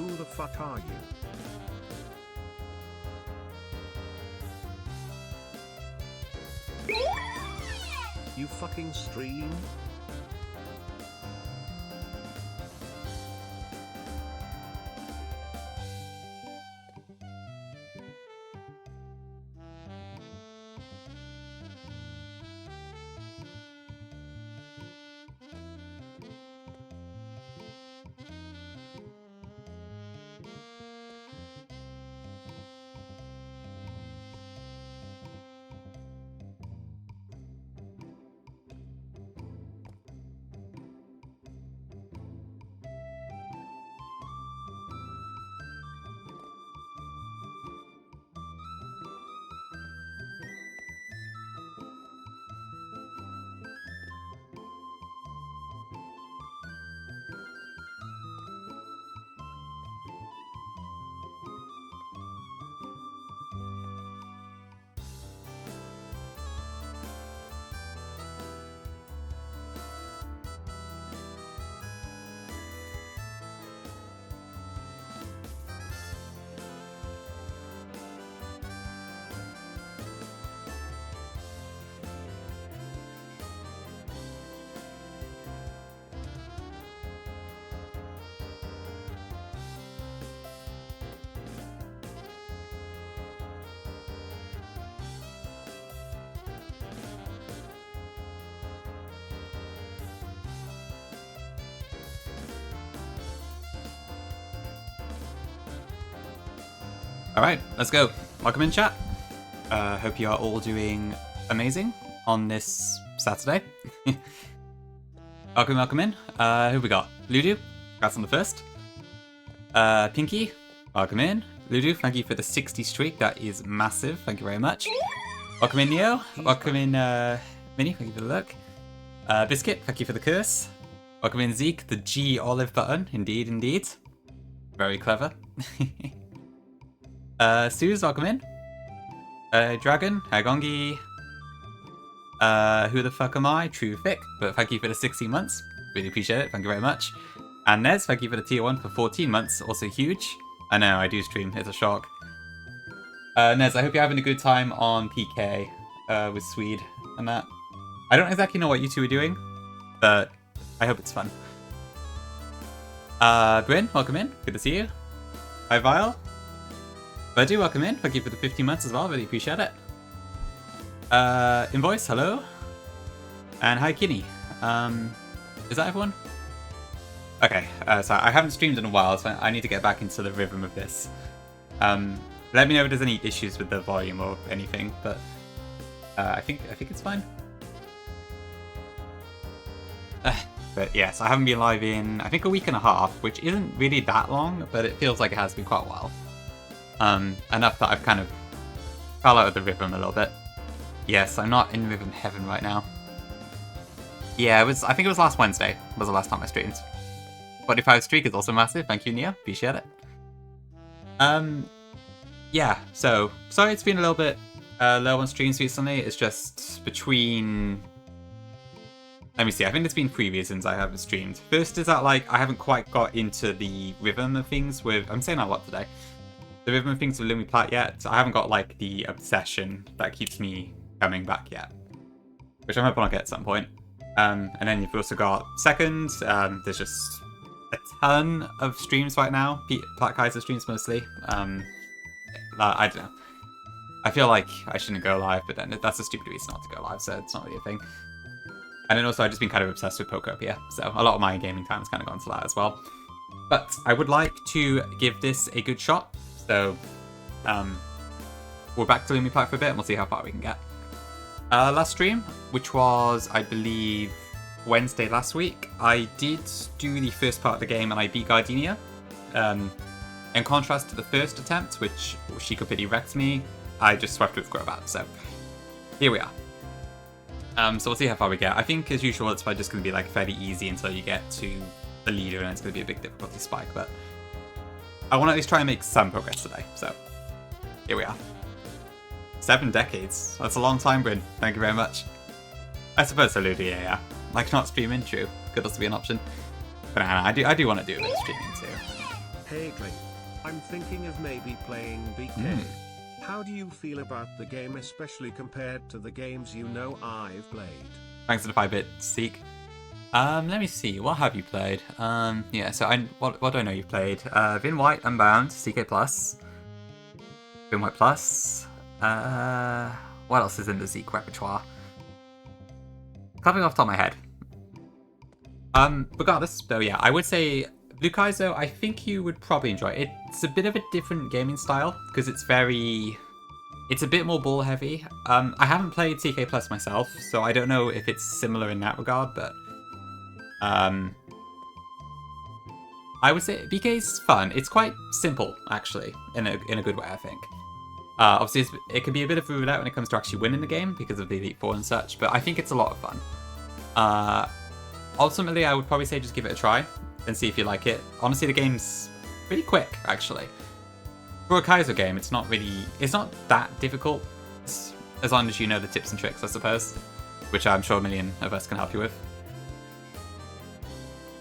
Who the fuck are you? You fucking stream? Alright, let's go. Welcome in, chat. Hope you are all doing amazing on this Saturday. welcome in. Who we got? Ludu, congrats on the first. Pinky, welcome in. Ludu, thank you for the 60 streak. That is massive. Thank you very much. Welcome in, Neo. Welcome in, Minnie. Thank you for the look. Biscuit, thank you for the curse. Welcome in, Zeke. The G olive button. Indeed, indeed. Very clever. Suze, welcome in. Dragon, Hagongi. Who the fuck am I? True Fick, but thank you for the 16 months. Really appreciate it. Thank you very much. And Nez, thank you for the tier 1 for 14 months. Also huge. I know, I do stream. It's a shock. Nez, I hope you're having a good time on PK with Swede and that. I don't exactly know what you two are doing, but I hope it's fun. Bryn, welcome in. Good to see you. Hi, Vile. Buddy, welcome in. Thank you for the 15 months as well. Really appreciate it. Invoice, hello. And hi, Kinney. Is that everyone? Okay, so I haven't streamed in a while, so I need to get back into the rhythm of this. Let me know if there's any issues with the volume or anything, but I think it's fine. But yes, I haven't been live in, I think, a week and a half, which isn't really that long, but it feels like it has been quite a while. Enough that I've kind of fell out of the rhythm a little bit. Yes, I'm not in rhythm heaven right now. Yeah, I think it was last Wednesday was the last time I streamed. 45 streak is also massive. Thank you, Nia. Appreciate it. Yeah, so sorry it's been a little bit low on streams recently. It's just between... Let me see, I think it's been 3 reasons I haven't streamed. First is that, like, I haven't quite got into the rhythm of things with... I'm saying that a lot today. The rhythm of things with Lumi Plat yet. I haven't got, like, the obsession that keeps me coming back yet. Which I'm hoping I'll get at some point. And then you've also got second, there's just a ton of streams right now. Plat Kaiser streams mostly. I don't know. I feel like I shouldn't go live, but then that's a stupid reason not to go live, so it's not really a thing. And then also I've just been kind of obsessed with Pokopia, so a lot of my gaming time has kind of gone to that as well. But I would like to give this a good shot, so we're back to Lumi Plat for a bit and we'll see how far we can get. Last stream, which was, I believe, Wednesday last week, I did do the first part of the game and I beat Gardenia. In contrast to the first attempt, which she completely wrecked me, I just swept with Crobat, so here we are. So we'll see how far we get. I think, as usual, it's probably just going to be like fairly easy until you get to the leader, and it's going to be a big difficulty spike, but I want to at least try and make some progress today, so here we are. 7 decades. That's a long time, Bryn. Thank you very much. I suppose so, Ludi, yeah. Like not streaming, true. Could also be an option. But I do want to do a bit of streaming too. Hey Clay, I'm thinking of maybe playing BK. Mm. How do you feel about the game, especially compared to the games you know I've played? Thanks for the 5-bit Seek. Let me see. What have you played? Yeah. So what do I know you've played? Vin White, Unbound, CK Plus, Vin White Plus. What else is in the Zeke repertoire? Clapping off the top of my head. Regardless, though, yeah, I would say Blue Kaizo, I think you would probably enjoy it. It's a bit of a different gaming style because it's a bit more ball heavy. I haven't played CK Plus myself, so I don't know if it's similar in that regard, but I would say BK's fun. It's quite simple, actually, in a good way, I think. Obviously, it can be a bit of a roulette when it comes to actually winning the game because of the Elite Four and such, but I think it's a lot of fun. Ultimately, I would probably say just give it a try and see if you like it. Honestly, the game's pretty quick, actually. For a Kaizo game, it's not that difficult, as long as you know the tips and tricks, I suppose, which I'm sure a million of us can help you with.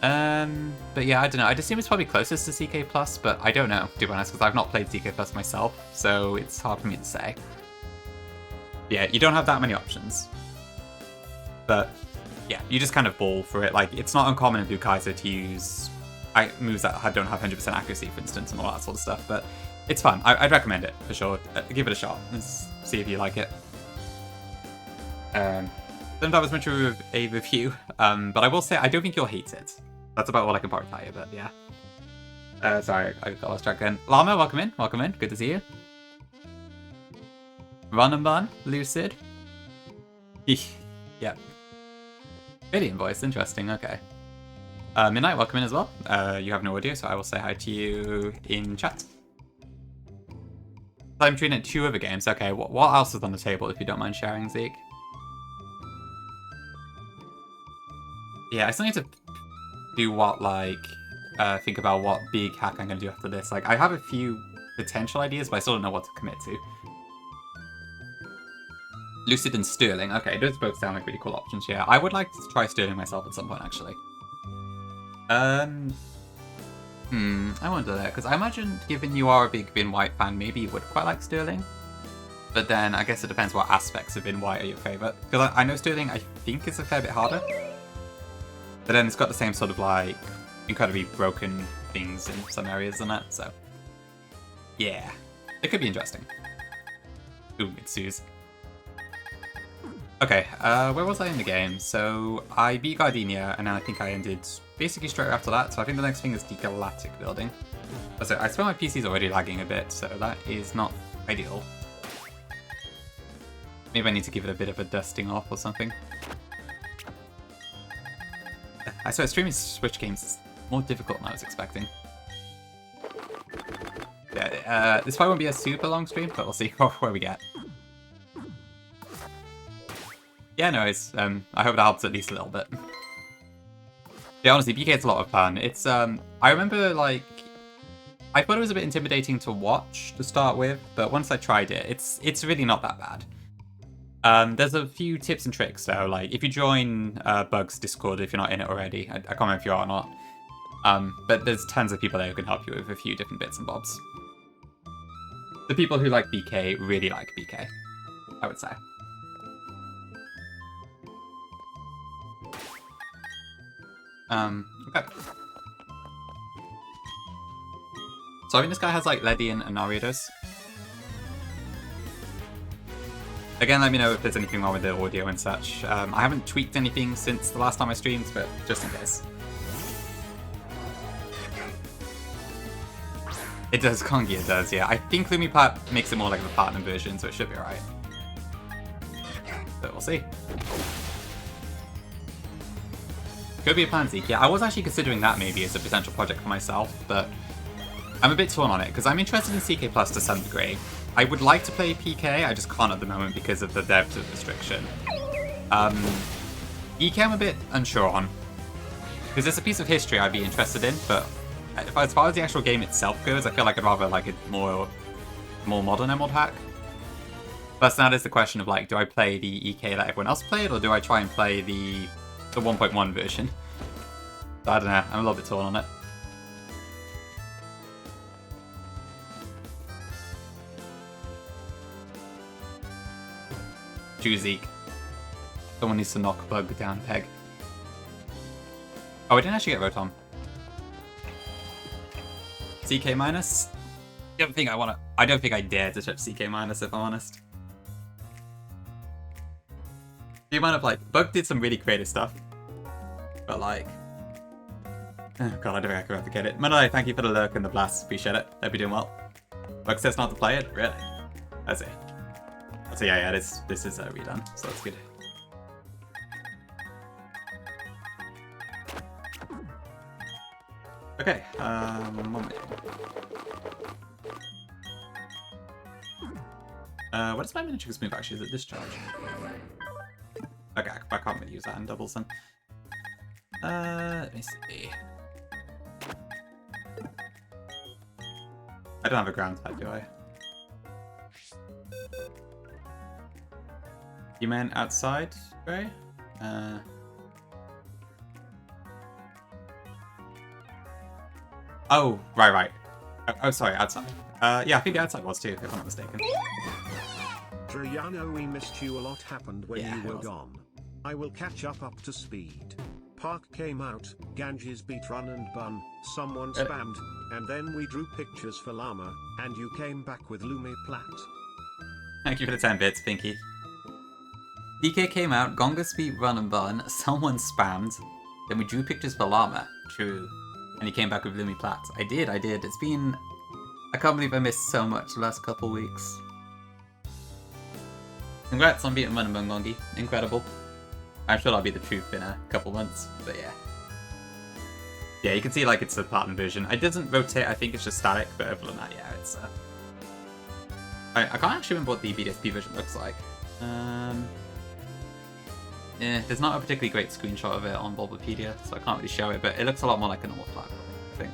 But yeah, I don't know. I'd assume it's probably closest to CK Plus, but I don't know, to be honest, because I've not played CK Plus myself, so it's hard for me to say. Yeah, you don't have that many options. But yeah, you just kind of ball for it. Like, it's not uncommon in Blue Kaizo to use moves that don't have 100% accuracy, for instance, and all that sort of stuff, but it's fun. I'd recommend it, for sure. Give it a shot and see if you like it. Don't have as much of a review, but I will say I don't think you'll hate it. That's about all I can probably tell you, but yeah. Sorry, I got lost track again. Llama, welcome in. Welcome in. Good to see you. Run and Bun, Lucid. Yep. Alien voice, interesting, okay. Midnight, welcome in as well. You have no audio, so I will say hi to you in chat. I'm treating it 2 other games. Okay, what else is on the table, if you don't mind sharing, Zeke? Yeah, I still need to do think about what big hack I'm going to do after this. Like, I have a few potential ideas, but I still don't know what to commit to. Lucid and Sterling. Okay, those both sound like really cool options, yeah. I would like to try Sterling myself at some point, actually. I wonder there, because I imagine, given you are a big Vin White fan, maybe you would quite like Sterling. But then, I guess it depends what aspects of Vin White are your favourite. Because I know Sterling, I think, is a fair bit harder. But then it's got the same sort of, like, incredibly broken things in some areas and that, so... yeah. It could be interesting. Ooh, it sues. Okay, where was I in the game? So, I beat Gardenia, and then I think I ended basically straight after that, so I think the next thing is the Galactic building. So, I swear my PC's already lagging a bit, so that is not ideal. Maybe I need to give it a bit of a dusting off or something. I swear, streaming Switch games is more difficult than I was expecting. Yeah, this probably won't be a super long stream, but we'll see where we get. Yeah, no, it's, I hope that helps at least a little bit. Yeah, honestly, BK is a lot of fun. It's, I remember, like, I thought it was a bit intimidating to watch to start with, but once I tried it, it's really not that bad. There's a few tips and tricks, though, like, if you join Bug's Discord, if you're not in it already, I can't remember if you are or not, but there's tons of people there who can help you with a few different bits and bobs. The people who like BK really like BK, I would say. Okay. So I think this guy has, like, Ledian and Naridos. Again, let me know if there's anything wrong with the audio and such. I haven't tweaked anything since the last time I streamed, but just in case. It does, Kongi, it does, yeah. I think Lumiplat makes it more like the Platinum version, so it should be alright. But we'll see. Could be a plan, Zeke. Yeah, I was actually considering that maybe as a potential project for myself, but I'm a bit torn on it, because I'm interested in CK Plus to some degree. I would like to play PK, I just can't at the moment because of the depth restriction. EK I'm a bit unsure on, because it's a piece of history I'd be interested in, but as far as the actual game itself goes, I feel like I'd rather like a more modern Emerald hack. Plus now there's the question of, like, do I play the EK that everyone else played, or do I try and play the 1.1 version? So I don't know, I'm a little bit torn on it. True Zeke. Someone needs to knock Bug down peg. Oh, I didn't actually get Rotom. CK minus? I don't think I dare to touch CK minus if I'm honest. The amount of like, Bug did some really creative stuff. But like, oh god, I don't think I can ever get it. Manai, thank you for the lurk and the blast. Appreciate it. Hope you're doing well. Bug says not to play it? Really? That's it. So yeah, this is redone, so that's good. Okay, one minute. What is my miniatures move actually? Is it discharge? Okay, I can't really use that in doubles then. Let me see. I don't have a ground type, do I? You meant outside, Gray? Oh, right. Oh, sorry, outside. Yeah, I think the outside was too, if I'm not mistaken. Triano, we missed you a lot happened when you were gone. I will catch up to speed. Park came out, Ganges beat Run and Bun, someone spammed, and then we drew pictures for Llama, and you came back with Lumi Plat. Thank you for the 10 bits, Pinky. DK came out, Gongus beat Run and Bun, someone spammed, then we drew pictures for Llama. True. And he came back with Lumi Plat. I did. It's been... I can't believe I missed so much the last couple weeks. Congrats on beating Run and Bun, Gongi. Incredible. I'm sure that'll be the truth in a couple months, but yeah. Yeah, you can see like it's a pattern version. It doesn't rotate, I think it's just static, but other than that, yeah, it's... I can't actually remember what the BDSP version looks like. Yeah, there's not a particularly great screenshot of it on Bulbapedia, so I can't really show it, but it looks a lot more like a normal flag, I think.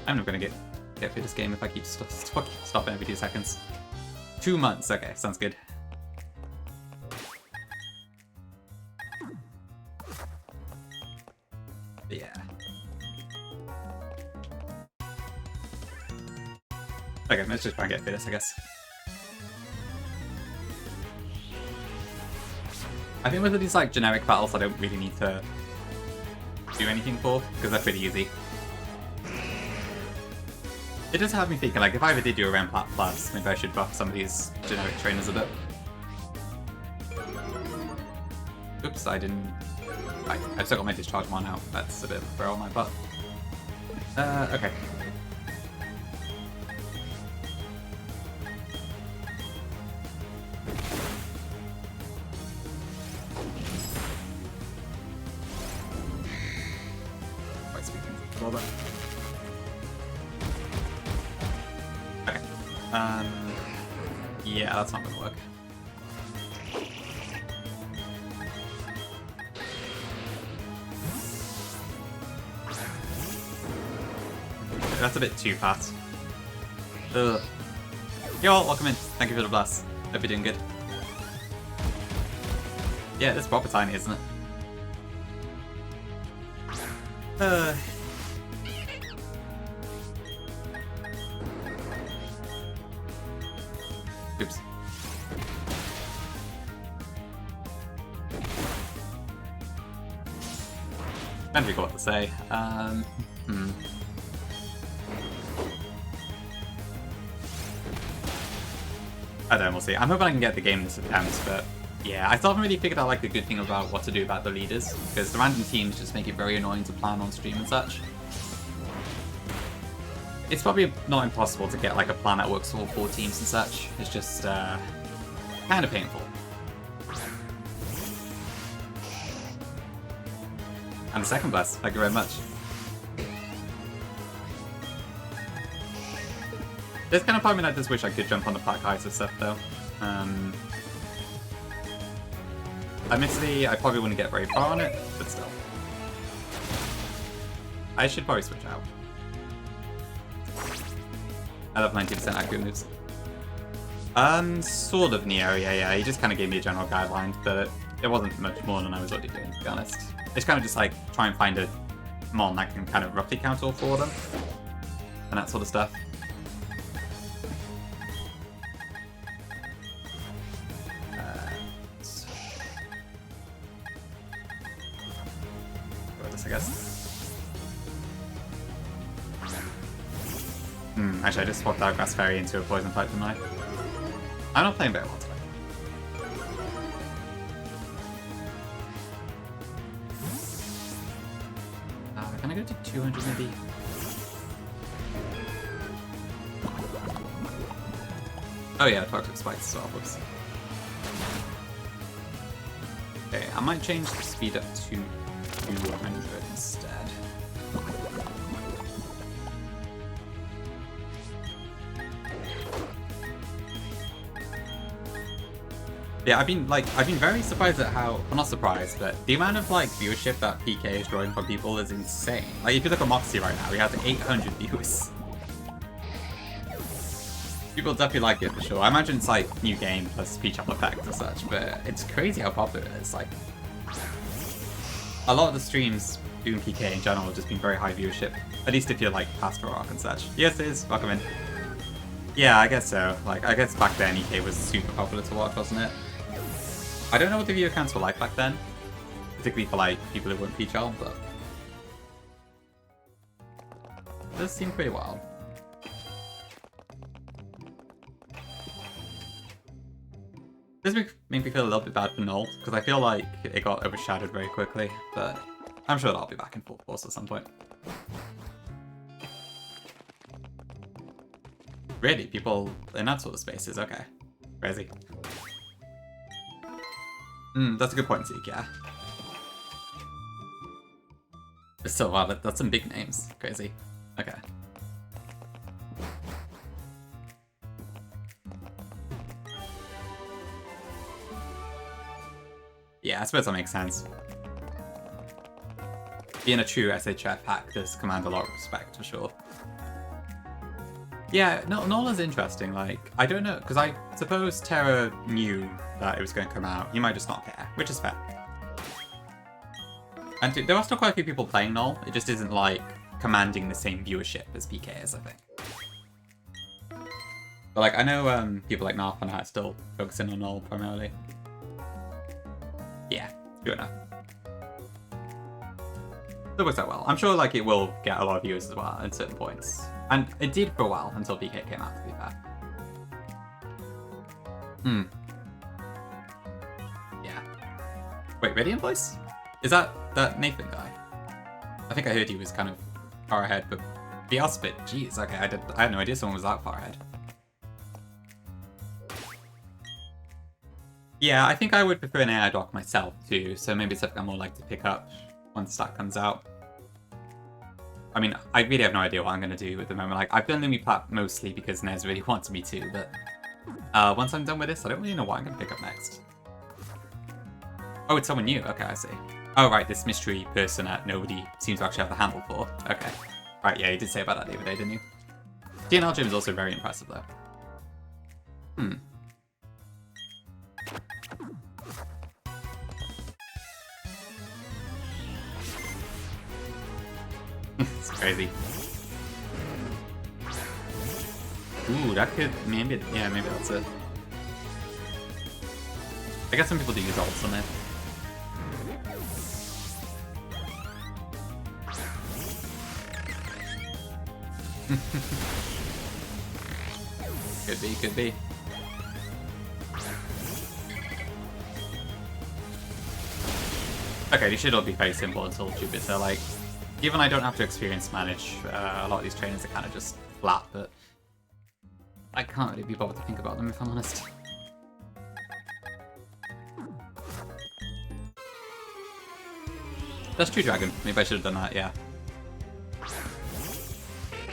I'm not gonna get through this game if I keep stopping every 2 seconds. 2 months, okay, sounds good. But yeah. Okay, let's just try and get through this, I guess. I think with these like generic battles I don't really need to do anything for, because they're pretty easy. It does have me thinking, like, if I ever did do a Ram Plus, maybe I should buff some of these generic trainers a bit. Oops, I didn't... I've still got my discharge one out. That's a bit of a throw on my butt. Okay. Okay. Yeah, that's not gonna work. That's a bit too fast. Ugh. Yo, welcome in. Thank you for the blast. Hope you're doing good. Yeah, this is proper tiny, isn't it? Oops. Trying to figure what to say. I don't know, we'll see. I'm hoping I can get the game this attempt, but yeah, I still haven't really figured out like the good thing about what to do about the leaders, because the random teams just make it very annoying to plan on stream and such. It's probably not impossible to get like a plan that works for all 4 teams and such. It's just kind of painful. And the second bless, thank you very much. There's kind of part of me that just wish I could jump on the pack heights and stuff though. Admittedly, I probably wouldn't get very far on it, but still. I should probably switch out. I love 90% accurate moves. Sort of Neo, yeah. He just kind of gave me a general guideline, but it wasn't much more than I was already doing, to be honest. It's kind of just like try and find a mon that can kind of roughly counter all 4 of them, and that sort of stuff. this, I guess. Actually, I just swapped out Grass Fairy into a Poison type, didn't I? I'm not playing very well today. Can I go to 200 maybe? Oh yeah, Toxic Spikes as well, whoops. Okay, I might change the speed up to 200 instead. Yeah, I've been very surprised at how, well, not surprised, but the amount of like viewership that PK is drawing from people is insane. Like if you look at Moxie right now, he has 800 views. People definitely like it for sure. I imagine it's like new game plus speech up effect and such, but it's crazy how popular it is. Like a lot of the streams doing PK in general have just been very high viewership. At least if you're like past Rock and such. Yes, it is. Welcome in. Yeah, I guess so. Like I guess back then EK was super popular to watch, wasn't it? I don't know what the viewer counts were like back then, particularly for like people who weren't PHL, but it does seem pretty wild. This makes me feel a little bit bad for Null, because I feel like it got overshadowed very quickly, but I'm sure that'll be back in full force at some point. Really? People in that sort of spaces? Okay. Crazy. That's a good point, Zeke, yeah. But still, wow, that's some big names. Crazy. Okay. Yeah, I suppose that makes sense. Being a true SHF hack does command a lot of respect, for sure. Yeah, Nola's interesting, like, I don't know, because I suppose Terra knew that it was going to come out. You might just not care, which is fair. And there are still quite a few people playing Null, it just isn't, like, commanding the same viewership as PK is, I think. But, like, I know people like Narf and I are still focusing on Null primarily. Yeah, true enough. It works out well. I'm sure, like, it will get a lot of viewers as well at certain points. And it did for a while until PK came out, to be fair. Yeah. Wait, Radiant Voice? Is that Nathan guy? I think I heard he was kind of far ahead, but the Elspeth, jeez, okay, I had no idea someone was that far ahead. Yeah, I think I would prefer an AI doc myself too, so maybe it's something I'm more likely to pick up once that comes out. I mean, I really have no idea what I'm going to do at the moment. Like, I've done Lumiplat mostly because Nez really wants me to, but once I'm done with this, I don't really know what I'm going to pick up next. Oh, it's someone new. Okay, I see. Oh, right, this mystery person that nobody seems to actually have the handle for. Okay. Right, yeah, you did say about that the other day, didn't you? DNL Gym is also very impressive, though. It's crazy. Ooh, that could maybe, yeah, maybe that's it. I guess some people do use ults on it. Could be. Okay, these should all be very simple until Jupiter, like, even I don't have to experience manage, a lot of these trainers are kind of just flat, but I can't really be bothered to think about them if I'm honest. That's true, Dragon. Maybe I should have done that, yeah.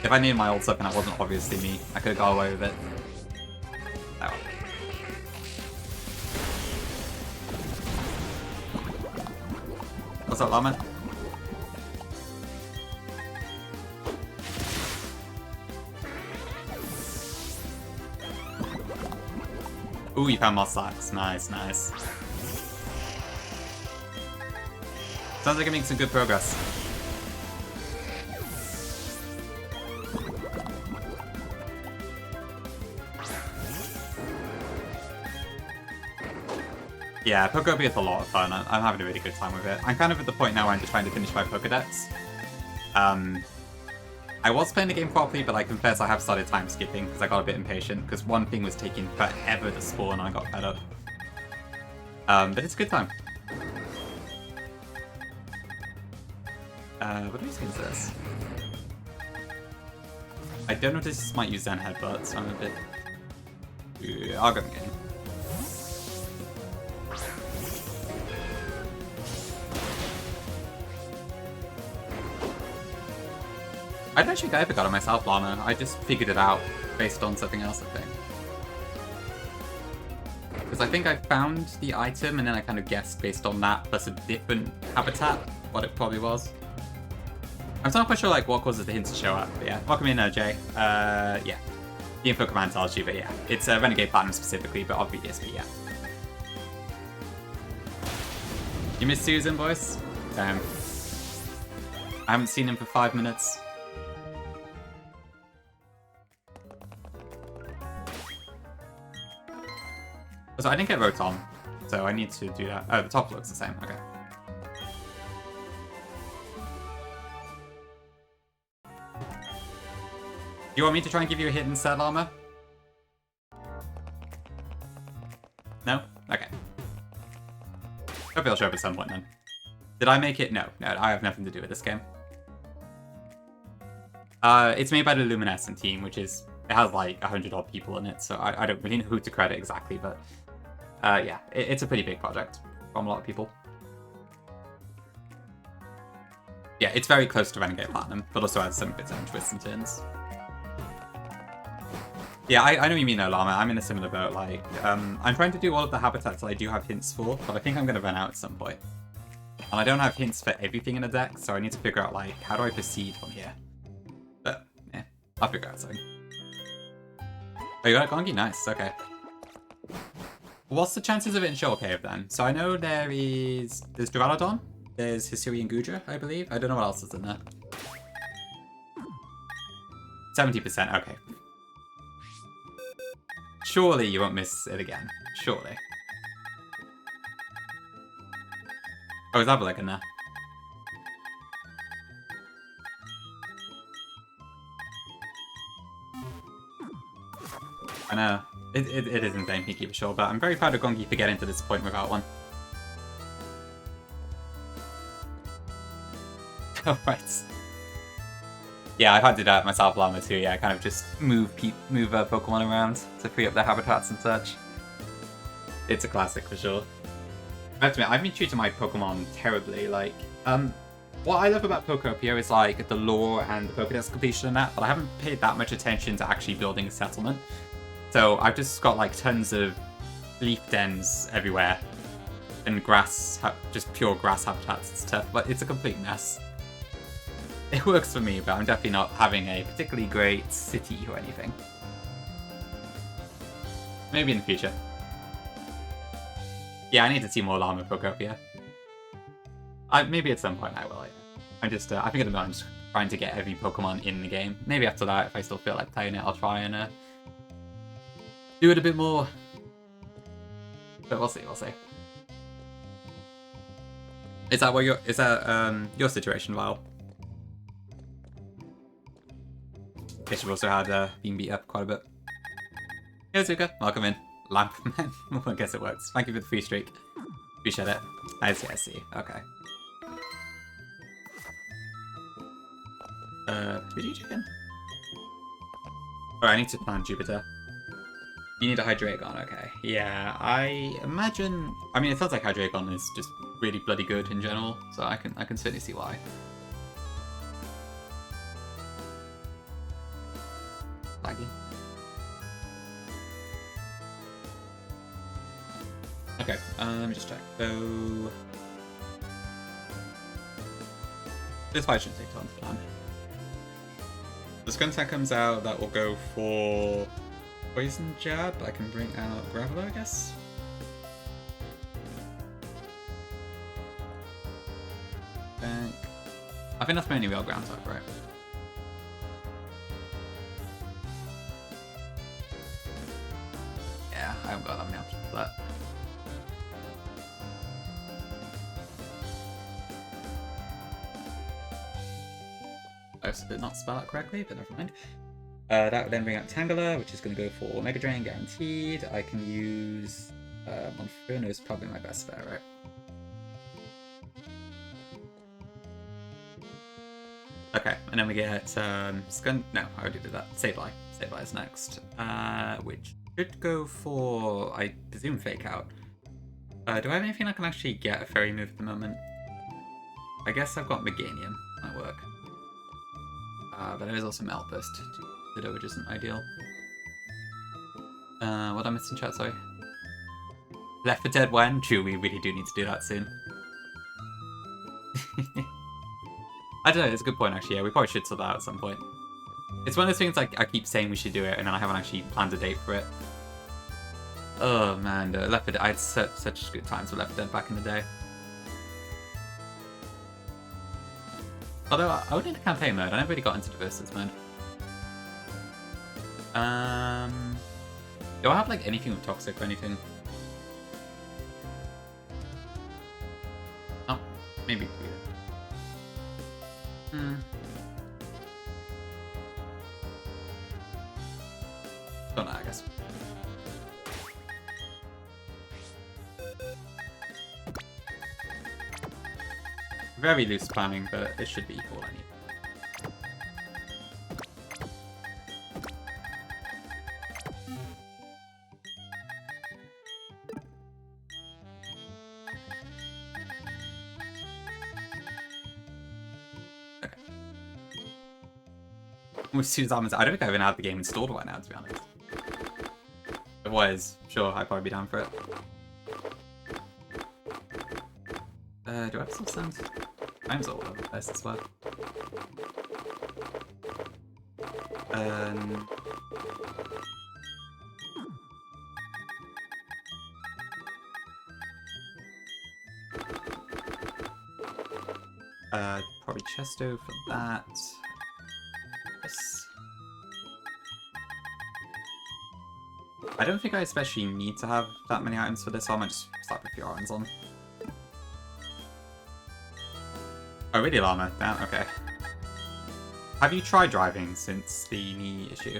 If I needed my old stuff and that wasn't obviously me, I could have got away with it. Oh well. What's up, Llama? Ooh, you found more slacks. Nice, nice. Sounds like you're making some good progress. Yeah, Pokopia is a lot of fun. I'm having a really good time with it. I'm kind of at the point now where I'm just trying to finish my Pokedex. I was playing the game properly, but I confess I have started time skipping because I got a bit impatient because one thing was taking forever to spawn and I got fed up. But it's a good time. What do these things this? I don't know if this might use Zen Headbutt, so I'm a bit... I'll go again. I don't think I ever got it myself, Llama. I just figured it out based on something else, I think. Because I think I found the item and then I kind of guessed based on that plus a different habitat what it probably was. I'm not quite sure like what causes the hints to show up, but yeah. Welcome in, Jay. Yeah. The info command tells you, but yeah. It's Renegade Platinum specifically, but obviously, yeah. You miss Susan, boys? Damn. I haven't seen him for 5 minutes. So I didn't get Rotom, so I need to do that. Oh, the top looks the same. Okay. Do you want me to try and give you a hit instead, Llama? No? Okay. Hope it'll show up at some point then. Did I make it? No. No, I have nothing to do with this game. It's made by the Luminescent team, which is... It has like 100 odd people in it, so I don't really know who to credit exactly, but... yeah, it's a pretty big project from a lot of people. Yeah, it's very close to Renegade Platinum, but also has some of its own twists and turns. Yeah, I know what you mean though, Llama. I'm in a similar boat. Like, I'm trying to do all of the habitats that I do have hints for, but I think I'm going to run out at some point. And I don't have hints for everything in the deck, so I need to figure out, like, how do I proceed from here? But, yeah, I'll figure out something. Oh, you got it, Gongi? Nice, okay. What's the chances of it in Shoal Cave then? So I know there's Duraludon, there's Hisuian Gudra, I believe. I don't know what else is in there. 70%, okay. Surely you won't miss it again. Surely. Oh, is Avalek in there? I know. It is insane peaky for sure, but I'm very proud of Gongi for getting to this point without one. Oh, right. Yeah, I've had to do that myself, Llama, too. Yeah, I kind of just move Pokemon around to free up their habitats and such. It's a classic for sure. I have to admit, I've been treating my Pokemon terribly. Like, what I love about Pokopia is like the lore and the Pokédex completion and that, but I haven't paid that much attention to actually building a settlement. So I've just got like tons of leaf dens everywhere and grass, just pure grass habitats and stuff, but it's a complete mess. It works for me, but I'm definitely not having a particularly great city or anything. Maybe in the future. Yeah, I need to see more Llama Pokopia. Maybe at some point I will. I'm just, I think at the moment I'm just trying to get every Pokemon in the game. Maybe after that, if I still feel like playing it, I'll try and do it a bit more. But we'll see, we'll see. Is that what your situation, Val? Guess you've also had been beat up quite a bit. Hey, Zuka, welcome in. Lampman. I guess it works. Thank you for the free streak. Appreciate it. I see. Okay. Who do you chicken? Oh, I need to plant Jupiter. You need a Hydreigon, okay. Yeah, I imagine... I mean, it sounds like Hydreigon is just really bloody good in general, so I can certainly see why. Laggy. Okay, let me just check. So... this fight shouldn't take tons of time. The Skuntank comes out, that will go for Poison Jab. I can bring out Graveler, I guess. Bank. I think that's my only real ground type, right? Yeah, I haven't got that many options for that. I also did not spell it correctly, but never mind. That would then bring up Tangela, which is going to go for Mega Drain, guaranteed. I can use Monferno is probably my best bet, right? Okay, and then we get Skun. No, I already did that. Sableye. Sableye is next, which should go for, I presume, Fake Out. Do I have anything I can actually get a fairy move at the moment? I guess I've got Meganium. Might work. But there is also Melburst, which isn't ideal. What am I missing, chat? Sorry. Left 4 Dead 1? True, we really do need to do that soon. I don't know, it's a good point actually, yeah, we probably should sort that out at some point. It's one of those things like I keep saying we should do it and then I haven't actually planned a date for it. Oh man, Left 4 Dead, I had such good times with Left 4 Dead back in the day. Although, I only did the campaign mode, I never really got into the versus mode. Do I have like anything with Toxic or anything? Oh, maybe. Don't know, I guess. Very loose planning, but it should be all I need. With Susan's, I don't think I even have the game installed right now, to be honest. If it was, sure, I'd probably be down for it. Do I have still send? Time's all over the place as well. Probably Chesto for that. Yes. I don't think I especially need to have that many items for this, so I might just slap a few irons on. Oh, really, Llama? Damn, okay. Have you tried driving since the knee issue?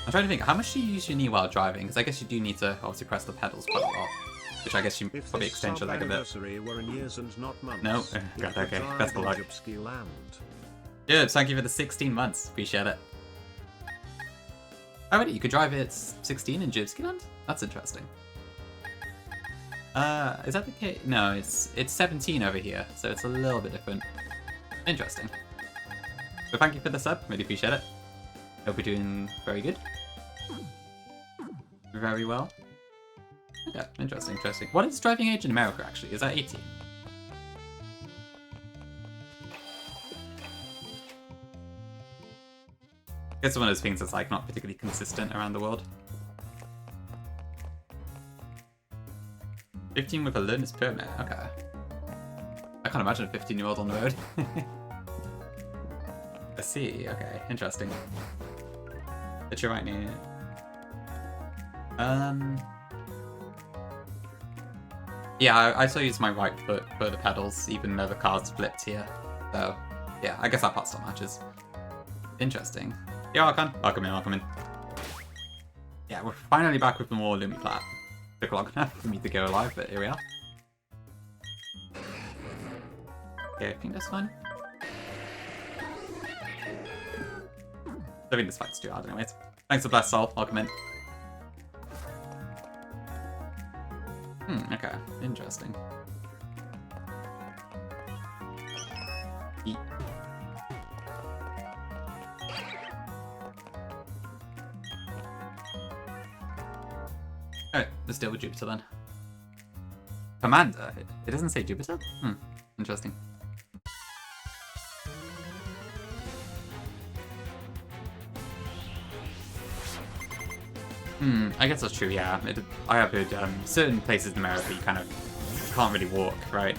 I'm trying to think, how much do you use your knee while driving? Because I guess you do need to obviously press the pedals quite a lot. Which I guess you probably extend your leg a bit. No? God, okay, best of luck. Good, thank you for the 16 months. Appreciate it. Oh, really? You could drive it 16 in Jibsky Land? That's interesting. Is that the case? No, it's 17 over here, so it's a little bit different. Interesting. But thank you for the sub, really appreciate it. Hope you're doing very good. Very well. Okay, interesting, interesting. What is driving age in America, actually? Is that 18? It's one of those things that's like not particularly consistent around the world. 15 with a learner's permit, okay. I can't imagine a 15-year-old on the road. I see, okay, interesting. But you're right near. Yeah, I still use my right foot for the pedals, even though the car's flipped here. So, yeah, I guess I passed on matches. Interesting. Yeah, welcome in. Yeah, we're finally back with more Lumi Plat. Took long enough for me to go live, but here we are. Okay, I think that's fine. I think this fight's too hard anyways. Thanks for Blessed Soul, welcome in. Okay, interesting. Eat. Alright, let's deal with Jupiter then. Commander? It doesn't say Jupiter? Interesting. I guess that's true, yeah. I have heard certain places in America you kind of can't really walk, right?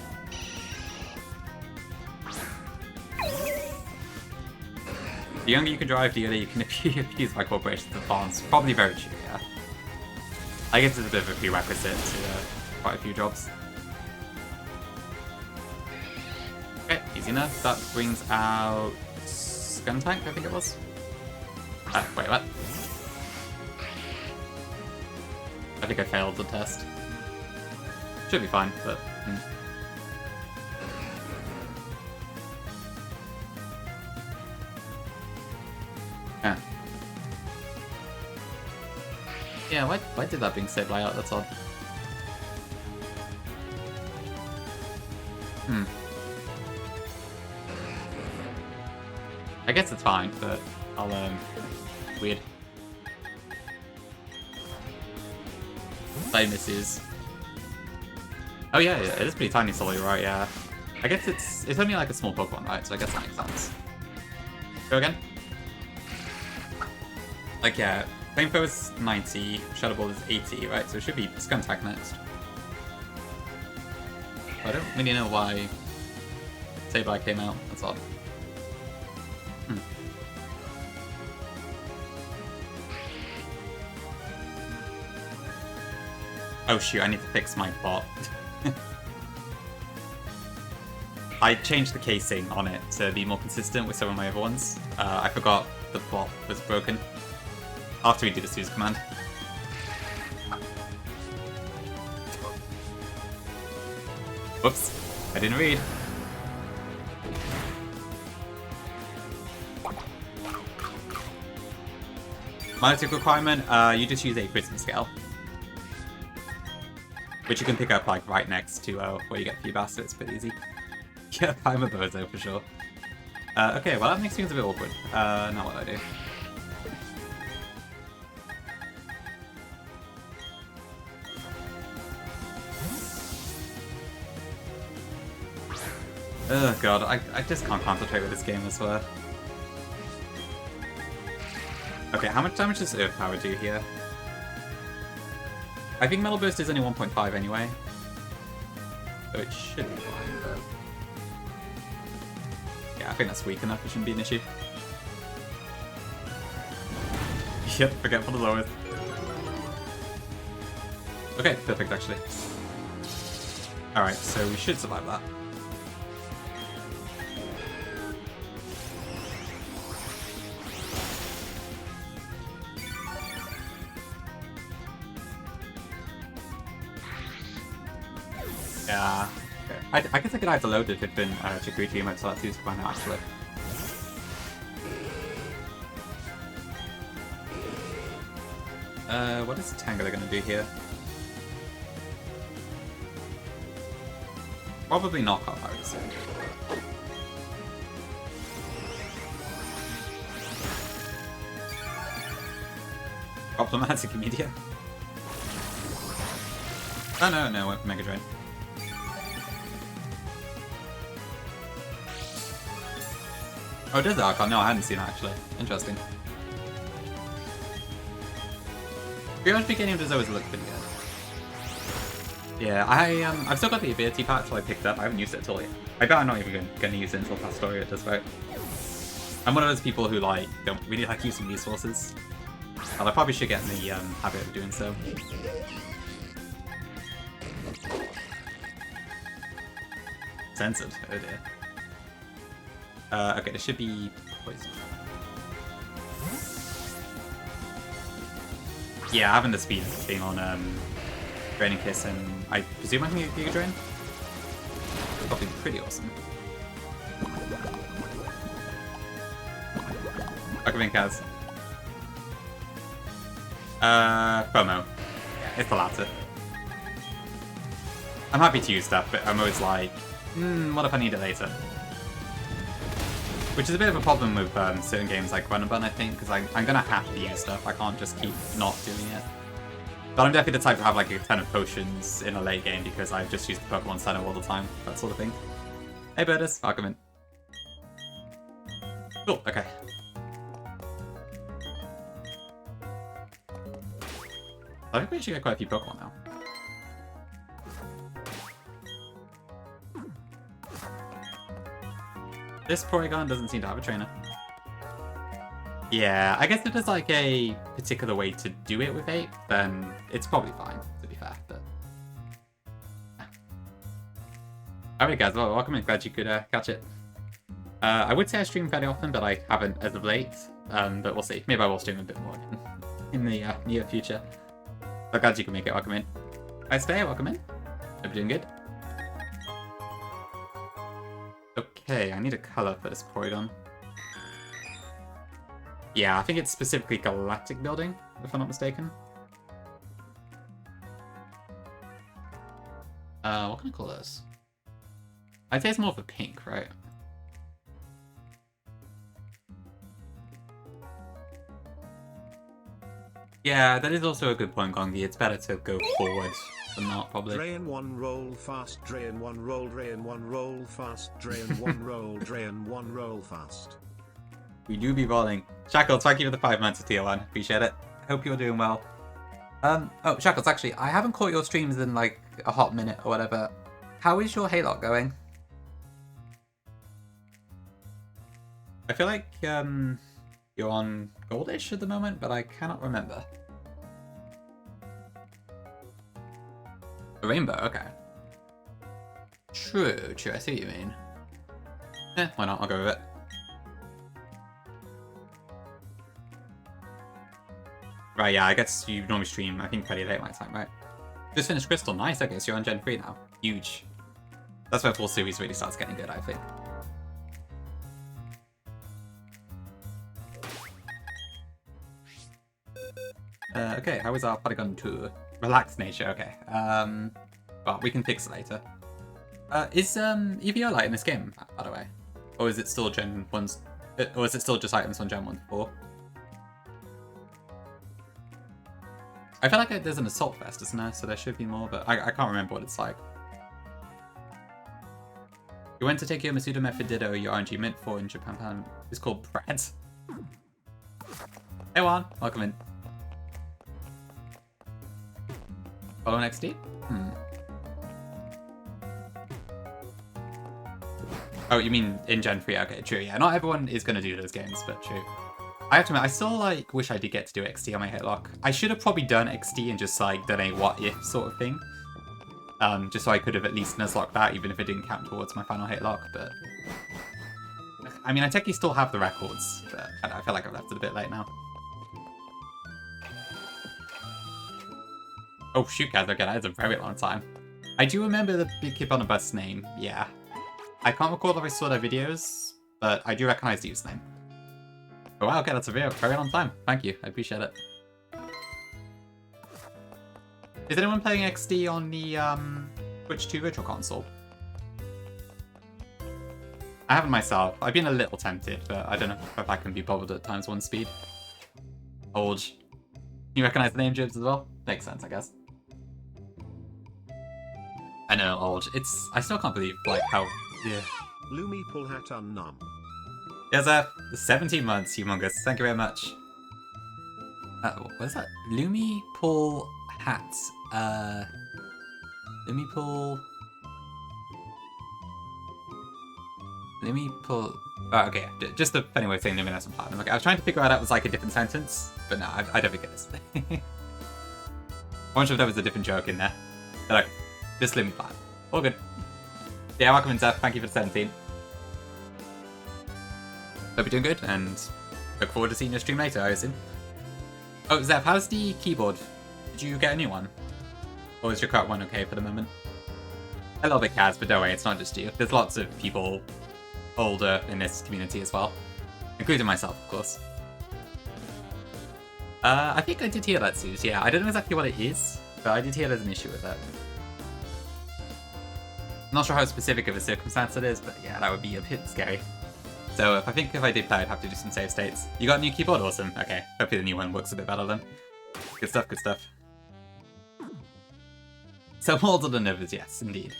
The younger you can drive, the earlier you can abuse by corporations and farms. Probably very true, yeah. I guess it's a bit of a prerequisite to quite a few jobs. Easy enough. That brings out Skuntank, I think it was. Wait, what? I think I failed the test. Should be fine, but... Yeah. Yeah, why did that being saved lie out? That's odd. I guess it's fine, but I'll, weird. Side misses. Oh yeah, it is pretty tiny slowly, right? Yeah. I guess it's only like a small Pokemon, right? So I guess that makes sense. Go again. Like yeah, Flamethrower is 90, Shadow Ball is 80, right? So it should be Skuntank next. I don't really know why Sableye came out. That's odd. Oh shoot, I need to fix my bot. I changed the casing on it to be more consistent with some of my other ones. I forgot the bot was broken. After we do the Suze command. Whoops, I didn't read. Magnetic requirement, you just use a prism scale. Which you can pick up like right next to where you get Feebas, so it's pretty easy. Yeah, I'm a bozo for sure. Okay, well that makes things a bit awkward. Now what do I do? Oh god, I just can't concentrate with this game, I swear. Okay, how much damage does Earth Power do here? I think Metal Burst is only 1.5 anyway. So it should be fine, but... Yeah, I think that's weak enough, it shouldn't be an issue. Yep, forget for the lowest. Okay, perfect actually. Alright, so we should survive that. Yeah. Okay. I guess I could either load it if it's been Chikuchi emote, so that's used by now actually. What is Tangela gonna do here? Probably knock off, I would assume. Problematic media. Oh no, went for Mega Drain. Oh, it does Archon? No, I hadn't seen that actually. Interesting. Pretty much beginning of does always look pretty good. Yeah, I've still got the ability patch that I picked up. I haven't used it at all yet. I bet I'm not even going to use it until past story at this rate. I'm one of those people who like don't really like using resources. And I probably should get in the habit of doing so. Censored. Oh dear. Okay, this should be poison. Yeah, having the speed thing on Draining Kiss, and I presume I can get Giga Drain? Probably pretty awesome. Pokemon Kaz. Promo. It's the latter. I'm happy to use stuff, but I'm always like, what if I need it later? Which is a bit of a problem with certain games like Run and Bun, I think, because I'm going to have to use stuff. I can't just keep not doing it. But I'm definitely the type to have like a ton of potions in a late game because I've just used the Pokemon Center all the time, that sort of thing. Hey Birdus, welcome in. Cool, okay. I think we should get quite a few Pokemon now. This Porygon doesn't seem to have a trainer. Yeah, I guess if there's like a particular way to do it with Ape, then it's probably fine, to be fair, but... Alright guys, well, welcome in, glad you could catch it. I would say I stream fairly often, but I haven't as of late. But we'll see. Maybe I will stream a bit more in the near future. So glad you can make it. Welcome in. Hi, Spare. Welcome in. Hope you're doing good. Okay, I need a color for this polygon. Yeah, I think it's specifically galactic building, if I'm not mistaken. What can I call this? I'd say it's more of a pink, right? Yeah, that is also a good point, Gongi. It's better to go forward than not, probably. Drain one, roll fast, drain one, roll fast, drain one, roll fast. We do be rolling. Shackles, thank you for the 5 months of tier 1. Appreciate it. Hope you're doing well. Oh, Shackles, actually, I haven't caught your streams in like a hot minute or whatever. How is your Haylock going? I feel like you're on goldish at the moment, but I cannot remember. The rainbow, okay. True, I see what you mean. Why not? I'll go with it. Right, yeah, I guess you normally stream, I think, pretty late my time, right? Just finished Crystal, nice, okay, so you're on Gen 3 now. Huge. That's where full series really starts getting good, I think. Okay, how is our polygon tour? Relaxed nature, okay. Well, we can fix it later. Is EVO light in this game, by the way? Or is it still Gen 1's... Or is it still just items on Gen 1 to 4? I feel like there's an Assault Fest, isn't there? So there should be more, but I can't remember what it's like. You went to take your Masuda Method Ditto your RNG mint for in Japan. It's called Brad. Hey Juan, welcome in. Follow XD? Oh, you mean in Gen 3? Okay, true, yeah. Not everyone is going to do those games, but true. I have to admit, I still, like, wish I did get to do XD on my Haylock. I should have probably done XD and just, like, done a what-if sort of thing. Just so I could have at least Nuzlocke that, even if it didn't count towards my final Haylock, but... I mean, I technically still have the records, but I feel like I've left it a bit late now. Oh, shoot, guys, okay, that is a very long time. I do remember the Big Kid on a Bus name, yeah. I can't recall if I saw their videos, but I do recognize the username. Oh, wow, okay, that's a very, very long time. Thank you, I appreciate it. Is anyone playing XD on the Switch 2 Virtual Console? I haven't myself. I've been a little tempted, but I don't know if I can be bothered at ×1 speed. Old. You recognize the name, Jibs, as well? Makes sense, I guess. I know, old. It's... I still can't believe, like, how... Yeah. Lumi pull hat unnum. There's 17 months, humongous. Thank you very much. What is that? Lumi pull hat. Lumi pull... Oh, okay, just the funny way of saying Luminescent Platinum. Okay, I was trying to figure out if it was like a different sentence, but no, I don't think it is. I wonder if there was a different joke in there. But okay, just Lumi Platinum. All good. Yeah, welcome in, Zeph. Thank you for the 17. Hope you're doing good, and look forward to seeing your stream later, I assume. Oh, Zeph, how's the keyboard? Did you get a new one? Or is your current one okay for the moment? A little bit, Kaz, but don't worry, it's not just you. There's lots of people older in this community as well. Including myself, of course. I think I did hear that, Suze. Yeah, I don't know exactly what it is, but I did hear there's an issue with it. Not sure how specific of a circumstance it is, but yeah, that would be a bit scary. So I think if I did play, I'd have to do some save states. You got a new keyboard? Awesome. Okay, hopefully the new one works a bit better then. Good stuff, good stuff. So older than others, yes, indeed.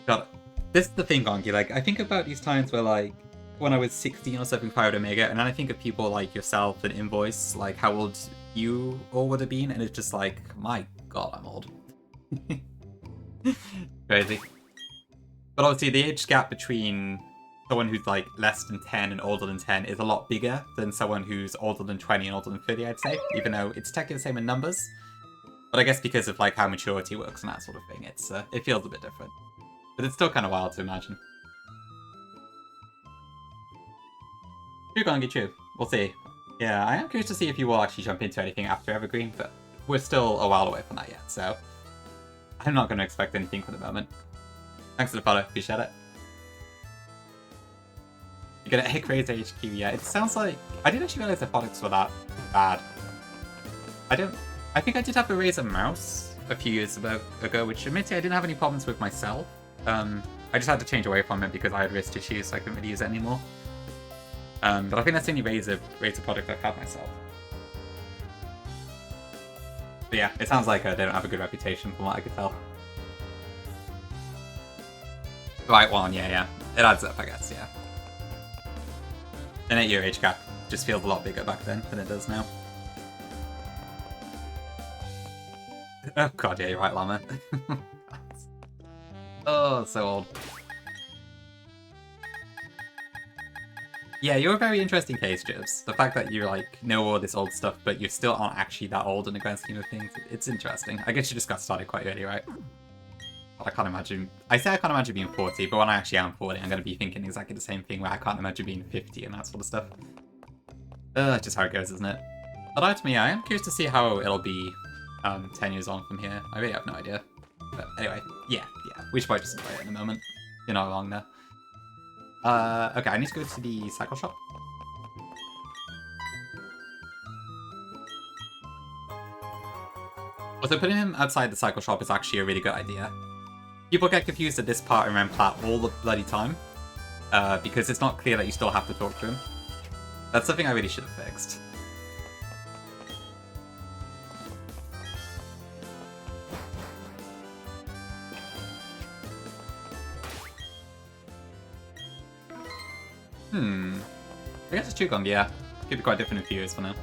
God, this is the thing, Gongi, like, I think about these times where, like, when I was 16 or something, Pirate Omega, and then I think of people like yourself and Invoice, like, how old you all would have been, and it's just like, my god, I'm old. Crazy. But obviously, the age gap between someone who's, like, less than 10 and older than 10 is a lot bigger than someone who's older than 20 and older than 30, I'd say, even though it's technically the same in numbers. But I guess because of, like, how maturity works and that sort of thing, it feels a bit different. But it's still kind of wild to imagine. You're going to get you. We'll see. Yeah, I am curious to see if you will actually jump into anything after Evergreen, but we're still a while away from that yet, so I'm not going to expect anything for the moment. Thanks for the follow, appreciate it. You're gonna raise HQ, yeah. It sounds like I didn't actually realize the products were that bad. I think I did have a Razer mouse a few years ago, which admittedly I didn't have any problems with myself. I just had to change away from it because I had wrist issues, so I couldn't really use it anymore. But I think that's the only Razer product I've had myself. But yeah, it sounds like they don't have a good reputation from what I could tell. Right one, yeah. It adds up, I guess, yeah. An 8-year age gap just feels a lot bigger back then than it does now. Oh god, yeah, you're right, Llama. Oh, so old. Yeah, you're a very interesting case, Jibs. The fact that you like know all this old stuff, but you still aren't actually that old in the grand scheme of things, it's interesting. I guess you just got started quite early, right? But I can't imagine... I say I can't imagine being 40, but when I actually am 40, I'm going to be thinking exactly the same thing, where I can't imagine being 50 and that sort of stuff. Just how it goes, isn't it? Although to me, I am curious to see how it'll be 10 years on from here. I really have no idea. But anyway, yeah. We should probably just enjoy it in a moment. You're not wrong there. Okay, I need to go to the cycle shop. Also, putting him outside the cycle shop is actually a really good idea. People get confused at this part in Remplat all the bloody time, because it's not clear that you still have to talk to him. That's something I really should have fixed. I guess it's Chugong, yeah. Could be quite different in a few years for now.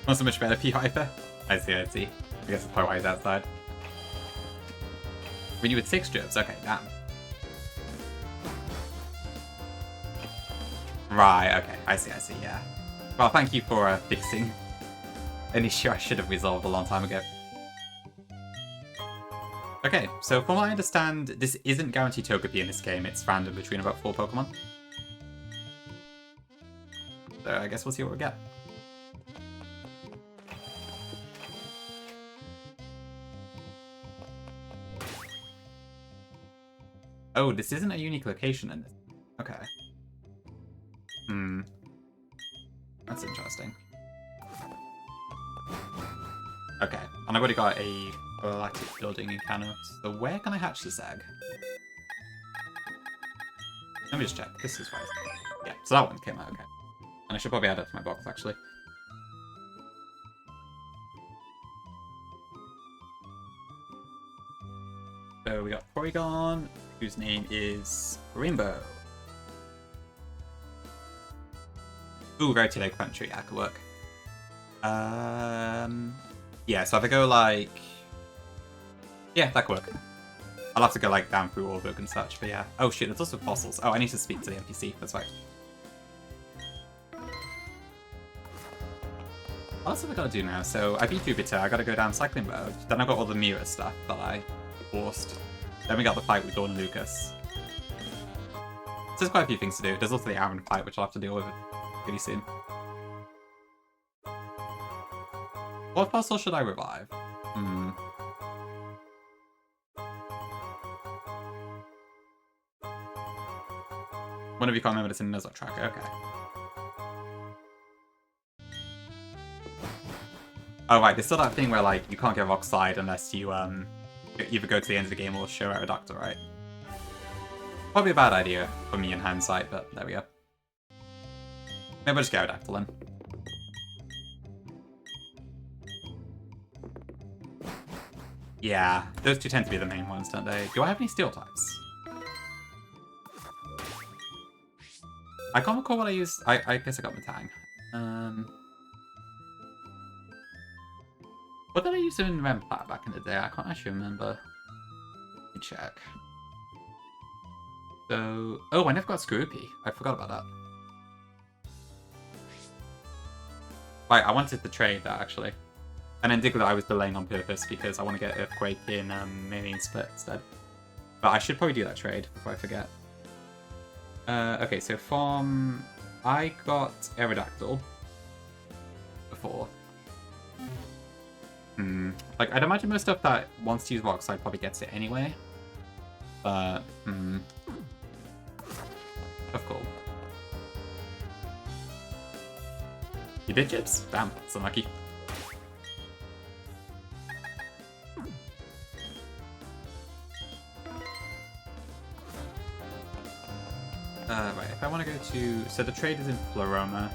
Not so much better for you either. I see. I guess that's probably why he's outside. When you with 6 jobs, okay, damn. Right, okay, I see, yeah. Well, thank you for fixing an issue I should have resolved a long time ago. Okay, so from what I understand, this isn't guaranteed Togepi in this game, it's random between about 4 Pokemon. So I guess we'll see what we get. Oh, this isn't a unique location in this. Okay. That's interesting. Okay, and I've already got a galactic building in Canada. So where can I hatch this egg? Let me just check. This is right. Yeah, so that one came out, okay. And I should probably add it to my box, actually. So we got Porygon, whose name is Rainbow. Ooh, Rotate Egg Country, that could work. Yeah, so if I go like... Yeah, that could work. I'll have to go like down through Orberg and such, but yeah. Oh shit, there's also fossils. Oh, I need to speak to the NPC, that's right. What else have I got to do now? So I beat Jupiter, I gotta go down cycling mode. Then I've got all the mirror stuff that I forced. Then we got the fight with Dawn and Lucas. So there's quite a few things to do. There's also the Aaron fight, which I'll have to deal with pretty soon. What fossil should I revive? One of you can't remember this in the Nuzlocke tracker, okay. Oh right, there's still that thing where like you can't get Rock Slide unless you either go to the end of the game or show Aerodactyl, right? Probably a bad idea for me in hindsight, but there we go. Maybe I'll just get Aerodactyl then. Yeah, those two tend to be the main ones, don't they? Do I have any steel types? I can't recall what I used. I guess I got Matang. What did I use in Remplat back in the day? I can't actually remember. Let me check. So... Oh, I never got Scroopy. I forgot about that. Right, I wanted to trade that, actually. And then Diglett I was delaying on purpose because I want to get Earthquake in Main Split instead. But I should probably do that trade before I forget. Okay, so from... I got Aerodactyl before. Like, I'd imagine most stuff that wants to use Rock Slide probably gets it anyway. But, of course. You did, Jibs? Damn, that's unlucky. Right, if I want to go to... So the trade is in Floroma.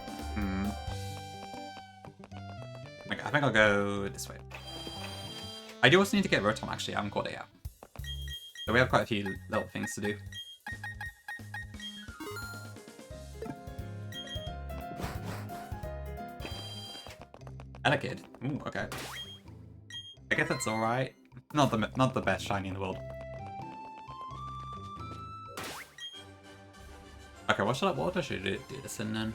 Okay, I think I'll go this way. I do also need to get Rotom, actually. I haven't got it yet. So we have quite a few little things to do. Elekid. Ooh, okay. I guess that's alright. Not the best shiny in the world. Okay, what should I do this in then?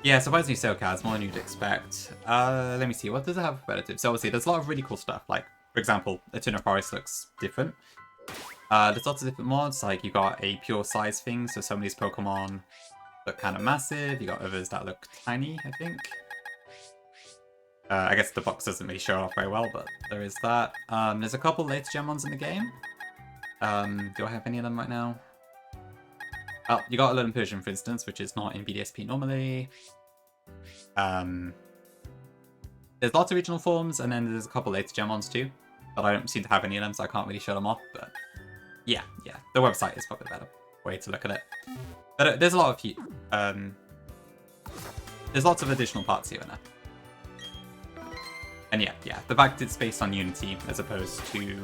Yeah, surprisingly so, Kaz, more than you'd expect. Let me see, what does it have relative? So obviously, there's a lot of really cool stuff, like, for example, Eternal Forest looks different. There's lots of different mods, like you got a pure size thing, so some of these Pokemon look kind of massive, you got others that look tiny, I think. I guess the box doesn't really show off very well, but there is that. There's a couple later gen ones in the game. Do I have any of them right now? Oh, you got a Alolan Persian, for instance, which is not in BDSP normally. There's lots of regional forms, and then there's a couple later gen ones too. But I don't seem to have any of them, so I can't really show them off. But yeah, the website is probably a better way to look at it. But there's a lot of there's lots of additional parts here and there. And yeah, the fact it's based on Unity as opposed to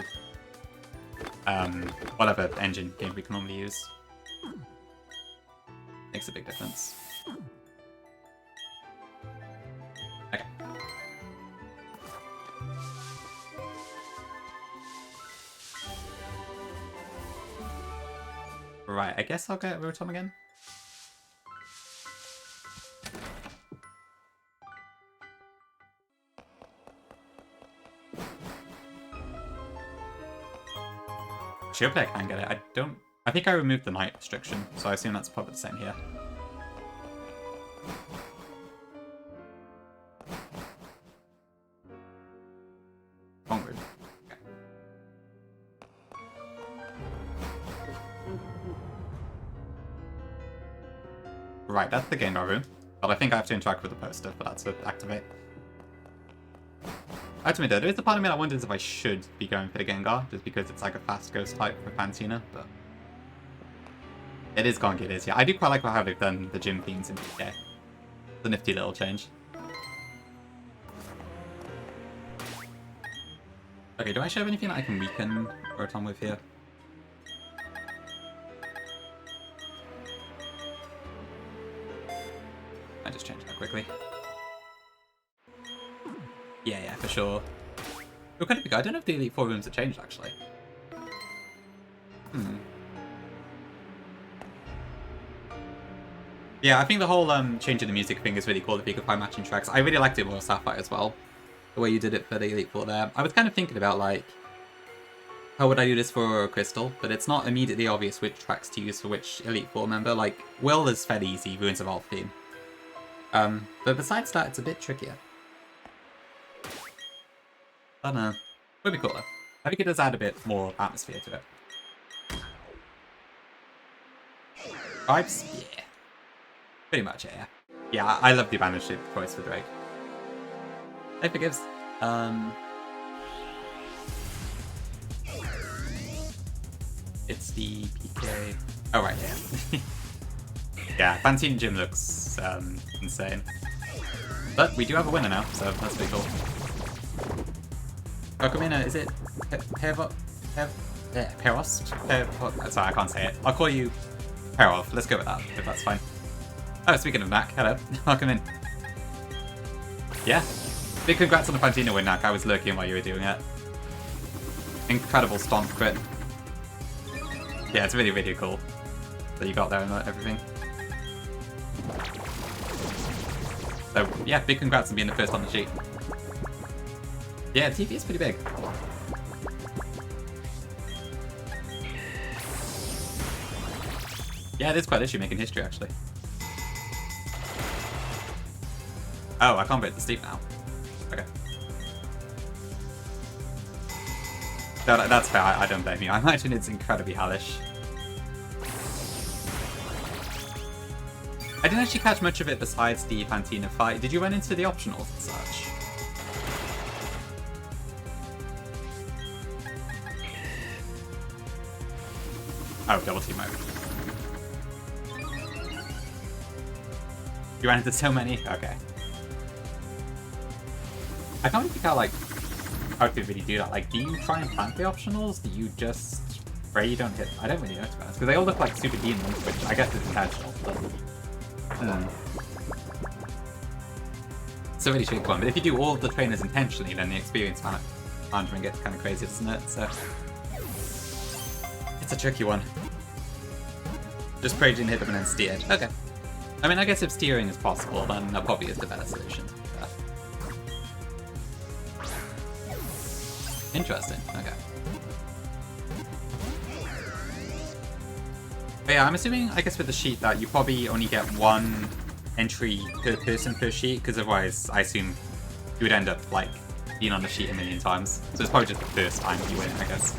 whatever engine game we can normally use makes a big difference. Okay. Right, I guess I'll get Rotom again. Shield I can get it. I think I removed the night restriction, so I assume that's probably the same here. Onward. Okay. Right, that's the Gengar room. But I think I have to interact with the poster for that to activate. I have to admit though, there is a part of me that wonders if I should be going for the Gengar, just because it's like a fast ghost type for Fantina, but... It is gonky, it is, yeah. I do quite like how they've done the gym themes in PK. It's a nifty little change. Okay, do I actually have anything that I can weaken Rotom with here? I just change that quickly. Yeah, for sure. It could be good. I don't know if the Elite Four rooms have changed, actually. Yeah, I think the whole changing the music thing is really cool if you could find matching tracks. I really liked it with Sapphire as well. The way you did it for the Elite Four there. I was kind of thinking about, like, how would I do this for Crystal? But it's not immediately obvious which tracks to use for which Elite Four member. Like, Will is fairly easy, Ruins of Earth theme. But besides that, it's a bit trickier. I don't know. Would be cool though. I think it does add a bit more atmosphere to it. Vibes? Yeah. Pretty much, yeah. Yeah, I love the abandoned ship choice for Drake. It forgives. It's the PK. Oh, right, yeah. Yeah, Fantina Gym looks insane. But we do have a winner now, so that's pretty cool. Okamina, is it Peros? Sorry, I can't say it. I'll call you Perov. Let's go with that, if that's fine. Oh, speaking of Knack, hello. Welcome in. Yeah. Big congrats on the Fantina win, Knack. I was lurking while you were doing it. Incredible stomp crit. Yeah, it's really, really cool. that you got there and everything. So, yeah, big congrats on being the first on the sheet. Yeah, TV is pretty big. Yeah, it is quite literally making history, actually. Oh, I can't break the steep now. Okay. No, that's fair, I don't blame you. I imagine it's incredibly hellish. I didn't actually catch much of it besides the Fantina fight. Did you run into the optionals and such? Oh, double team mode. You ran into so many? Okay. I can't really figure out, like, how to really do that. Like, do you try and plant the optionals? Do you just pray you don't hit? I don't really know, to be honest, because they all look like super demons, which I guess is intentional. But, it's a really tricky one, but if you do all of the trainers intentionally, then the experience management gets kind of crazy, doesn't it? So, it's a tricky one. Just pray you didn't hit them and then steered. Okay. I mean, I guess if steering is possible, then that probably is the better solution. Interesting. Okay. But yeah, I'm assuming, I guess with the sheet, that you probably only get one entry per person per sheet, because otherwise, I assume you would end up, like, being on the sheet a million times. So it's probably just the first time you win, I guess.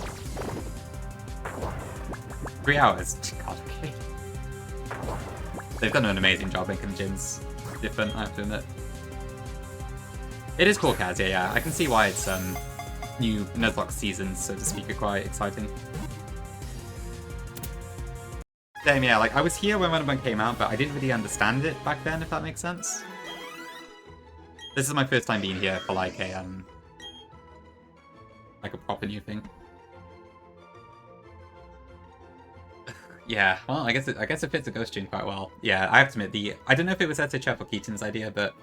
3 hours? God, okay. They've done an amazing job making the gyms different, I have to admit. It is cool, Kaz, yeah. I can see why it's, new Nuzlocke seasons, so to speak, are quite exciting. Same, yeah, like, I was here when one came out, but I didn't really understand it back then, if that makes sense. This is my first time being here for, like, a proper new thing. Yeah, well, I guess it fits a Ghost Tune quite well. Yeah, I have to admit, I don't know if it was Chef or Keaton's idea, but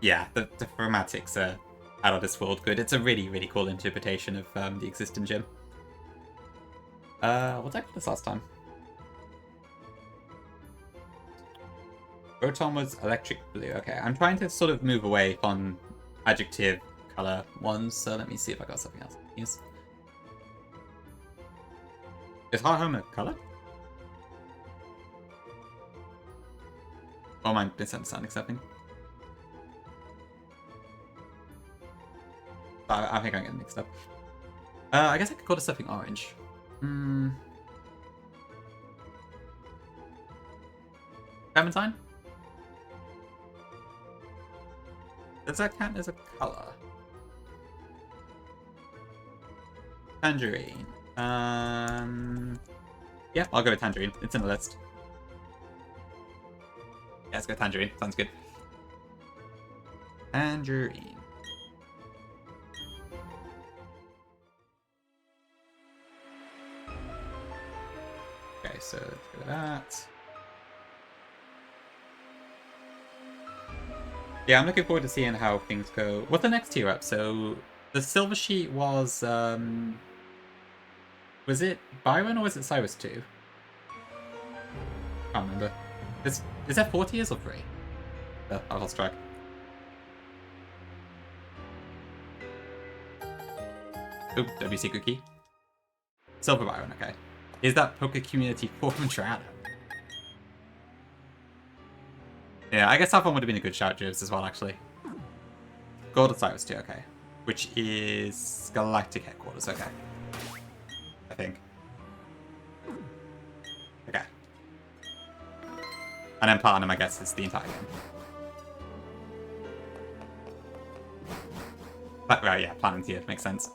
yeah, the chromatics are out of this world good. It's a really, really cool interpretation of the existing gym. What did I call this last time? Rotom was electric blue. Okay, I'm trying to sort of move away from adjective color ones, so let me see if I got something else. Yes. Is Heart Home a color? Or am I misunderstanding something? I think I'm getting mixed up. I guess I could call this something orange. Clementine? Does that count as a color? Tangerine. Yeah, I'll go with Tangerine. It's in the list. Yeah, let's go Tangerine. Sounds good. Tangerine. Okay, so let's go with that. Yeah, I'm looking forward to seeing how things go. What's the next tier up? So the silver sheet was it Byron or was it Cyrus 2? Can't remember. Is that 4 tiers or 3? Oh, I lost track. Oop, WC cookie. Silver Byron, okay. Is that Poker Community 4 from Triana? Yeah, I guess that one would have been a good shout, Jibs, as well, actually. Gold at Cyrus 2, okay. Which is Galactic Headquarters, okay. I think. Okay. And then Platinum, I guess, is the entire game. Right, yeah, Platinum tier, makes sense.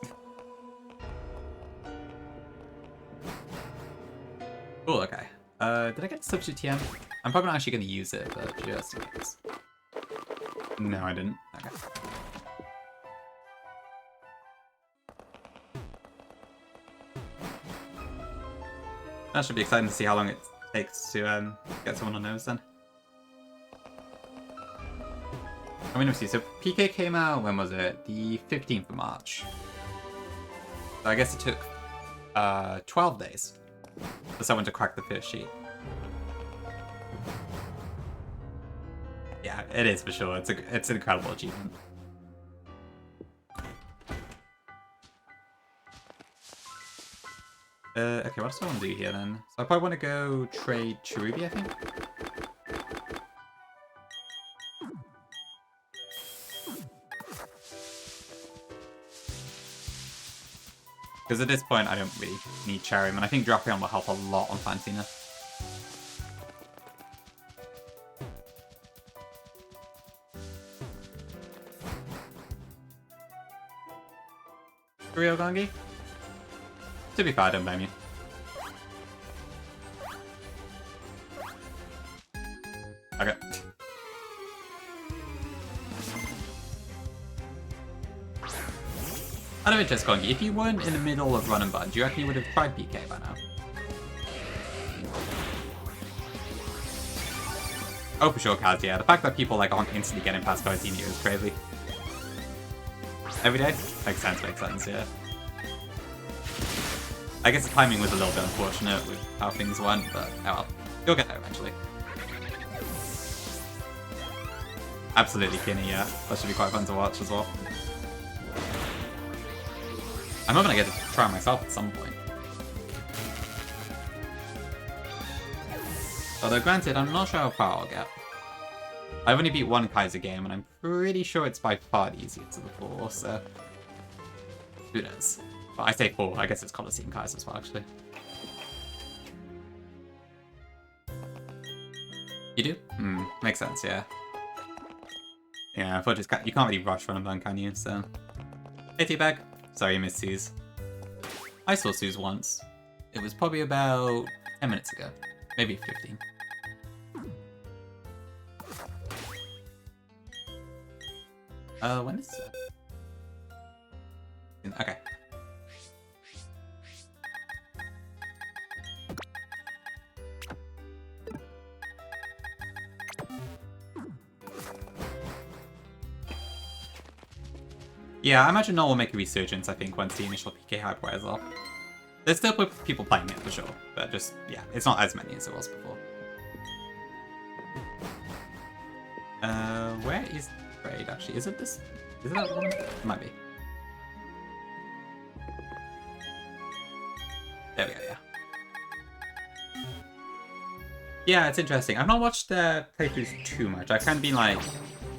Cool, okay. Did I get Substitute TM? I'm probably not actually going to use it, but just in case. No, I didn't. Okay. That should be exciting to see how long it takes to get someone on those then. I mean, let's see. So PK came out, when was it? The 15th of March. So I guess it took 12 days for someone to crack the first sheet. Yeah, it is for sure. It's an incredible achievement. Okay, what else do I want to do here then? So I probably want to go trade Cherubi, I think. Because at this point, I don't really need Cherrim, and I think Drapion will help a lot on Fantina. Real Gongi? To be fair, I don't blame you. Okay. Out of interest, Gongi, if you weren't in the middle of run and bud, do you reckon you would have tried PK by now? Oh, for sure, Kaz, yeah. The fact that people like aren't instantly getting past 13 is crazy. Every day? Makes sense, yeah. I guess the timing was a little bit unfortunate with how things went, but oh well. You'll get there eventually. Absolutely Kinney, yeah. That should be quite fun to watch as well. I'm hoping I get to try it myself at some point. Although granted, I'm not sure how far I'll get. I've only beat one Kaiser game, and I'm pretty sure it's by far the easiest of the 4, so... who knows? But I say 4, I guess it's Coliseum Kaiser as well, actually. You do? Makes sense, yeah. Yeah, unfortunately, you can't really rush run and burn, can you? So... Hey, Teabag. Sorry, you missed Suze. I saw Suze once. It was probably about 10 minutes ago. Maybe 15. When is it? Okay. Yeah, I imagine no one will make a resurgence, I think, once the initial PK hype wears off. There's still people playing it, for sure. But just, yeah, it's not as many as it was before. Where is Raid, actually? Is it this? Is it that one? It might be. There we go, yeah. Yeah, it's interesting. I've not watched their playthroughs too much. I've kind of been, like,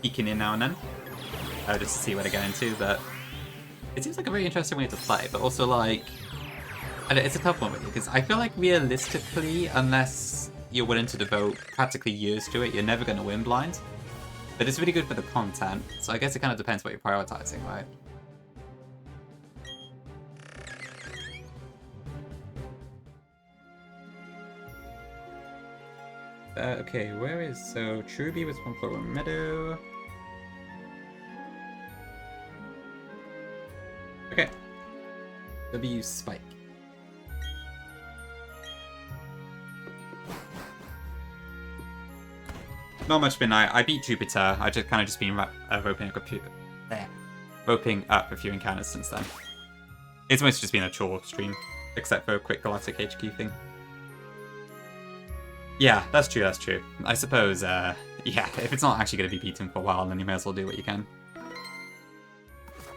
peeking in now and then. Just to see what I get into, but it seems like a very interesting way to play, but also, like, it's a tough one with you, because I feel like realistically, unless you're willing to devote practically years to it, you're never going to win blind. But it's really good for the content, so I guess it kind of depends what you're prioritizing, right? Okay, where is... So, Truby was from Floral Meadow. Okay. W Spike. Not much been. I beat Jupiter. I just kind of been roping up a few encounters since then. It's mostly just been a chore stream, except for a quick Galactic HQ thing. Yeah, that's true. That's true. I suppose. Yeah, if it's not actually going to be beaten for a while, then you may as well do what you can.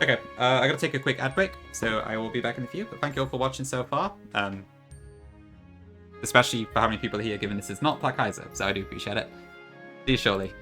Okay, I gotta take a quick ad break, so I will be back in a few, but thank you all for watching so far. Especially for how many people here, given this is not Black Kaiser, so I do appreciate it. See you shortly.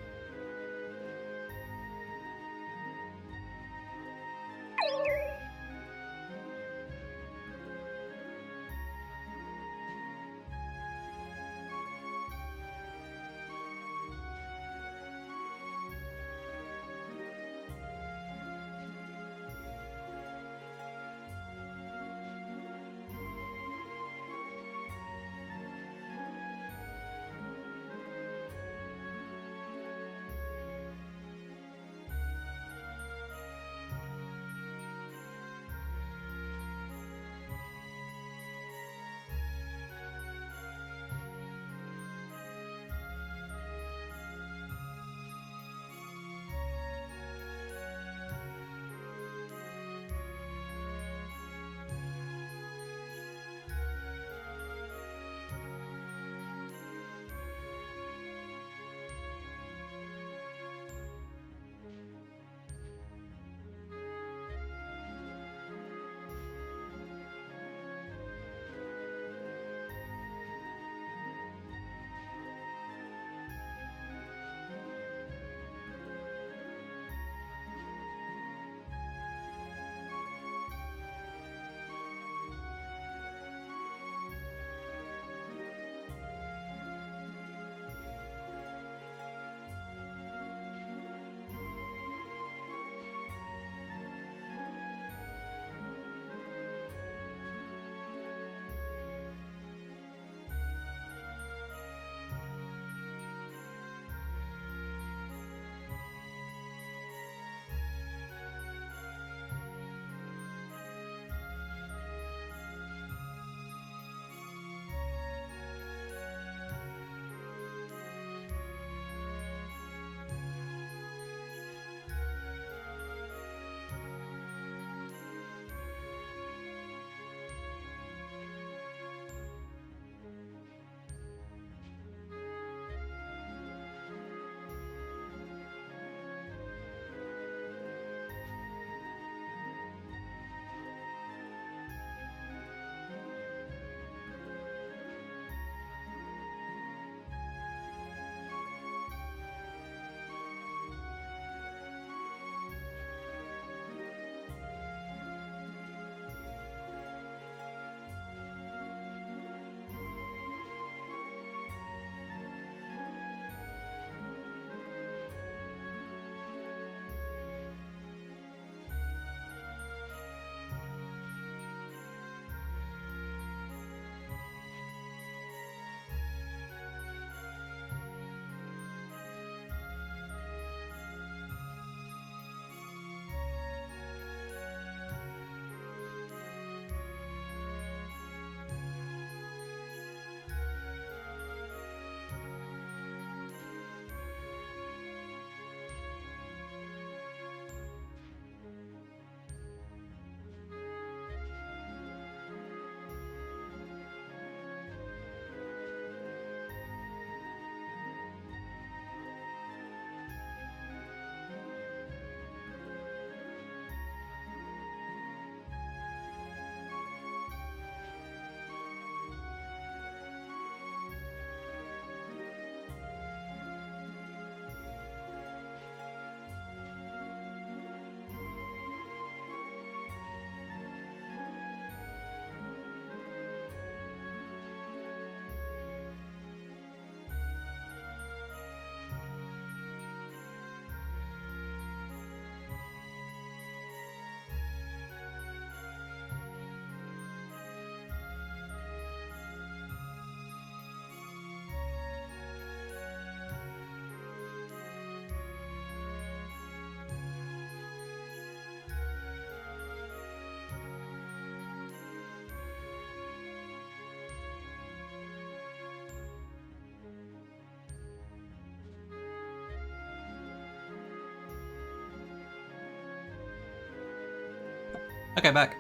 Okay, back.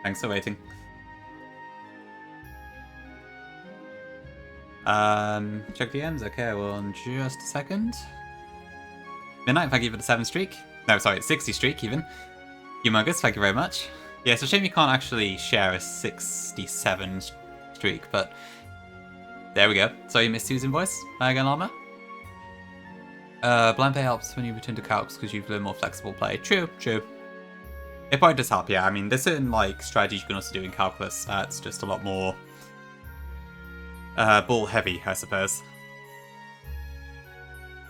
Thanks for waiting. Check DMs. Okay, well, in just a second. Midnight, thank you for the 7 streak. No, sorry, 60 streak even. Humongous, thank you very much. Yeah, it's a shame you can't actually share a 67 streak, but there we go. So you missed Susan voice. Hi again, Llama. Blind play helps when you return to calcs because you've learned more flexible play. True, true. It probably does help, yeah. I mean, there's certain like strategies you can also do in calculus that's just a lot more ball heavy, I suppose.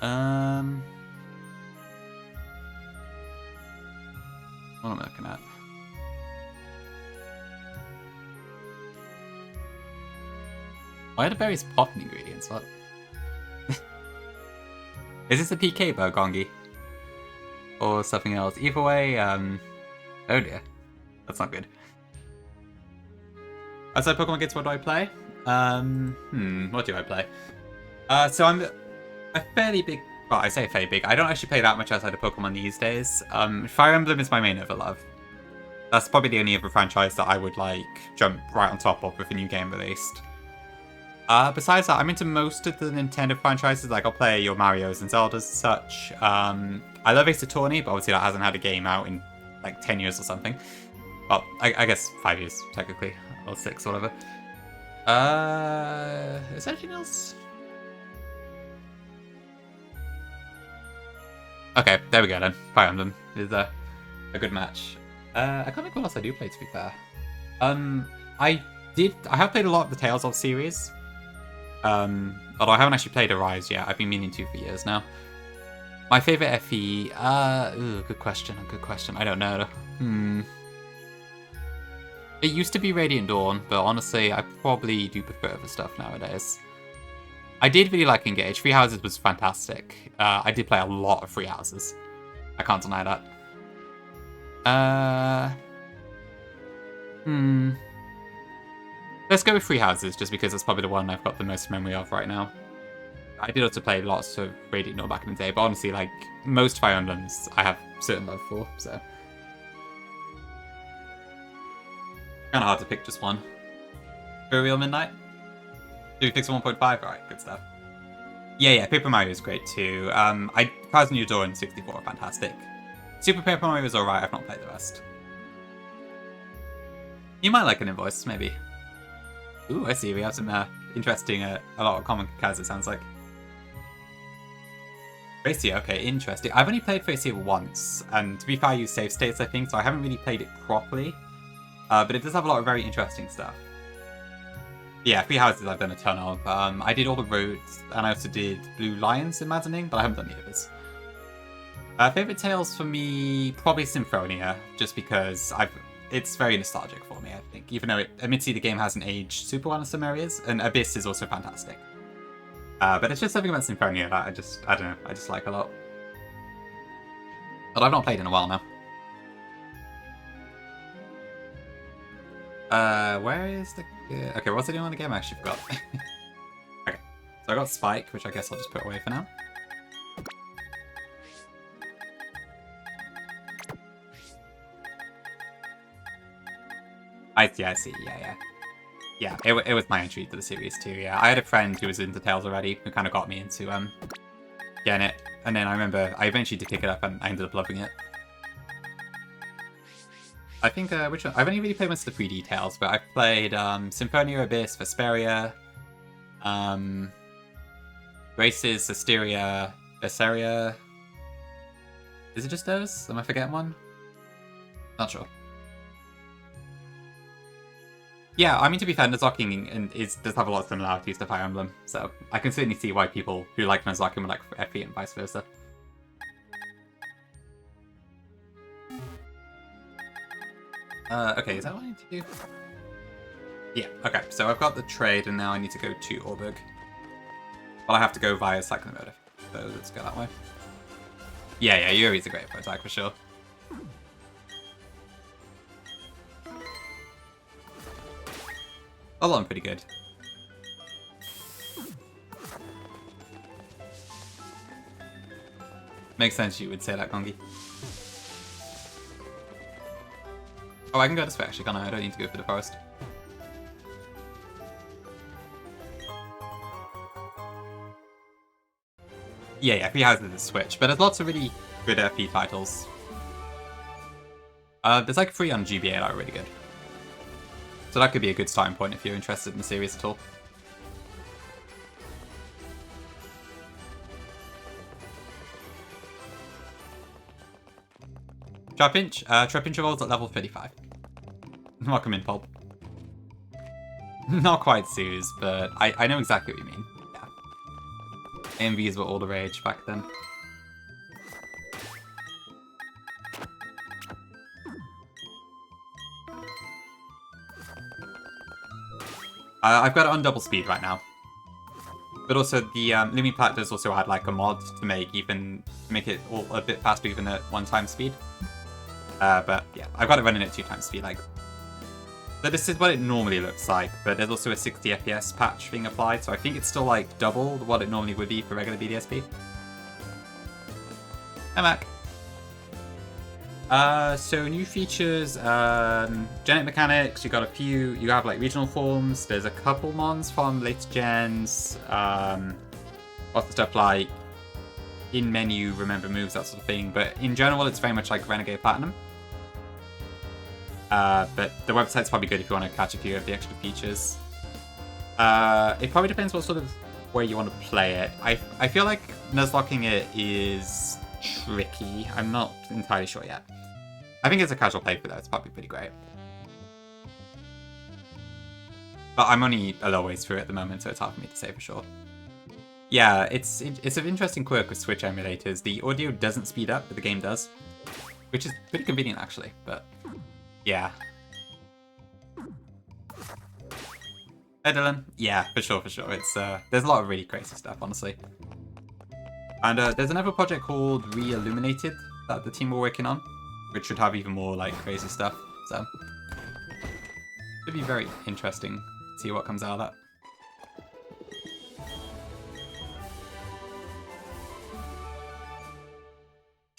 What am I looking at? Why are the berries popping ingredients? What? Is this a PK bug, Gongi? Or something else? Either way, oh dear. That's not good. Outside Pokemon Kids, what do I play? What do I play? So I'm a fairly big... Well, I say fairly big. I don't actually play that much outside of Pokemon these days. Fire Emblem is my main overlove. That's probably the only other franchise that I would, like, jump right on top of with a new game released. Besides that, I'm into most of the Nintendo franchises. Like, I'll play your Marios and Zeldas and such. I love Ace Attorney, but obviously that hasn't had a game out in, like, 10 years or something. Well, I guess 5 years, technically. Or 6, or whatever. Is there anything else? Okay, there we go then. Fire Emblem is a good match. I can't think what else I do play, to be fair. I have played a lot of the Tales of series. Although I haven't actually played Arise yet. I've been meaning to for years now. My favourite FE, good question, I don't know. It used to be Radiant Dawn, but honestly, I probably do prefer other stuff nowadays. I did really like Engage. Three Houses was fantastic. I did play a lot of Three Houses. I can't deny that. Let's go with Three Houses, just because it's probably the one I've got the most memory of right now. I did also play lots of Radiant Dawn back in the day, but honestly, like, most Fire Emblems I have certain love for, so... Kinda hard to pick just one. For real, Midnight? Do we fix 1.5? Alright, good stuff. Yeah, Paper Mario is great too. Thousand Year Door and 64 are fantastic. Super Paper Mario is alright, I've not played the rest. You might like an invoice, maybe. Ooh, I see, we have some interesting, a lot of common cars, it sounds like. Facia, okay, interesting. I've only played Facia once, and to be fair, I use save states, I think, so I haven't really played it properly. But it does have a lot of very interesting stuff. Yeah, Three Houses I've done a ton of. I did all the roads, and I also did Blue Lions, imagining, but I haven't done the others. Favourite Tales for me, probably Symphonia, just because it's very nostalgic for me, I think. Even though, admittedly, the game hasn't aged super well in some areas, and Abyss is also fantastic. But it's just something about Symphonia that I don't know, I just like a lot. But I've not played in a while now. Where is the... okay, what's the name of the game? I actually forgot. Okay, so I got Spike, which I guess I'll just put away for now. I see, yeah. Yeah, it was my entry to the series too, yeah. I had a friend who was into Tales already, who kind of got me into getting it. And then I remember I eventually did pick it up and I ended up loving it. I think, which one? I've only really played most of the 3D Tales, but I've played Symphonia, Abyss, Vesperia, Graces, Asteria, Berseria. Is it just those? Am I forgetting one? Not sure. Yeah, I mean, to be fair, Nuzlocke does have a lot of similarities to Fire Emblem, so I can certainly see why people who like Nuzlocke would like FE and vice versa. Okay, is that what I need to do? Yeah, okay, so I've got the trade, and now I need to go to Orberg. Well, I have to go via Cycling Motive, so let's go that way. Yeah, Yuri's a great attack for sure. Although I'm pretty good. Makes sense you would say that, Kongi. Oh, I can go this way actually, can't I? I don't need to go through the forest. Yeah, Free Houses is Switch, but there's lots of really good FP titles. There's like 3 on GBA that are really good. So that could be a good starting point if you're interested in the series at all. Trapinch evolves at level 35. Welcome in, Pulp. Not quite Suze, but I know exactly what you mean. Yeah. AMVs were all the rage back then. I've got it on double speed right now. But also the Lumi Plat does also add like a mod to make it all a bit faster even at 1x speed. But yeah, I've got it running at 2x speed. Like, so this is what it normally looks like, but there's also a 60 FPS patch being applied, so I think it's still like double what it normally would be for regular BDSP. Hi, Mac. So new features, genetic mechanics, you got a few, you have like regional forms, there's a couple mons from later gens, lots of stuff like in menu, remember moves, that sort of thing, but in general it's very much like Renegade Platinum. But the website's probably good if you want to catch a few of the extra features. It probably depends what sort of way you want to play it. I feel like Nuzlocking it is tricky, I'm not entirely sure yet. I think it's a casual playthrough though, it's probably pretty great. But I'm only a little ways through at the moment, so it's hard for me to say for sure. Yeah, it's an interesting quirk with Switch emulators. The audio doesn't speed up, but the game does. Which is pretty convenient actually, but yeah. Hey Dylan. Yeah, for sure. It's there's a lot of really crazy stuff, honestly. And there's another project called Re-Illuminated that the team were working on, which should have even more like crazy stuff. So it'd be very interesting to see what comes out of that.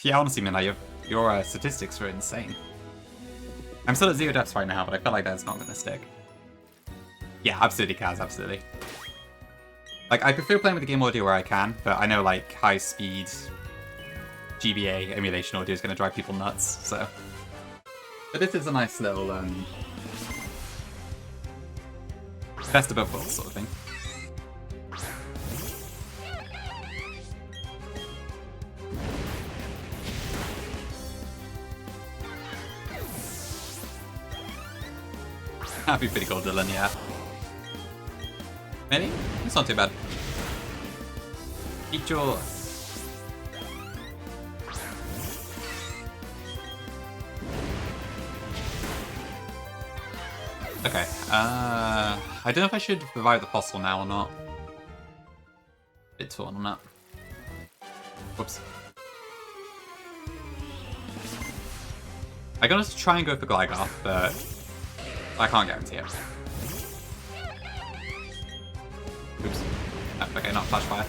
Yeah, honestly, man, your statistics are insane. I'm still at 0 deaths right now, but I feel like that's not going to stick. Yeah, absolutely, Kaz, absolutely. Like, I prefer playing with the game audio where I can, but I know, like, high-speed GBA emulation audio is going to drive people nuts, so... But this is a nice little, best of both worlds sort of thing. That'd be pretty cool, Dylan, yeah. Maybe? It's not too bad. Eat your... Okay, I don't know if I should revive the fossil now or not. Bit torn on that. Whoops. I'm gonna try and go for Gligarth, but I can't guarantee it. Oops. Oh, okay, not Flash Fire.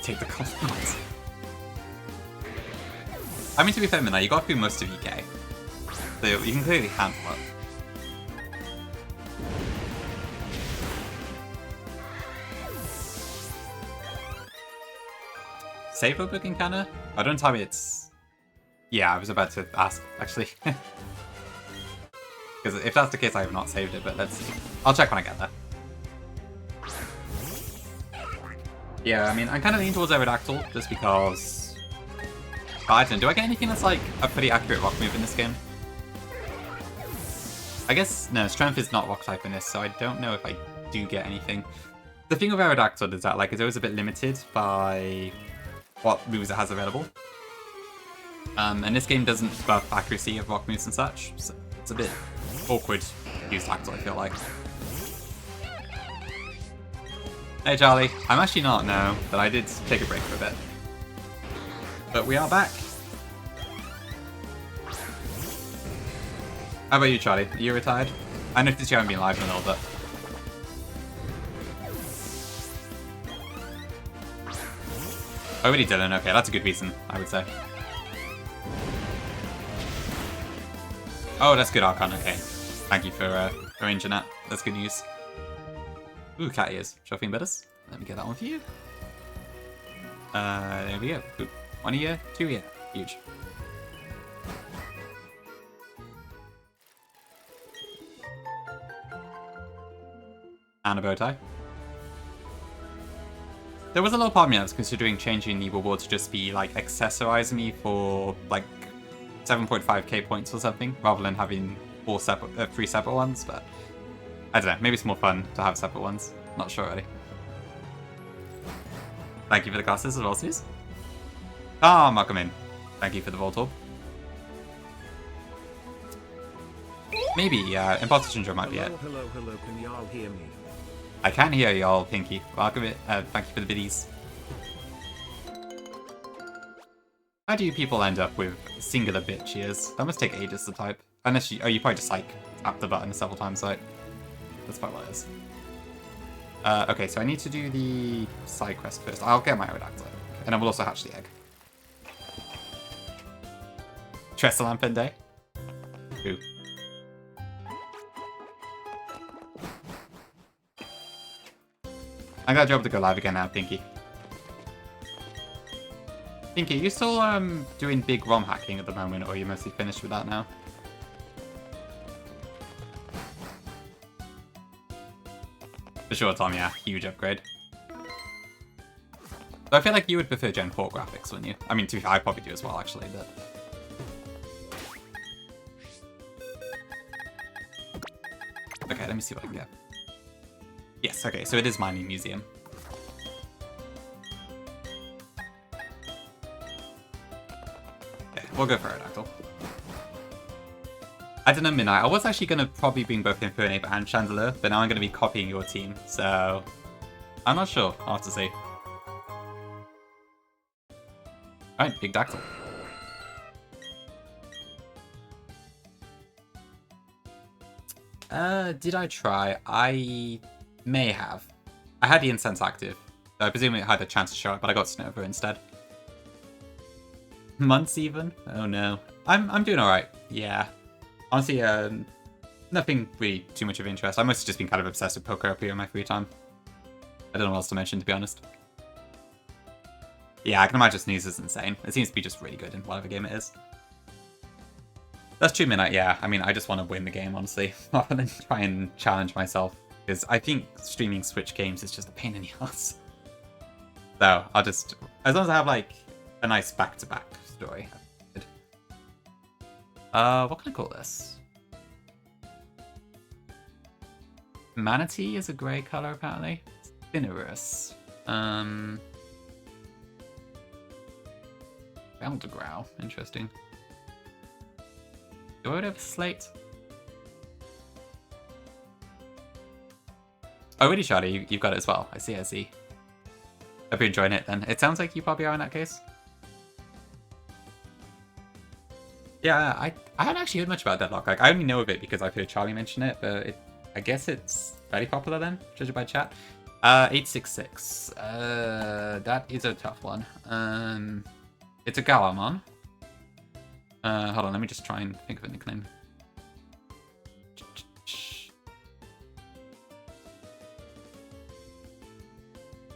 Take the compliment. I mean, to be fair, Minna, you got through most of EK. So you can clearly handle it. Save a book in Canada? I don't tell me it's... Yeah, I was about to ask, actually. Because if that's the case, I have not saved it, but let's see. I'll check when I get there. Yeah, I mean, I'm kind of leaning towards Aerodactyl, just because... I don't know, do I get anything that's like a pretty accurate rock move in this game? I guess, no, Strength is not rock type in this, so I don't know if I do get anything. The thing with Aerodactyl is that like it's always a bit limited by what moves it has available. And this game doesn't buff accuracy of rock moves and such, so it's a bit awkward to use Dactyl, I feel like. Hey Charlie, I'm actually not, no, but I did take a break for a bit. But we are back. How about you, Charlie? Are you retired? I noticed you haven't been live in a little bit. Oh, really didn't? Okay, that's a good reason, I would say. Oh, that's good Archon, okay. Thank you for arranging that. That's good news. Ooh, cat ears. Trophy and bitters. Let me get that one for you. There we go. Ooh, 1 a year, 2 a year. Huge. And a bow tie. There was a little part of me that was considering changing the reward to just be like accessorizing me for like 7.5k points or something, rather than having 3 separate ones, but I don't know, maybe it's more fun to have separate ones. Not sure already. Thank you for the classes as well, Suze. Ah, Malcolm in. Thank you for the Voltorb. Maybe, Imposter Syndrome might be it. Hello, can y'all hear me? I can hear y'all, Pinky. Welcome it. Thank you for the biddies. How do you people end up with singular bit cheers? That must take ages to type. Unless you probably just like tap the button several times, right? That's probably what it is. Okay, so I need to do the side quest first. I'll get my Aerodactyl, and then we'll also hatch the egg. Tressalamp Day. Ooh. I got a job to go live again now, Pinky. Pinky, you still doing big ROM hacking at the moment, or are you mostly finished with that now? For sure, Tom, yeah. Huge upgrade. So I feel like you would prefer Gen 4 graphics, wouldn't you? I mean, to be fair, I probably do as well, actually, but... Okay, let me see what I can get. Yes, okay, so it is Mining Museum. Okay, we'll go for Aerodactyl. I don't know, Midnight. I was actually going to probably bring both Infernape and Chandelier, but now I'm going to be copying your team, so... I'm not sure. I'll have to see. Alright, big Dactyl. Did I try? I may have. I had the incense active, so I presume it had a chance to show up, but I got Snover instead. Months even? Oh no. I'm doing alright. Yeah. Honestly, nothing really too much of interest. I've mostly just been kind of obsessed with poker up here in my free time. I don't know what else to mention, to be honest. Yeah, I can imagine Snooze is insane. It seems to be just really good in whatever game it is. That's true, Midnight, yeah. I mean, I just want to win the game, honestly, rather than try and challenge myself. Because I think streaming Switch games is just a pain in the ass. So, I'll just... As long as I have, like, a nice back-to-back story. What can I call this? Manatee is a grey colour, apparently. Cinerus. Growl. Interesting. Do I have Slate? Oh, really, Shadi? You've got it as well. I see, I see. Hope you're enjoying it, then. It sounds like you probably are in that case. Yeah, I haven't actually heard much about Deadlock. Like, I only know of it because I've heard Charlie mention it, but I guess it's very popular then, judging by chat. 866. That is a tough one. It's a Galamon. Hold on, let me just try and think of a nickname.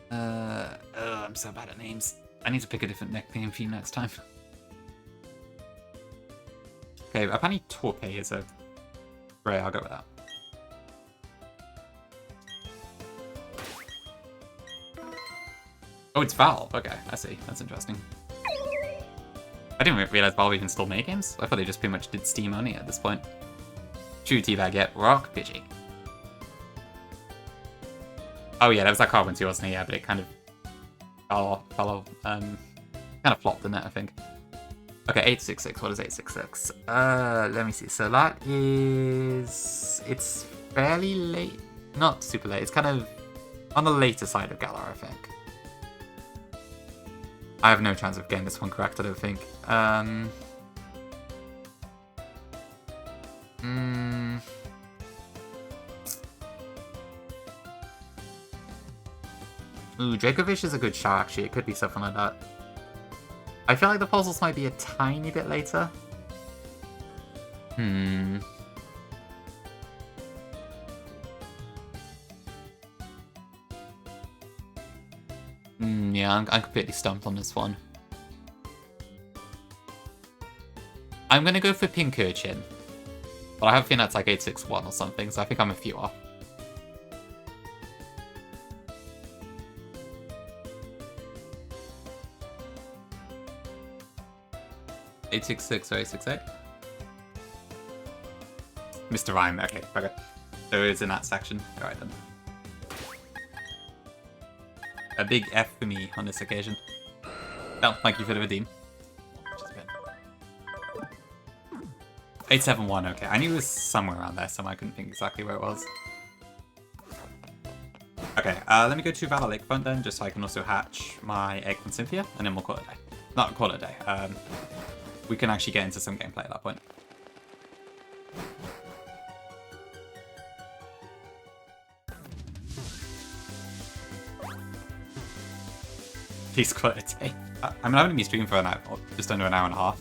I'm so bad at names. I need to pick a different nickname for you next time. Okay, apparently Torpay is a... Right, I'll go with that. Oh, it's Valve. Okay, I see. That's interesting. I didn't realize Valve even still made games. I thought they just pretty much did Steam only at this point. True Teabag, yeah. Rock Pidgey. Oh yeah, that was that card one too, wasn't it? Yeah, but it kind of kind of flopped the net, I think. Okay, 866. What is 866? Let me see. So that is... It's fairly late. Not super late. It's kind of on the later side of Galar, I think. I have no chance of getting this one correct, I don't think. Ooh, Dracovish is a good shout, actually. It could be something like that. I feel like the puzzles might be a tiny bit later. Yeah, I'm completely stumped on this one. I'm gonna go for Pink Urchin. But I have a feeling that's like 861 or something, so I think I'm a few off. (866) or 868? Mr. Rhyme, okay. So it's in that section. Alright then. A big F for me on this occasion. Oh, thank you for the redeem. 871, okay. I knew it was somewhere around there, so I couldn't think exactly where it was. Okay, let me go to Valor Lakefront then, just so I can also hatch my egg from Cynthia, and then we'll call it a day. Not call it a day. We can actually get into some gameplay at that point. Please call it a day. I mean, I've only been streaming for an hour, just under an hour and a half.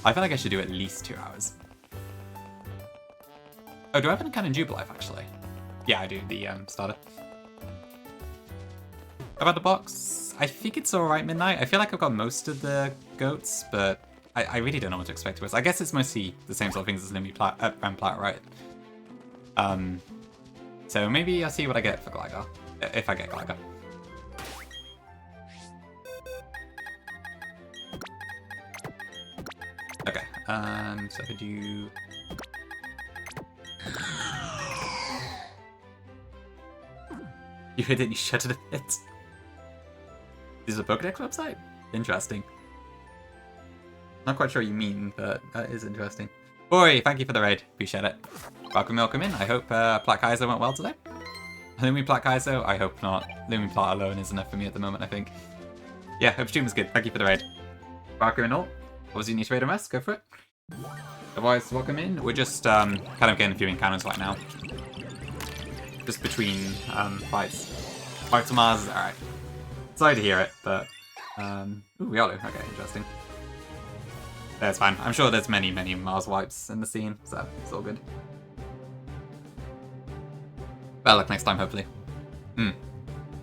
I feel like I should do at least 2 hours. Oh, do I have an account in Jubilife, actually? Yeah, I do, the starter. About the box, I think it's alright, Midnight. I feel like I've got most of the goats, but I really don't know what to expect to us. I guess it's mostly the same sort of things as Limby and Plat, right? So maybe I'll see what I get for Gligar, if I get Gligar. Okay, so I do... You heard it, you shut it a bit. This is a Pokédex website? Interesting. Not quite sure what you mean, but that is interesting. Boy, thank you for the raid. Appreciate it. Welcome in. I hope Plat Kaizo went well today. Lumi Plat Kaizo? I hope not. Lumi Plat alone is enough for me at the moment, I think. Yeah, hope stream was good. Thank you for the raid. Welcome in all. What was your niche raid and rest? Go for it. Otherwise, welcome in. We're just kind of getting a few encounters right now. Just between fights. Fight to Mars is alright. Sorry to hear it, but... Ooh, Riolu. Okay, interesting. That's fine. I'm sure there's many Mars wipes in the scene, so it's all good. Better luck next time, hopefully.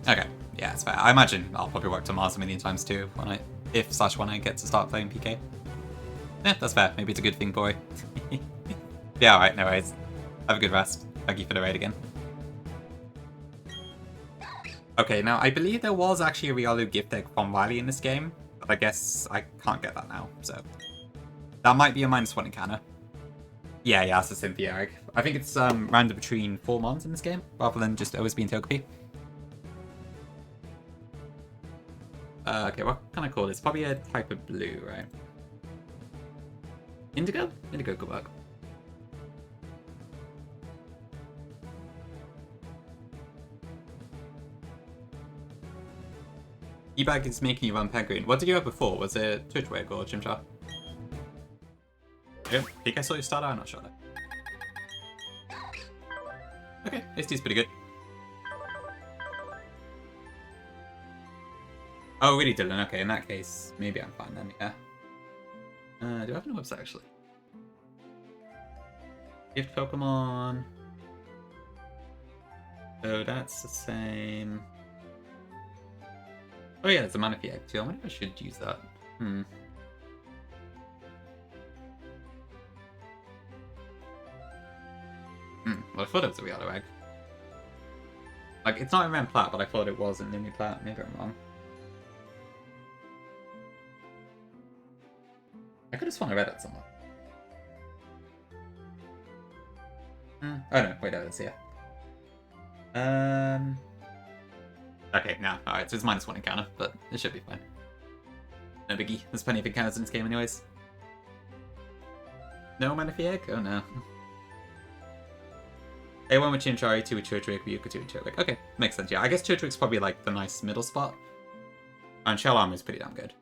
Okay. Yeah, it's fair. I imagine I'll probably work to Mars a million times too, when I get to start playing PK. Yeah, that's fair. Maybe it's a good thing, boy. Yeah, alright, no worries. Have a good rest. Thank you for the raid again. Okay, now I believe there was actually a Riolu gift egg from Riley in this game, but I guess I can't get that now, so... That might be a -1 encounter. Yeah, that's a Cynthia egg. I think it's random between 4 mons in this game, rather than just always being Togepi. Okay, what can I call this? Probably a type of blue, right? Indigo? Indigo could work. E-Bag is making you run Penguin. What did you have before? Was it Twitchwig or Chimchar? I think I saw your starter, I'm not sure though. Okay, HD's pretty good. Oh, really, Dylan? Okay, in that case, maybe I'm fine then, yeah. Do I have a website actually? Gift Pokemon. Oh, that's the same. Oh yeah, there's a Manaphy egg too. I wonder if I should use that. Well, I thought it was a Riolu egg. Like, it's not in Ren Plat, but I thought it was in Lumi Plat. Maybe I'm wrong. I could have sworn I read it somewhere. Oh no, wait, no, it's here. Okay, no, alright, so it's -1 encounter, but it should be fine. No biggie, there's plenty of encounters in this game anyways. No Manaphy egg? Oh no. A1 with Chinchari, 2 with Turtwig, Ryuka 2 with Turtwig. Okay, makes sense, yeah. I guess Turtwig's probably like the nice middle spot. And Shell Armor is pretty damn good.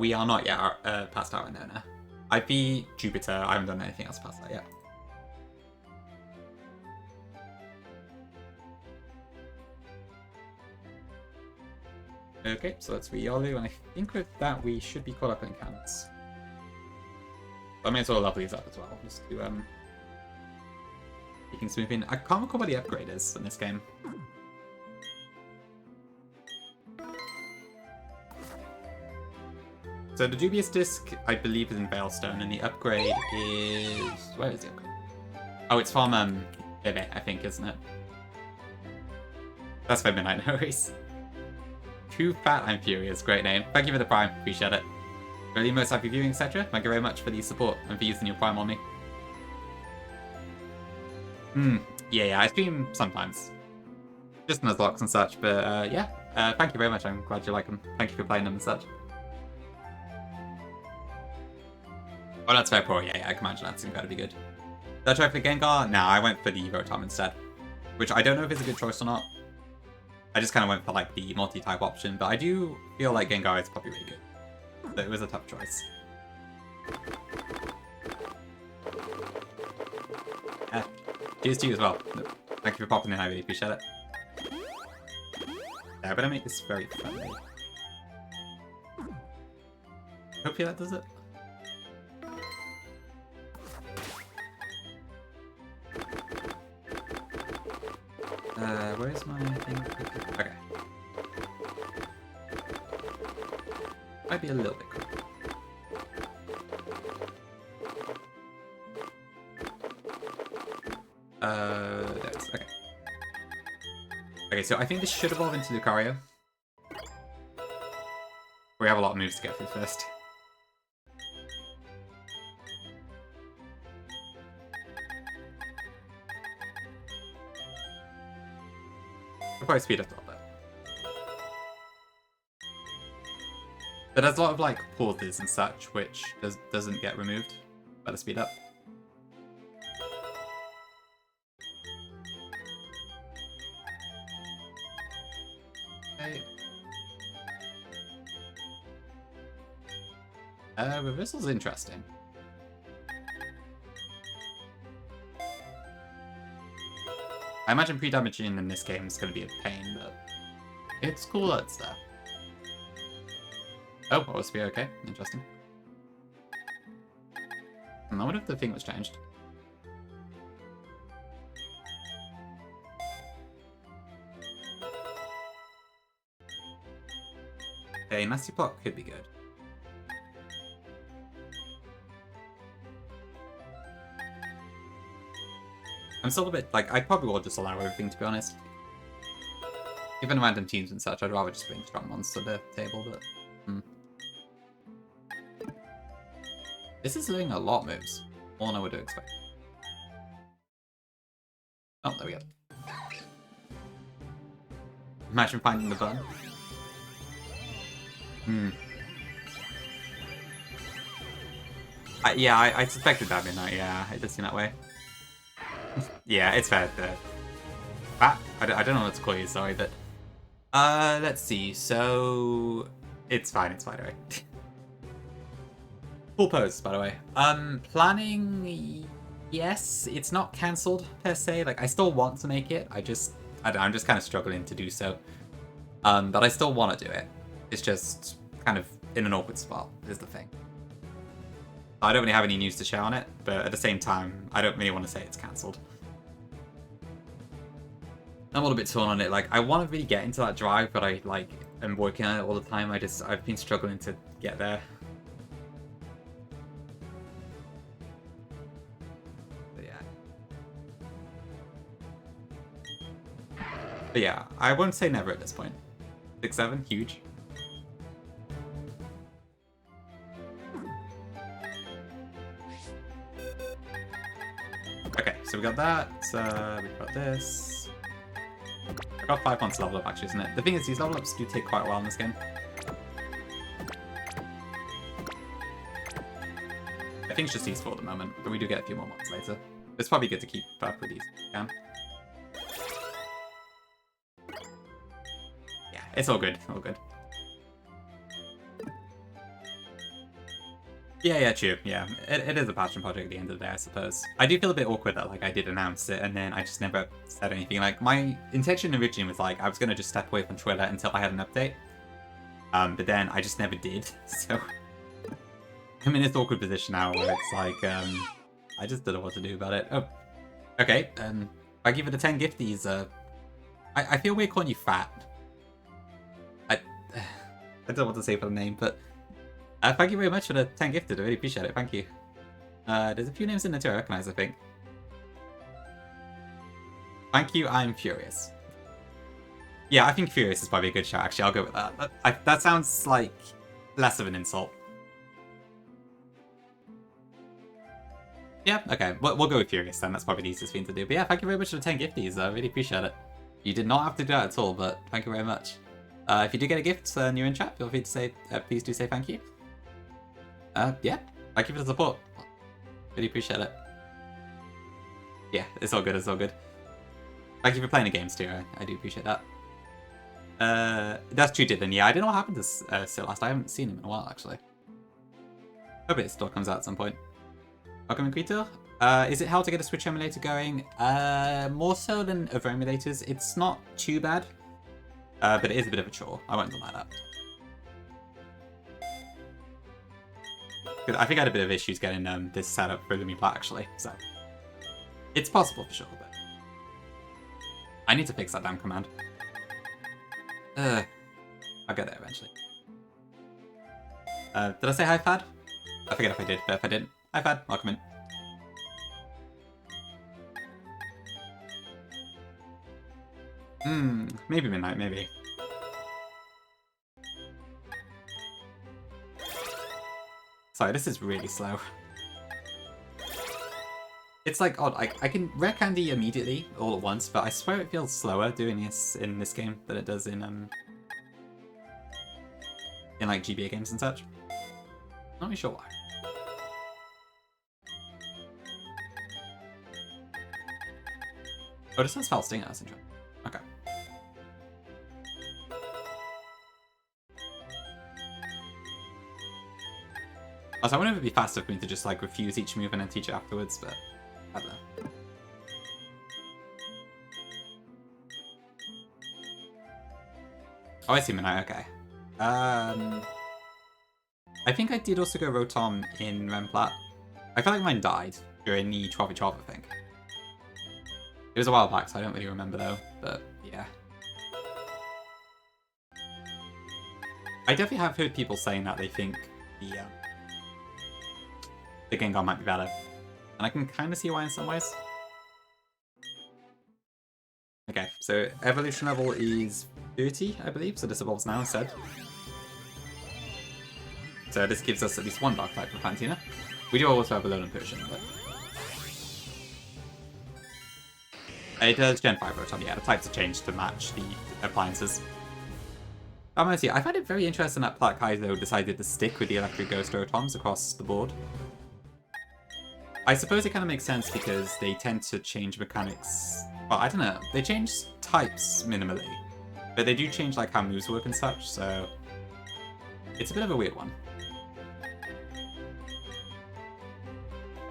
We are not yet past our no. I beat Jupiter, I haven't done anything else past that yet. Okay, so that's Riolu, and I think with that we should be caught up in cannons. I may as well level these up as well, just to keep things moving. I can't recall what the upgrade is in this game. So the Dubious Disc, I believe, is in Veilstone, and the upgrade is... Where is the upgrade? Oh, it's from Bebe, I think, isn't it? That's by Midnight, no worries. Too Fat, I'm Furious, great name. Thank you for the Prime, appreciate it. Really most happy viewing, etc. Thank you very much for the support and for using your Prime on me. Yeah, I stream sometimes. Just Nuzlocks and such, but yeah. Thank you very much, I'm glad you like them. Thank you for playing them and such. Oh, that's fair, Pro. Yeah, I can imagine that's gotta be good. Did I try for the Gengar? Nah, I went for the Rotom instead. Which I don't know if it's a good choice or not. I just kind of went for like the multi-type option, but I do feel like Gengar is probably really good. So it was a tough choice. Cheers to you as well. Thank you for popping in, I really appreciate it. Yeah, I better make this very friendly. Hopefully that does it. Where's my thing? Okay. Might be a little bit quick. There it is. Okay. Okay, so I think this should evolve into Lucario. We have a lot of moves to get through first. I'll probably speed up a little bit. But there's a lot of like pauses and such, which doesn't get removed by the speed up. Okay. Reversal's interesting. I imagine pre-damaging in this game is going to be a pain, but it's cool that it's there. Oh, OSB, okay. Interesting. I wonder if the thing was changed. Okay, Nasty Plot could be good. I'm still a bit, like, I probably will just allow everything, to be honest. Given random teams and such, I'd rather just bring strong ones to the table, but... This is doing a lot of moves. More than I would expect. Oh, there we go. Imagine finding the button. I suspected that midnight, yeah, it does seem that way. Yeah, it's fair. I don't know what to call you, sorry, but... let's see, so... It's fine, alright. Full pose, by the way. Planning... Yes, it's not cancelled, per se. Like, I still want to make it, I'm just kind of struggling to do so. But I still want to do it. It's just kind of in an awkward spot, is the thing. I don't really have any news to share on it, but at the same time, I don't really want to say it's cancelled. I'm a little bit torn on it. Like, I want to really get into that drive, but I, like, am working on it all the time. I've been struggling to get there. But yeah, I won't say never at this point. 6-7, huge. Okay, so we got that. We've got this. I got 5 points to level up, actually, isn't it? The thing is, these level ups do take quite a while in this game. I think it's just these 4 at the moment, but we do get a few more months later. It's probably good to keep up with these if you can. Yeah, it's all good, all good. Yeah, true. Yeah, it is a passion project at the end of the day, I suppose. I do feel a bit awkward that, like, I did announce it and then I just never said anything. Like, my intention originally was, like, I was going to just step away from Twitter until I had an update. But then I just never did, so I'm in this awkward position now where it's like, I just don't know what to do about it. Oh, okay, I give it a 10 gifties, I feel weird calling you fat. I don't know what to say for the name, but thank you very much for the 10 gifted, I really appreciate it, thank you. There's a few names in there too I recognize, I think. Thank you, I'm furious. Yeah, I think furious is probably a good shout, actually, I'll go with that. That sounds like less of an insult. Yeah, okay, we'll go with furious then, that's probably the easiest thing to do. But yeah, thank you very much for the 10 gifties, I really appreciate it. You did not have to do that at all, but thank you very much. If you do get a gift and you're in chat, feel free to say, please do say thank you. Yeah, thank you for the support. Really appreciate it. Yeah, it's all good, it's all good. Thank you for playing the games too, I do appreciate that. That's true, Dylan. Yeah, I don't know what happened to Silast. I haven't seen him in a while, actually. Hope it still comes out at some point. Welcome, Creator. Is it hard to get a Switch emulator going? More so than other emulators. It's not too bad, but it is a bit of a chore. I won't deny that. I think I had a bit of issues getting this set up for Luminescent, actually, so it's possible for sure, but I need to fix that damn command. I'll get there eventually. Did I say hi, Fad? I forget if I did, but if I didn't, hi, Fad. Welcome in. Maybe midnight, maybe. Sorry, this is really slow. It's like odd. I can wreck Andy immediately all at once, but I swear it feels slower doing this in this game than it does in like GBA games and such. Not really sure why. Oh, this has Foul Stinger, that's interesting. Okay. Also, I wonder if it'd be faster for me to just like refuse each move and then teach it afterwards, but I don't know. Oh, I see Midnight, okay. I think I did also go Rotom in Remplat. I feel like mine died during the 12v12, I think. It was a while back, so I don't really remember though, but yeah. I definitely have heard people saying that they think the Gengar might be better. And I can kind of see why in some ways. Okay, so evolution level is 30, I believe, so this evolves now instead. So this gives us at least one Dark type for Fantina. We do also have a Alolan Potion, but... It does Gen 5 Rotom, yeah, the types have changed to match the appliances. Honestly, I find it very interesting that Plaque Kaizo decided to stick with the Electric Ghost Rotoms across the board. I suppose it kind of makes sense because they tend to change mechanics. Well, I don't know. They change types minimally, but they do change like how moves work and such, so it's a bit of a weird one.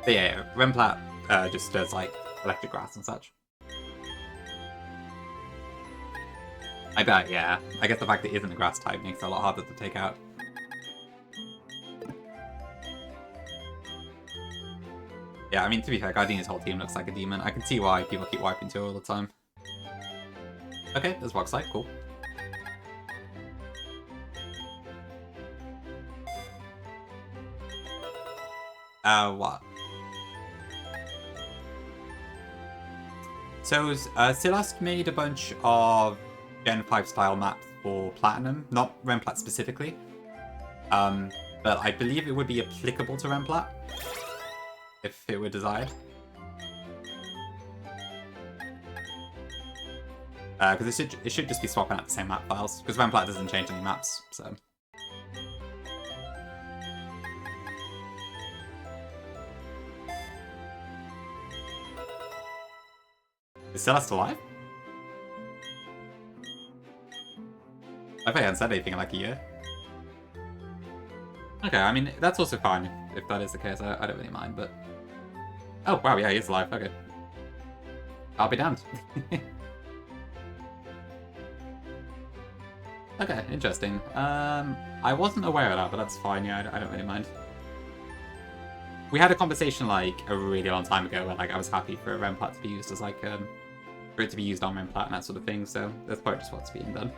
But yeah, Remplat just does like electric grass and such. I bet, yeah. I guess the fact that it isn't a grass type makes it a lot harder to take out. Yeah, I mean, to be fair, Gardenia's whole team looks like a demon. I can see why people keep wiping to her all the time. Okay, there's Rock Slide, cool. What? So, Silast made a bunch of Gen 5 style maps for Platinum, not Remplat specifically. But I believe it would be applicable to Remplat if it were desired. Because it should just be swapping out the same map files, because Remplat doesn't change any maps, so... Is Celeste alive? I bet I haven't said anything in like a year. Okay, I mean, that's also fine if that is the case. I don't really mind, but... Oh, wow, yeah, he is alive. Okay. I'll be damned. Okay, interesting. I wasn't aware of that, but that's fine. Yeah, I don't really mind. We had a conversation like a really long time ago where like I was happy for a Remplat to be used as like for it to be used on Remplat and that sort of thing. So that's probably just what's being done.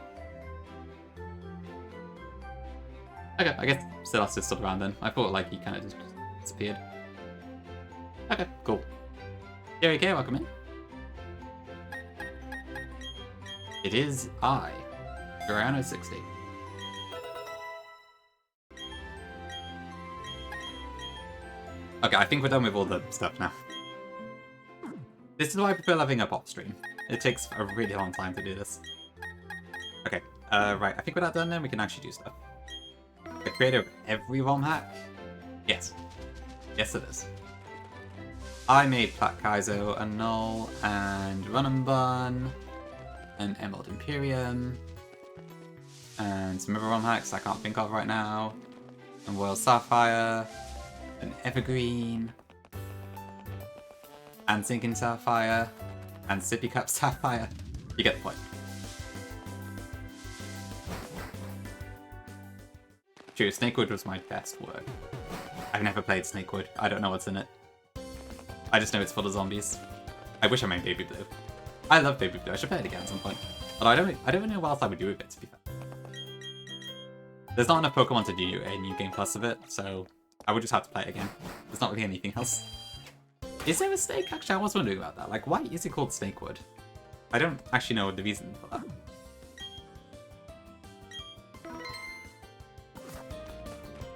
Okay, I guess Silas is still around then. I thought like he kind of just disappeared. Okay, cool. Here, okay, welcome in. It is I, Goriano60. Okay, I think we're done with all the stuff now. This is why I prefer leveling up off stream. It takes a really long time to do this. Okay, right, I think we're not done then, we can actually do stuff. The creator of every ROM hack? Yes. Yes it is. I made Plat Kaizo, a Null, and Run and Bun, an Emerald Imperium, and some other ROM hacks I can't think of right now, and Royal Sapphire, an Evergreen, and Sinking Sapphire, and Sippy Cup Sapphire. You get the point. True, Snakewood was my best work. I've never played Snakewood. I don't know what's in it. I just know it's full of zombies. I wish I made Baby Blue. I love Baby Blue. I should play it again at some point. But I don't even know what else I would do with it, to be fair. There's not enough Pokemon to do a new game plus of it, so I would just have to play it again. There's not really anything else. Is there a snake? Actually, I was wondering about that. Like, why is it called Snakewood? I don't actually know the reason for that.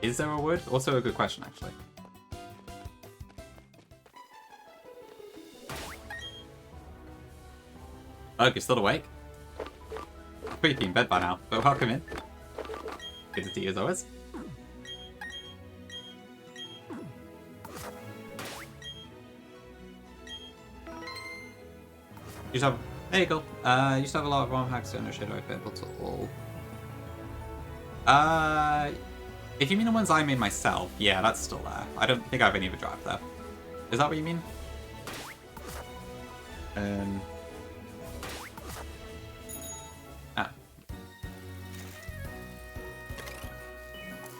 Is there a wood? Also a good question, actually. Bug, you're still awake? Creepy in bed by now, but welcome in. Good to see you as always. You have, there you go. You used to have a lot of ROM hacks, so no shit available to all. If you mean the ones I made myself, yeah, that's still there. I don't think I have any of a drive there. Is that what you mean?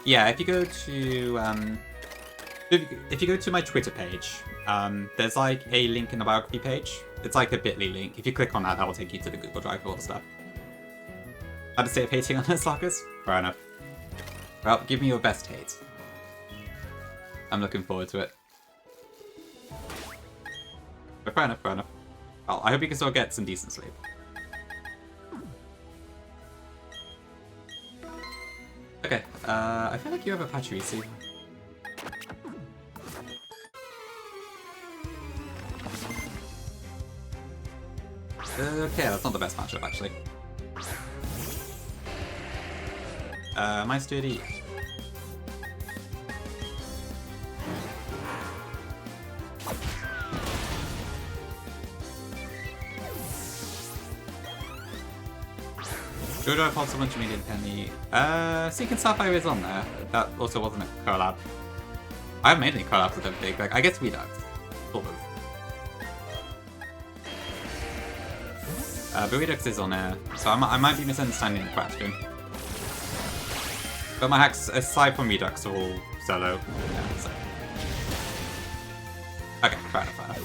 Yeah, if you go to if you go to my Twitter page, there's like a link in the biography page. It's like a bit.ly link. If you click on that, that will take you to the Google Drive for all the stuff. How to say hating on Nuzlockers? Fair enough. Well, give me your best hate. I'm looking forward to it. But fair enough, fair enough. Well, I hope you can still get some decent sleep. Okay, I feel like you have a Pachirisu. Okay, that's not the best matchup, actually. My sturdy. Jojo Pod someone to medium penny. Seeking Sapphire is on there. That also wasn't a collab. I haven't made any collabs, I don't think. Like, I guess Redux. Sort of. But Redux is on there, so I might be misunderstanding the question. But my hacks, aside from Redux, are all solo. Yeah, so. Okay, fair enough, fair enough.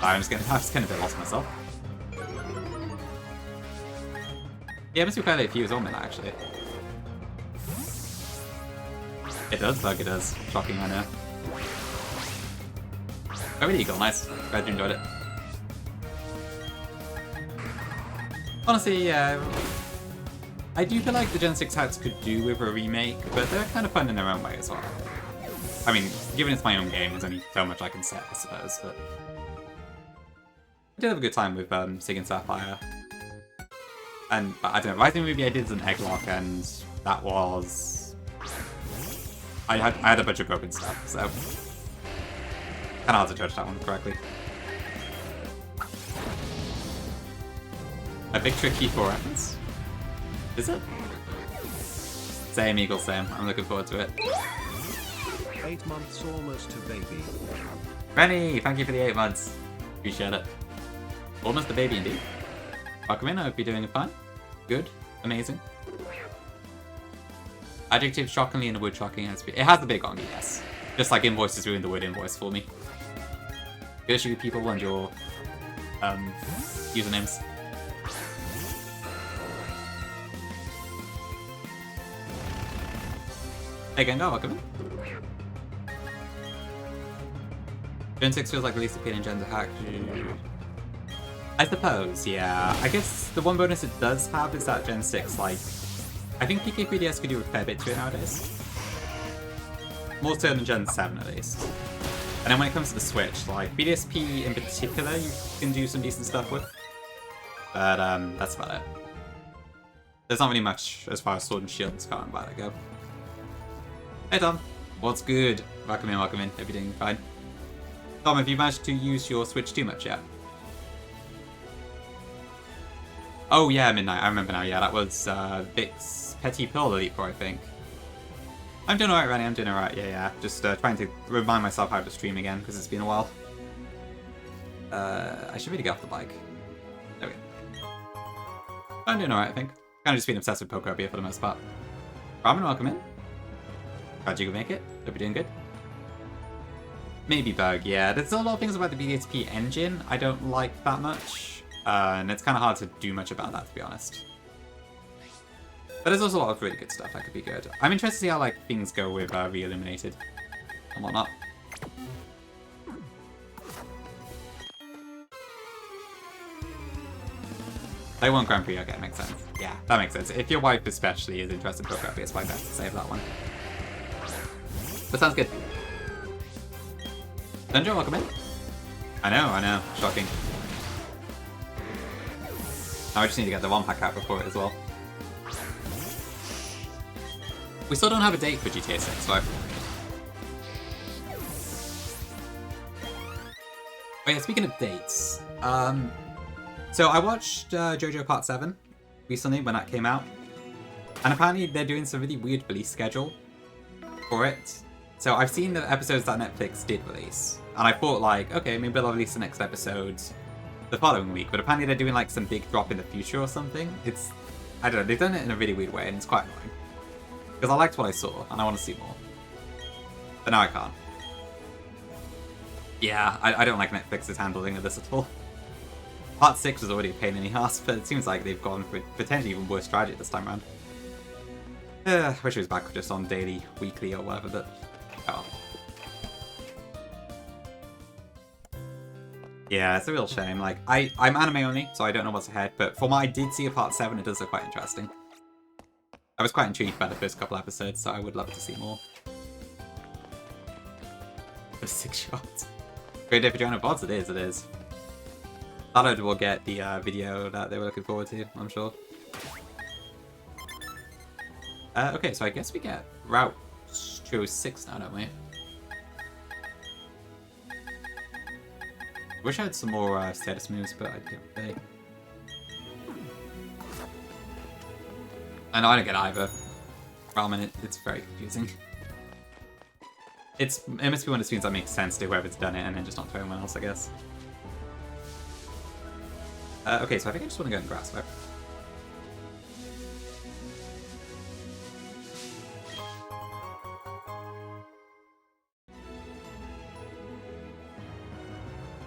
I'm just getting a bit lost myself. Yeah, it must be quite late if you was on that, actually. It does bug, it does. Shocking, I know. Oh, really eagle, nice. Glad you enjoyed it. Honestly, yeah. I do feel like the Gen 6 hats could do with a remake, but they're kind of fun in their own way as well. I mean, given it's my own game, there's only so much I can say, I suppose, but... I did have a good time with Sig & Sapphire. And, I don't know, I think maybe I did an Egglock, and that was... I had a bunch of broken stuff, so... Kinda hard to judge that one correctly. A big tricky 4 reference? Is it? Same, Eagle, same. I'm looking forward to it. 8 months almost to baby. Rennie, thank you for the 8 months. Appreciate it. Almost a baby indeed. Welcome in, I hope you're doing fine. Good. Amazing. Adjective shockingly and the word shocking has it has the big on, yes. Just like invoices ruined the word invoice for me. Curse you people and your usernames. Hey Gengar, welcome in. Gen 6 feels like the least appealing Gen's hack. I suppose, yeah. I guess the one bonus it does have is that Gen 6, like, I think PK3DS could do a fair bit to it nowadays. More so than Gen 7 at least. And then when it comes to the Switch, like, BDSP in particular you can do some decent stuff with. But, that's about it. There's not really much as far as Sword and Shield and Scar and Violet go. Hey Tom, what's good? Welcome in, welcome in. Hope you're doing fine. Tom, have you managed to use your Switch too much yet? Oh yeah, Midnight, I remember now, yeah, that was Vic's Petty Pill Elite Four, I think. I'm doing alright, Rennie, I'm doing alright, yeah. Just trying to remind myself how to stream again, because it's been a while. I should really get off the bike. There we go. I'm doing alright, I think. Kind of just been obsessed with Pokemon for the most part. Ramen, welcome in. Glad you could make it. Hope you're doing good. Maybe Bug, yeah. There's a lot of things about the BDSP engine I don't like that much. And it's kind of hard to do much about that, to be honest. But there's also a lot of really good stuff that could be good. I'm interested to see how like things go with Re-Illuminated and whatnot. They won Grand Prix, okay, makes sense. Yeah, that makes sense. If your wife especially is interested in Pokemon, it's probably best to save that one. But sounds good. Dungeon, welcome in. I know, shocking. Now I just need to get the 1-pack out before it as well. We still don't have a date for GTA 6, though. Oh yeah, speaking of dates, so I watched JoJo Part 7 recently when that came out, and apparently they're doing some really weird release schedule for it. So I've seen the episodes that Netflix did release, and I thought like, okay, maybe they'll release the next episode the following week, but apparently they're doing like some big drop in the future or something. I don't know, they've done it in a really weird way, and it's quite annoying. Because I liked what I saw, and I want to see more. But now I can't. Yeah, I don't like Netflix's handling of this at all. Part 6 was already a pain in the ass, but it seems like they've gone for potentially even worse strategy this time around. Wish it was back just on daily, weekly, or whatever, but oh. Yeah, it's a real shame. Like, I'm anime only, so I don't know what's ahead, but from what I did see of Part 7, it does look quite interesting. I was quite intrigued by the first couple episodes, so I would love to see more. The 6 shots. Great day for joining bots, it is. Thought we'll get the video that they were looking forward to, I'm sure. Okay, so I guess we get Route 206 now, don't we? Wish I had some more status moves, but I don't really. I know I don't get either. Ramen, it's very confusing. It must be one of the things that makes sense to whoever's done it and then just not to everyone else, I guess. Okay, so I think I just want to go in grass, right?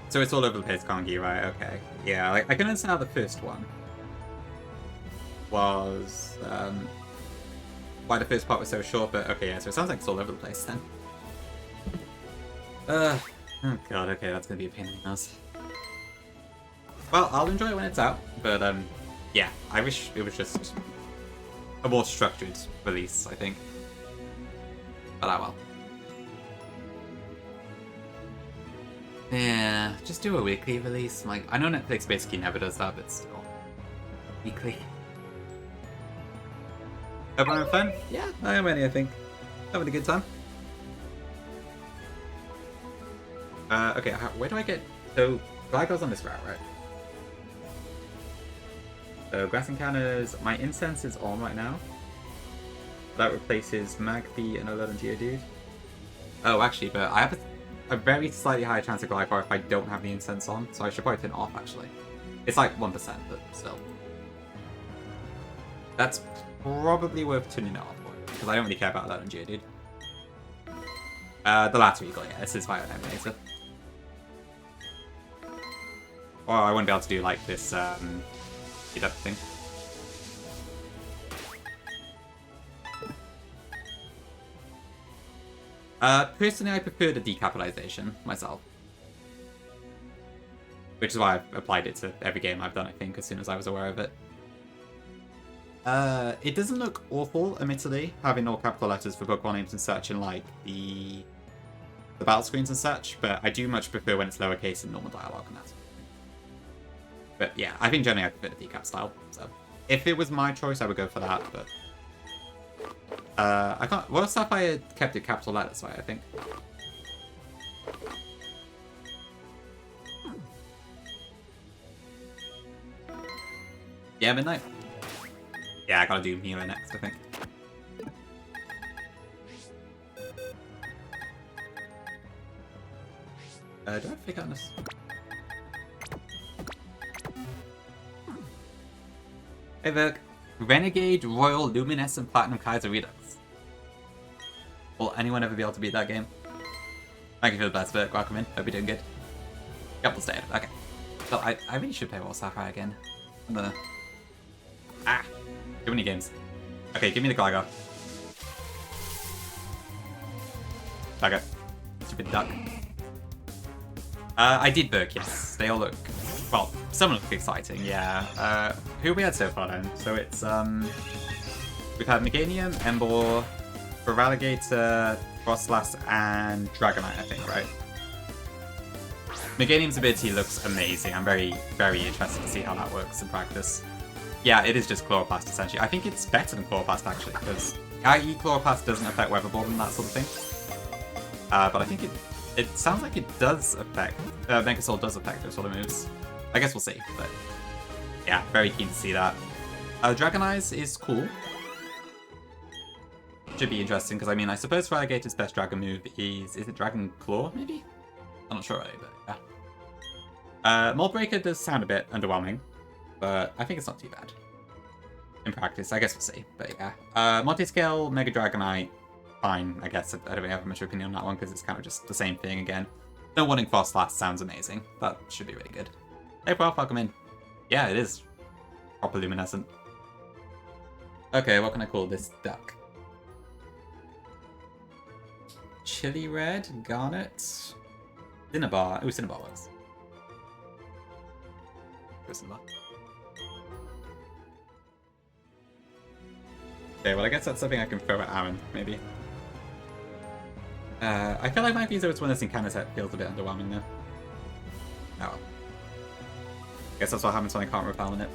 So it's all over the place, Kongi, right? Okay. Yeah, like, I can understand how the first one was, why the first part was so short, but okay, yeah, so it sounds like it's all over the place then. Oh god, okay, that's gonna be a pain in the ass. Well, I'll enjoy it when it's out, but yeah, I wish it was just a more structured release, I think. But ah well. Yeah, just do a weekly release. Like, I know Netflix basically never does that, but still. Weekly. Hope I'm having fun? Yeah, I am ready, I think. Having a good time. Okay, where do I get... So, Glide goes on this route, right? So, Grass Encounters, my incense is on right now. That replaces Magpie and Alert and Geodude. Oh, actually, but I have a very slightly higher chance of Glyphar if I don't have the incense on, so I should probably turn it off, actually. It's like 1%, but still. That's probably worth tuning it off for, because I don't really care about that on Geodude. The latter eagle, yeah, this is Fire Emanator. Or I wouldn't be able to do like this speed up thing. Personally, I prefer the decapitalization myself. Which is why I've applied it to every game I've done, I think, as soon as I was aware of it. It doesn't look awful, admittedly, having all capital letters for Pokemon names and such in, like, the battle screens and such, but I do much prefer when it's lowercase and normal dialogue and that. But yeah, I think generally I prefer the decap style, so if it was my choice, I would go for that, but I can't. What if I had kept it capital letters, right? I think. Yeah, midnight. Yeah, I gotta do Mira next, I think. Do I have to pick on this? Hey, look. Renegade Royal Luminescent Platinum Kaiser Redux. Will anyone ever be able to beat that game? Thank you for the best bit. Welcome in. Hope you're doing good. Couple stayed. Okay. So I really should play World Sapphire again. I'm gonna... Ah! Too many games. Okay, give me the Gligar. Okay. Stupid duck. I did Burk, yes. They all look... Well, some look exciting, yeah. Who we had so far then? So it's, we've had Meganium, Emboar, Feraligatr, Frostlass, and Dragonite, I think, right? Meganium's ability looks amazing. I'm very, very interested to see how that works in practice. Yeah, it is just Chloroplast, essentially. I think it's better than Chloroplast, actually, because i.e. Chloroplast doesn't affect Weatherboard and that sort of thing. But I think it sounds like it does affect... Mega Soul does affect those sort of moves. I guess we'll see, but yeah, very keen to see that. Dragon Eyes is cool. Should be interesting, because I mean, I suppose Feraligator's best dragon move is it Dragon Claw, maybe? I'm not sure really, but yeah. Mold Breaker does sound a bit underwhelming, but I think it's not too bad. In practice, I guess we'll see, but yeah. Multi-Scale, Mega Dragonite, fine, I guess. I don't really have much opinion on that one, because it's kind of just the same thing again. No Wanting Frostlass sounds amazing. That should be really good. Hey, Prof, welcome in. Yeah, it is proper luminescent. Okay, what can I call this duck? Chili Red, Garnet, Cinnabar. Ooh, Cinnabar works. Cinnabar. Okay, well, I guess that's something I can throw at Aaron, maybe. I feel like my Visa with Winners in Canada feels a bit underwhelming though. Oh. Guess that's what happens when I can't repel in it.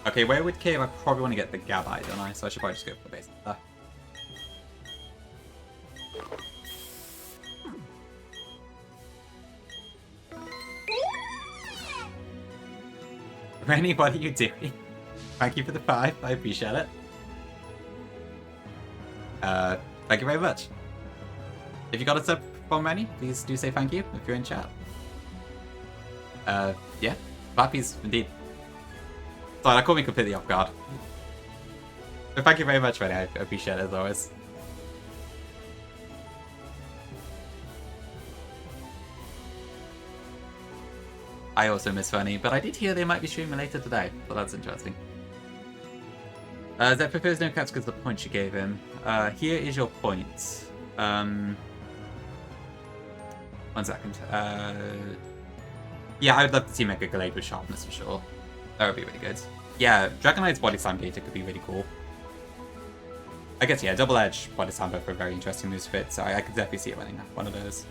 Okay, where would cave? I probably want to get the Gabite, don't I? So I should probably just go for the base there. Rennie, what are you doing? Thank you for the 5. I appreciate it. Thank you very much. If you got a sub from Rennie, please do say thank you if you're in chat. Yeah, Flappy's indeed. Sorry, that caught me completely off guard. But thank you very much, Rennie. I appreciate it as always. I also miss Funny, but I did hear they might be streaming later today, so that's interesting. Zed prefers no caps because of the points you gave him. Here is your point. 1 second. Yeah, I would love to see Mega Gallade with sharpness for sure. That would be really good. Yeah, Dragonite's Body Slam data could be really cool. I guess, yeah, Double Edge Body Slam both are very interesting moves fit, so I could definitely see it winning one of those.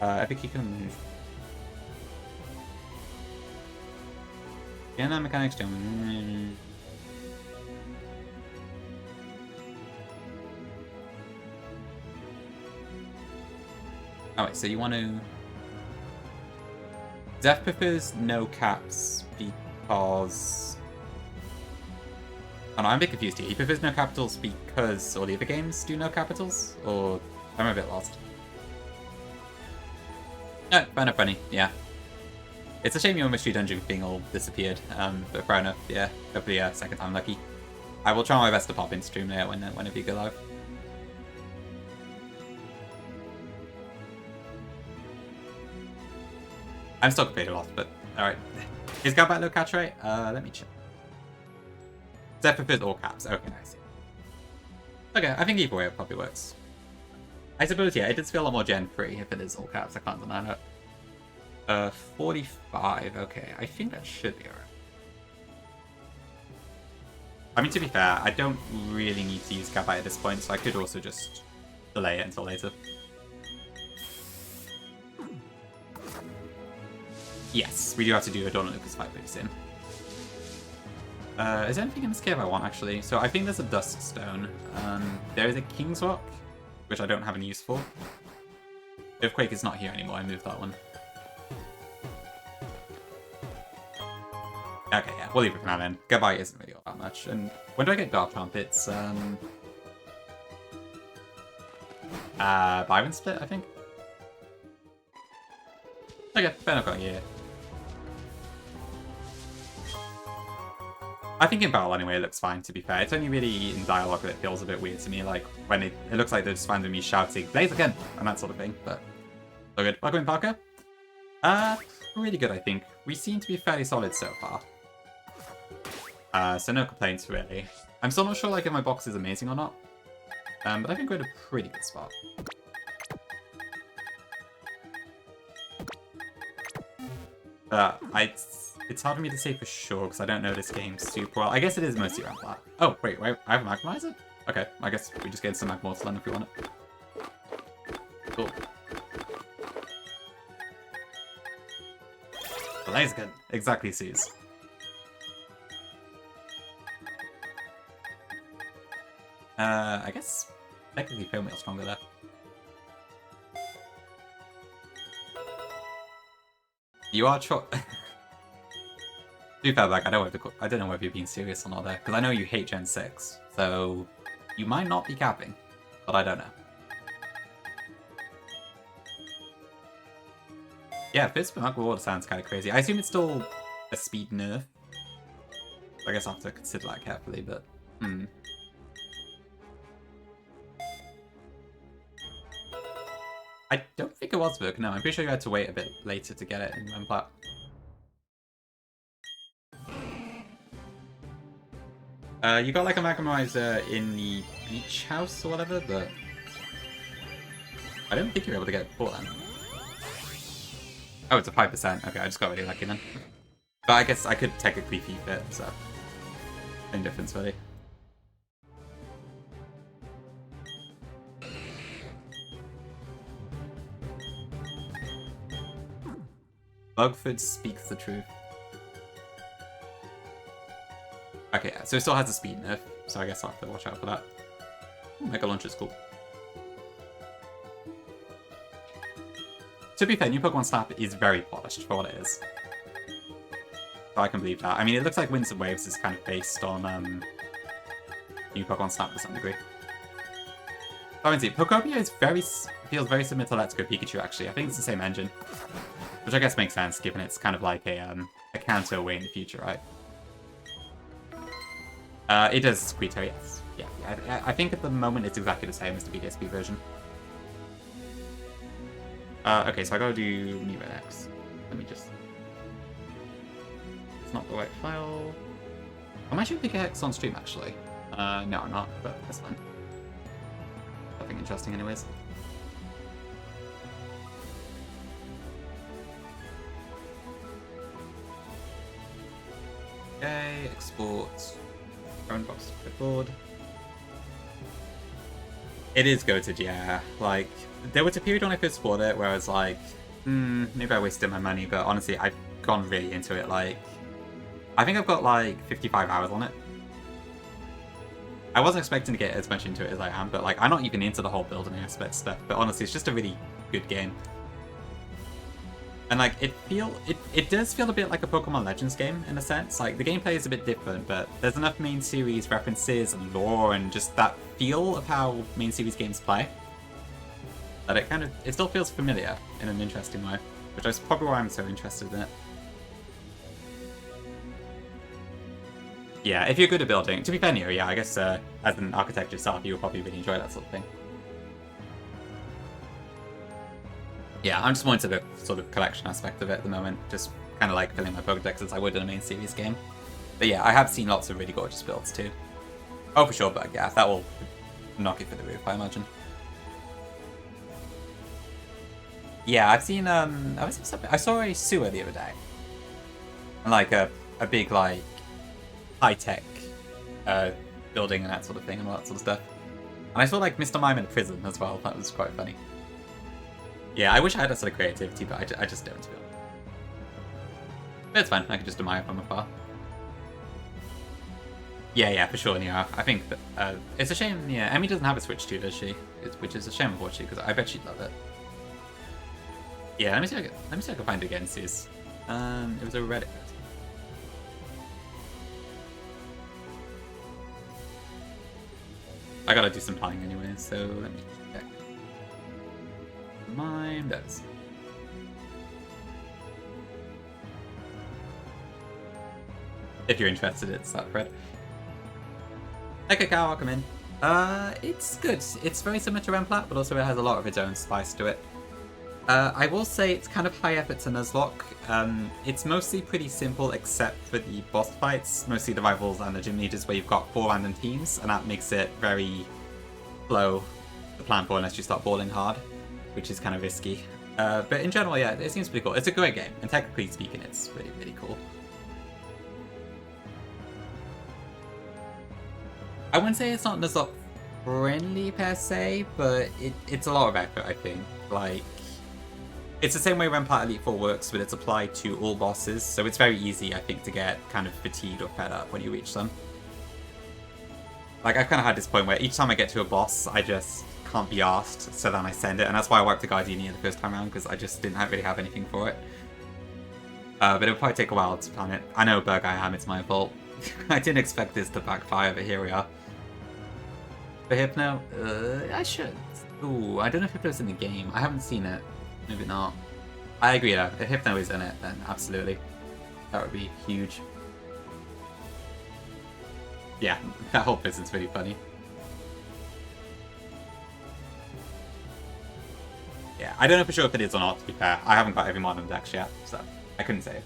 I think he can move. Yeah, no, Mechanics Gem. Oh wait, so you want to... Zeph prefers no caps because... Oh no, I'm a bit confused here. He prefers no capitals because all the other games do no capitals? Or... I'm a bit lost. No, fair enough, Bunny. Yeah. It's a shame your mystery dungeon thing all disappeared, but fair enough, yeah. Hopefully, second time lucky. I will try my best to pop in stream later whenever you go live. I'm still completely lost, but alright. Is Galbat low catch rate? Let me check. Zeph prefers all caps. Okay, I see. Okay, I think either way it probably works. I suppose, yeah, it does feel a lot more Gen 3 if it is all caps. I can't deny that. 45. Okay, I think that should be alright. I mean, to be fair, I don't really need to use Galbat at this point, so I could also just delay it until later. Yes, we do have to do a Dawn of Lucas fight pretty soon. Is there anything in this cave I want, actually? So I think there's a Dust Stone. There is a King's Rock, which I don't have any use for. Earthquake is not here anymore, I moved that one. Okay, yeah, we'll leave it for now then. Goodbye isn't really all that much. And when do I get Dark Trumpets? Byron Split, I think? Okay, fair enough, got here. I think in battle anyway it looks fine, to be fair. It's only really in dialogue that it feels a bit weird to me, like when it looks like they're just randomly shouting, Blaze again! And that sort of thing, but so good. Welcome in, Parker. Really good, I think. We seem to be fairly solid so far. So no complaints, really. I'm still not sure like if my box is amazing or not, but I think we're in a pretty good spot. It's hard for me to say for sure because I don't know this game super well. I guess it is mostly around flat. Oh, wait, I have a Magmarizer? Okay, I guess we just get some Magmortal then if we want it. Cool. Blaziken! Exactly, Suze. I guess technically Pale stronger there. You are To be fair, like, I don't know whether you're being serious or not there, because I know you hate Gen 6, so you might not be capping, but I don't know. Yeah, Fist for Water sounds kind of crazy. I assume it's still a speed nerf. I guess I'll have to consider that carefully, but I don't think it was Virk, no. I'm pretty sure you had to wait a bit later to get it in Remplat. You got like a Magmarizer in the beach house or whatever, but I don't think you're able to get it before then. Oh, it's a 5%. Okay, I just got really lucky then. But I guess I could technically feed it, so no difference really. Bugford speaks the truth. Okay, so it still has a speed nerf, so I guess I'll have to watch out for that. Mega Launcher's cool. To be fair, new Pokemon Snap is very polished for what it is. So I can believe that. I mean, it looks like Winds and Waves is kind of based on new Pokemon Snap to some degree. I mean, see, Pokopia is feels very similar to Let's Go Pikachu, actually. I think it's the same engine. Which I guess makes sense, given it's kind of like a counter away in the future, right? It does Squeeto, yes. Yeah, I think at the moment it's exactly the same as the BDSP version. Okay, so I gotta do Mira X. Let me just... It's not the right file. I might should pick X on stream, actually. No, I'm not, but that's fine. Nothing interesting anyways. Okay, export. Current box clipboard. It is goated, yeah. Like, there was a period when I first bought it where I was like, maybe I wasted my money, but honestly, I've gone really into it. Like, I think I've got like 55 hours on it. I wasn't expecting to get as much into it as I am, but like, I'm not even into the whole building aspect stuff, but honestly, it's just a really good game. And like, it does feel a bit like a Pokemon Legends game, in a sense. Like, the gameplay is a bit different, but there's enough main series references and lore and just that feel of how main series games play that it still feels familiar in an interesting way, which is probably why I'm so interested in it. Yeah, if you're good at building, to be fair, Neo, yeah, I guess as an architect yourself, you would probably really enjoy that sort of thing. Yeah, I'm just more into the sort of collection aspect of it at the moment, just kind of like filling my Pokedex as I would in a main series game. But yeah, I have seen lots of really gorgeous builds too. Oh, for sure, but yeah, that will knock it for the roof, I imagine. Yeah, I've seen, I saw a sewer the other day. And like a big, like, high-tech building and that sort of thing and all that sort of stuff. And I saw like Mr. Mime in a prison as well. That was quite funny. Yeah, I wish I had that sort of creativity, but I just don't, to be honest. But it's fine, I can just admire from afar. Yeah, for sure, yeah. I think that it's a shame, yeah, Emmy doesn't have a Switch 2, does she? Which is a shame, unfortunately, because I bet she'd love it. Yeah, let me see if I can find it again, Sis. It was a Reddit. I gotta do some planning anyway, so let me check. Mime does. If you're interested, it's that thread. Okay, Cow, I'll come in. It's good. It's very similar to Remplat, but also it has a lot of its own spice to it. I will say it's kind of high effort to Nuzlocke. It's mostly pretty simple except for the boss fights, mostly the rivals and the gym leaders where you've got 4 random teams, and that makes it very slow to plan for unless you start balling hard, which is kind of risky. But in general, yeah, it seems pretty cool. It's a great game, and technically speaking, it's really, really cool. I wouldn't say it's not Nuzlocke friendly per se, but it's a lot of effort, I think. Like, it's the same way Remplat Elite 4 works, but it's applied to all bosses, so it's very easy, I think, to get kind of fatigued or fed up when you reach them. Like, I've kind of had this point where each time I get to a boss, I just can't be asked, so then I send it, and that's why I wiped the Gardenia the first time around, because I just didn't really have anything for it. But it would probably take a while to plan it. I know, Bergham, it's my fault. I didn't expect this to backfire, but here we are. For Hypno, I should. Ooh, I don't know if Hypno's in the game. I haven't seen it. Maybe not. I agree though. If Hypno is in it, then absolutely. That would be huge. Yeah, that whole prison's really funny. Yeah, I don't know for sure if it is or not, to be fair. I haven't got every mod on Dex yet, so I couldn't say.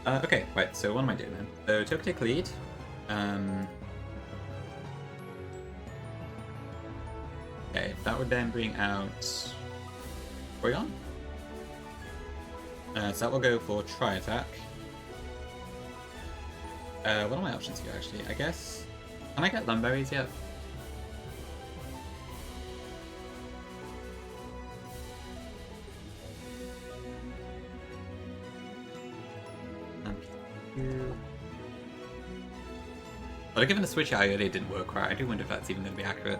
Okay, right, so what am I doing then? So, Toka take lead. Okay, that would then bring out Orion. So that will go for Tri-Attack. What are my options here, actually? I guess... Can I get Lumberries yet? But given the switch out earlier didn't work right, I do wonder if that's even going to be accurate.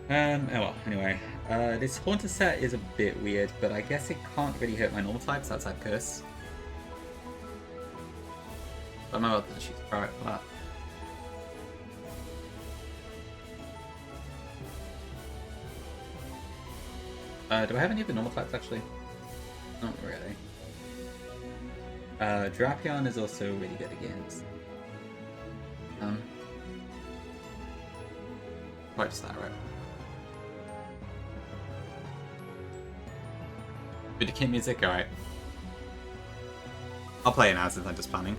Oh well, anyway. This Haunter set is a bit weird, but I guess it can't really hurt my normal types outside Curse. But I'm about to shoot the Pirate for that. Do I have any of the normal types actually? Not really. Drapion is also really good against. Quite just that, right? Good to kid music? Alright. I'll play it now since I'm just planning.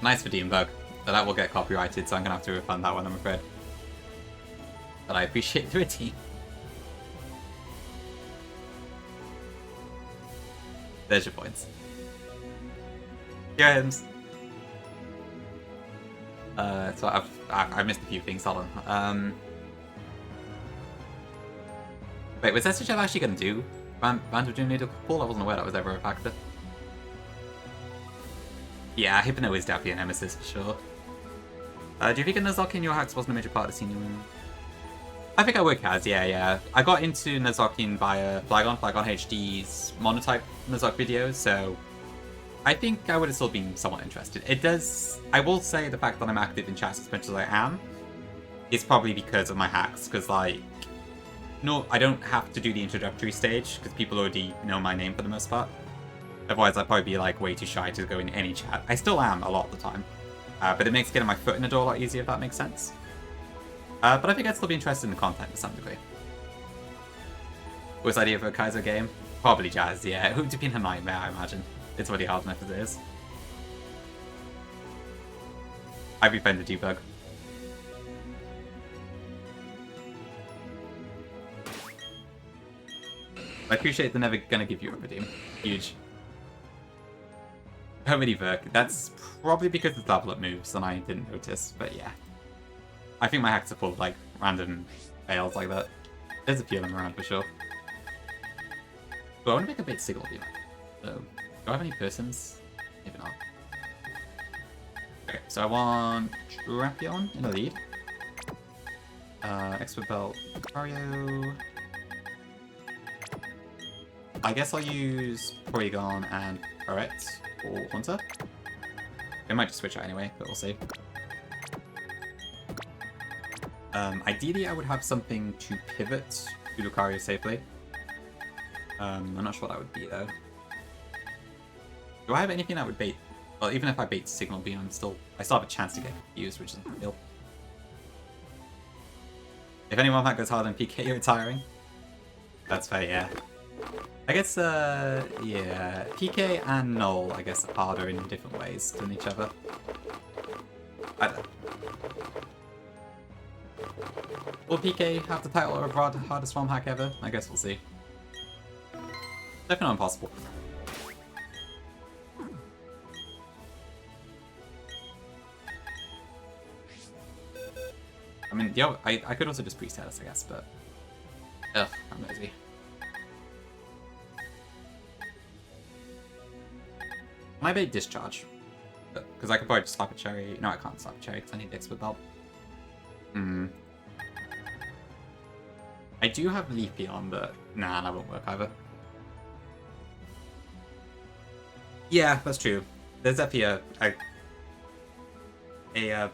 Nice for Deanbug, but that will get copyrighted, so I'm gonna have to refund that one, I'm afraid. But I appreciate the routine. There's your points. Your hymns. So I've missed a few things. Hold on. Wait, was that switch ever actually going to do? Band of Doom Needle Pool? I wasn't aware that was ever a factor. Yeah, Hypno is definitely a nemesis for sure. Do you think a Nuzlocke in your hacks wasn't a major part of the scene you were in? I think I work as, yeah. I got into Nuzlocke via Flagon HD's monotype Nuzlocke videos, so I think I would have still been somewhat interested. It does... I will say the fact that I'm active in chat as much as I am is probably because of my hacks, because, like... no, I don't have to do the introductory stage, because people already know my name for the most part. Otherwise, I'd probably be, like, way too shy to go in any chat. I still am a lot of the time. But it makes getting my foot in the door a lot easier, if that makes sense. But I think I'd still be interested in the content to some degree. Worst idea for a Kaiser game? Probably Jazz, yeah. It would have been a nightmare, I imagine. It's already hard enough as it is. I'd be fine to debug. I appreciate they're never gonna give you a redeem. Huge. How many Verk? That's probably because the level up moves and I didn't notice, but yeah. I think my hacks are full of like random fails like that. There's a few of them around for sure. But I want to make a big signal beam. So, do I have any persons? Maybe not. Okay, so I want Drapion in the lead. Expert Belt Mario. I guess I'll use Porygon and Parrot or Hunter. I might just switch out anyway, but we'll see. Ideally, I would have something to pivot to Lucario safely. I'm not sure what that would be though. Do I have anything that would bait? Well, even if I bait Signal Beam, I still have a chance to get confused, which isn't real. If anyone that goes harder than PK, you're tiring. That's fair, yeah. I guess, yeah, PK and Null, I guess, are harder in different ways than each other. I don't know. Will PK have the title of hardest farm hack ever? I guess we'll see. Definitely not impossible. I mean, yo, I could also just pre-status, I guess, but... Ugh, I'm lazy. Can I bait Discharge? Because I could probably just slap a Cherry. No, I can't slap a Cherry because I need the Expert Belt. I do have Leafeon, but nah, that won't work either. Yeah, that's true. There's definitely a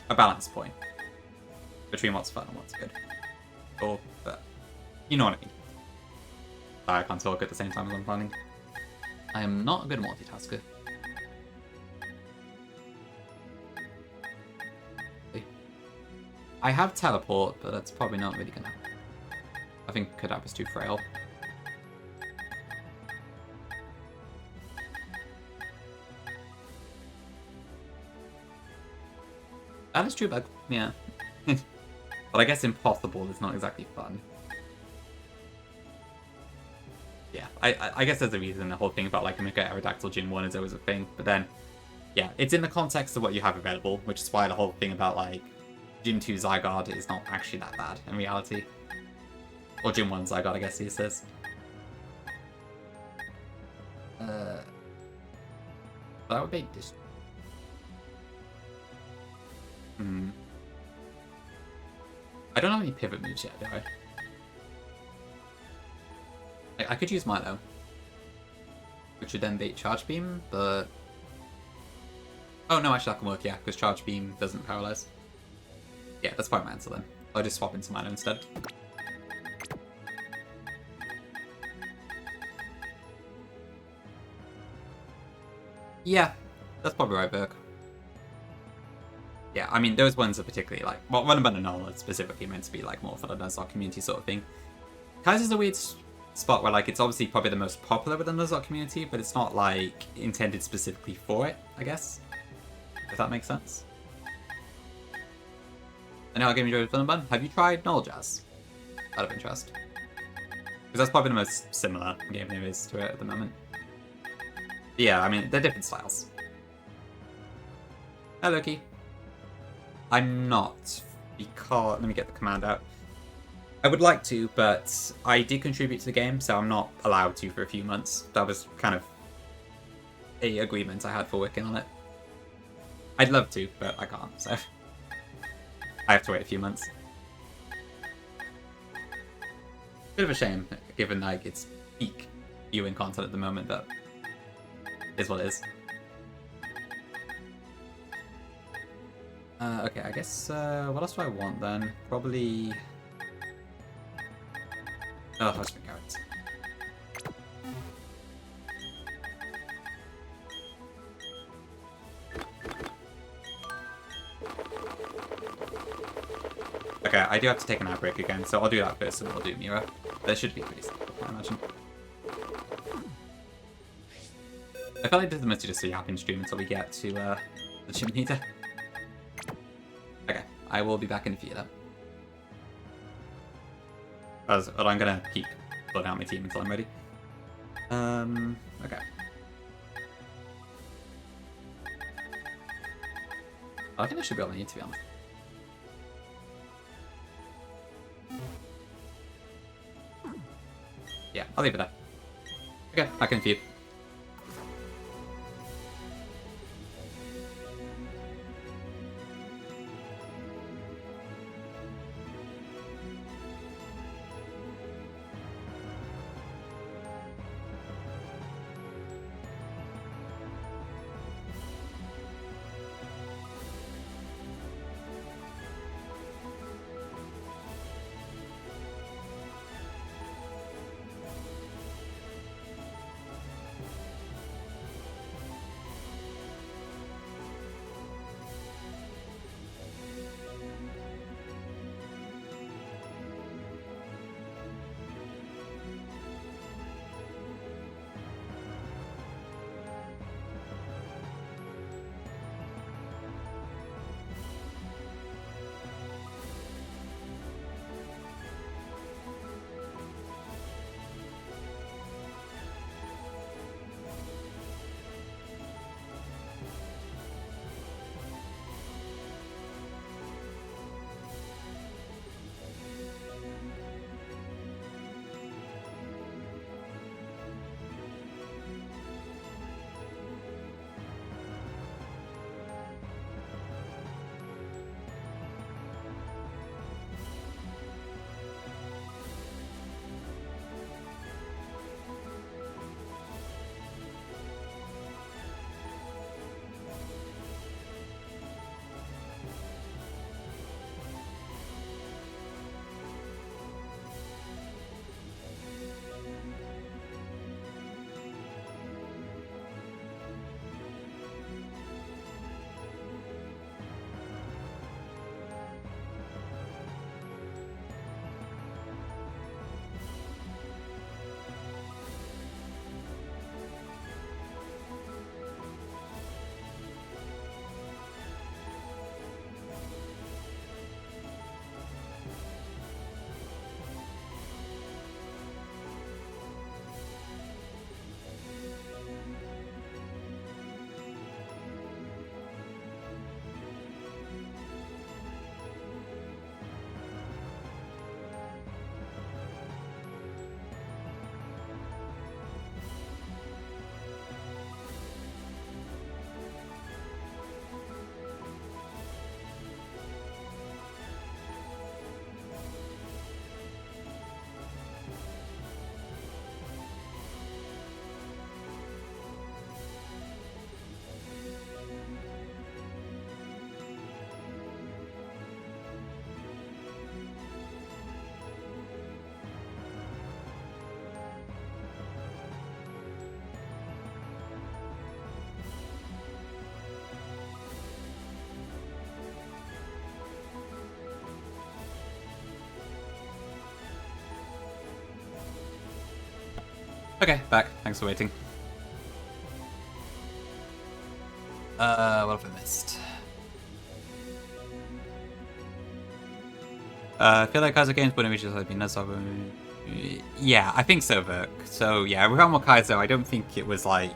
balance point between what's fun and what's good. Or, but you know what I mean. I can't talk at the same time as I'm planning. I am not a good multitasker. I have teleport, but that's probably not really gonna. I think Kadab is too frail. That is true, but yeah. But I guess impossible is not exactly fun. Yeah, I guess there's a reason the whole thing about like Mega Aerodactyl Gym 1 is always a thing, but then, yeah, it's in the context of what you have available, which is why the whole thing about like Gym 2 Zygarde is not actually that bad in reality. Or Gym 1 Zygarde, I guess he says. But that would be this. I don't have any pivot moves yet, do I? I could use Milo, which would then bait Charge Beam, but... Oh no, actually that can work, yeah, because Charge Beam doesn't paralyze. Yeah, that's probably my answer then. I'll just swap into Milo instead. Yeah, that's probably right, Burke. Yeah, I mean, those ones are particularly like... Well, Run and Null are specifically meant to be like more for the Nuzlocke community sort of thing. Kaiser's a weird spot where like it's obviously probably the most popular with the Nuzlocke community, but it's not like intended specifically for it, I guess. If that makes sense. And how game you enjoyed Fun and Bun? Have you tried Null Jazz? Out of interest. Because that's probably the most similar game there is to it at the moment. But yeah, I mean, they're different styles. Hello, Loki. I'm not, because... Let me get the command out. I would like to, but I did contribute to the game, so I'm not allowed to for a few months. That was kind of a agreement I had for working on it. I'd love to, but I can't, so... I have to wait a few months. Bit of a shame, given like it's peak viewing content at the moment, but it is what it is. Okay, I guess, what else do I want then? Probably... Oh, that's my carrots. Okay, I do have to take an outbreak again, so I'll do that first and we'll do Mira. That should be pretty simple, I imagine. I feel like this is mostly just a yapping stream until we get to the gym leader. Okay, I will be back in a few though. But I'm gonna keep building out my team until I'm ready. Okay. I think I should be able to need, to be honest. Yeah, I'll leave it there. Okay, back in a few. Okay, back. Thanks for waiting. What have I missed? I feel like Kaiser Games wouldn't just like be Nuzlocke. Yeah, I think so, Virk. So yeah, with Realm Kaiser, I don't think it was like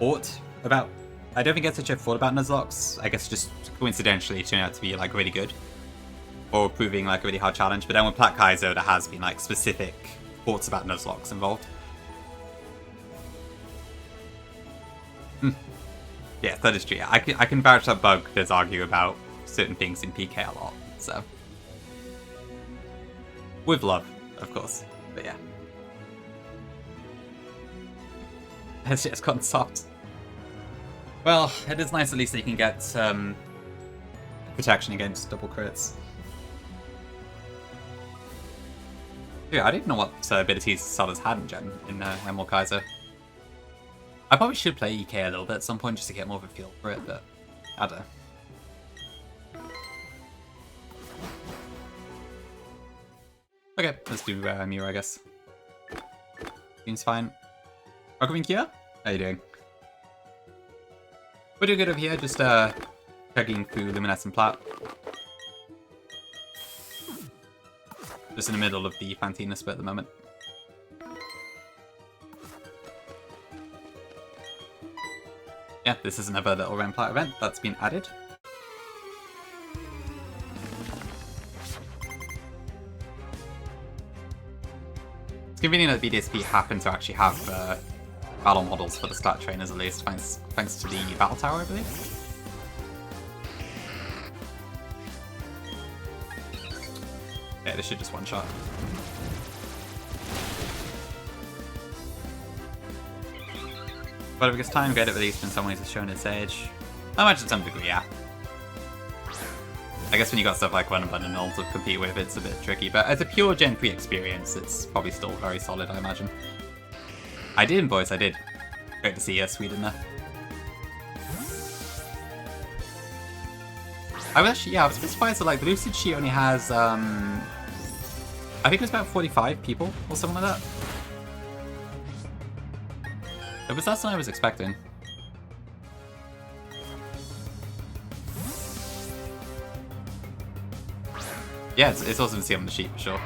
thought about. I don't think it's such a thought about Nuzlocks. I guess just coincidentally turned out to be like really good, or proving like a really hard challenge. But then with Plat Kaiser, there has been like specific thoughts about Nuzlocks involved. Yeah, that is true. I can vouch that Bug does argue about certain things in PK a lot, so. With love, of course, but yeah. It's just gotten soft. Well, it is nice at least that you can get protection against double crits. Yeah, I didn't know what abilities sellers had in Emerald Kaiser. I probably should play EK a little bit at some point just to get more of a feel for it, but I don't know. Okay, let's do Mira, I guess. Seems fine. Welcome here. How you doing? We're doing good over here, just chugging through Luminescent Plat. Just in the middle of the Fantina split at the moment. Yeah, this is another little Remplat event that's been added. It's convenient that BDSP happen to actually have battle models for the stat trainers, at least, thanks to the battle tower, I believe. Yeah, this should just one-shot. But if it gets time, get it released when someone has shown its age. I imagine to some degree, yeah. I guess when you got stuff like Run and Bun and all to compete with, it's a bit tricky. But as a pure Gen 3 experience, it's probably still very solid, I imagine. I did invoice, I did. Great to see Sweden there. I was actually, yeah, I was a bit surprised that like Lucid, she only has, I think it was about 45 people or something like that. It was less than I was expecting. Yeah, it's awesome to see on the sheet for sure.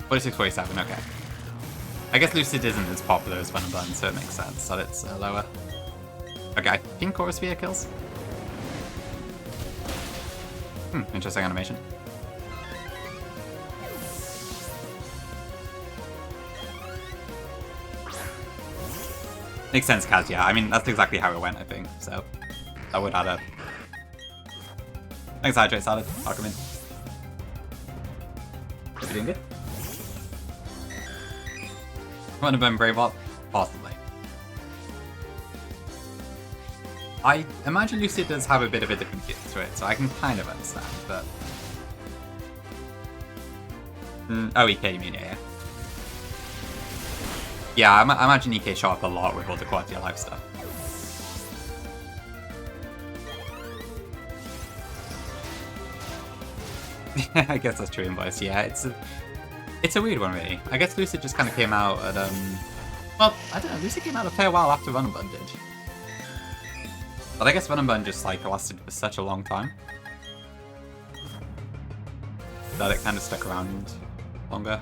46, 47, okay. I guess Lucid isn't as popular as Fun and Bun, so it makes sense that it's lower. Okay, I think Chorus Sphere kills. Interesting animation. Makes sense, Kaz, yeah. I mean, that's exactly how it went, I think, so that would add up. Thanks, Hydrate Salad. I'll come in. Hope you're doing good. Run a Bone Brave Up? Possibly. I imagine Lucid does have a bit of a different feel to it, so I can kind of understand, but... oh, EK, you mean, yeah. Yeah, I imagine EK shot up a lot with all the quality of life stuff. I guess that's true in voice, yeah, it's a weird one, really. I guess Lucid just kind of came out at, well, I don't know, Lucid came out a fair while after Run and Bun did. But I guess Run and Bun just, like, lasted for such a long time that it kind of stuck around longer.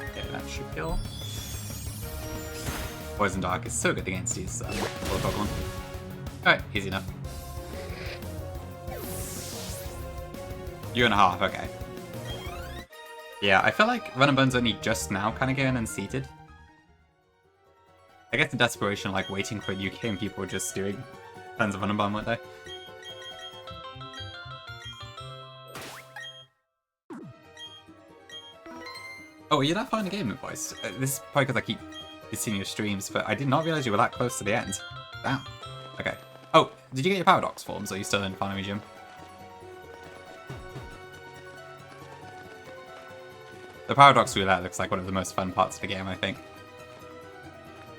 Okay, that should kill. Poison Dark is so good against these little Pokemon. Alright, easy enough. Year and a half, okay. Yeah, I feel like Run and Bun's only just now kind of getting unseated. I guess the desperation, like waiting for a new game, people were just doing tons of Run and Bun, weren't they? Oh, you're that far in the game, voice. This is probably because I keep seeing your streams, but I did not realize you were that close to the end. Damn. Okay. Oh, did you get your Paradox forms? Or are you still in Final Gym? The Paradox Roulette looks like one of the most fun parts of the game, I think.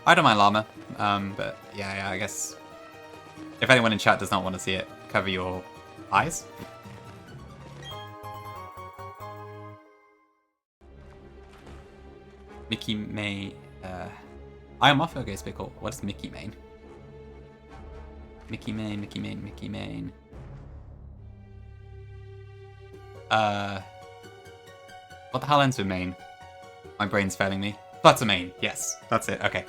I don't mind Llama, but yeah, I guess if anyone in chat does not want to see it, cover your eyes. Mickey May, I am off. Okay, it's cool. What is Mickey Main? Mickey Main, Mickey Main, Mickey Main. What the hell ends with Main? My brain's failing me. That's a Main. Yes, that's it. Okay.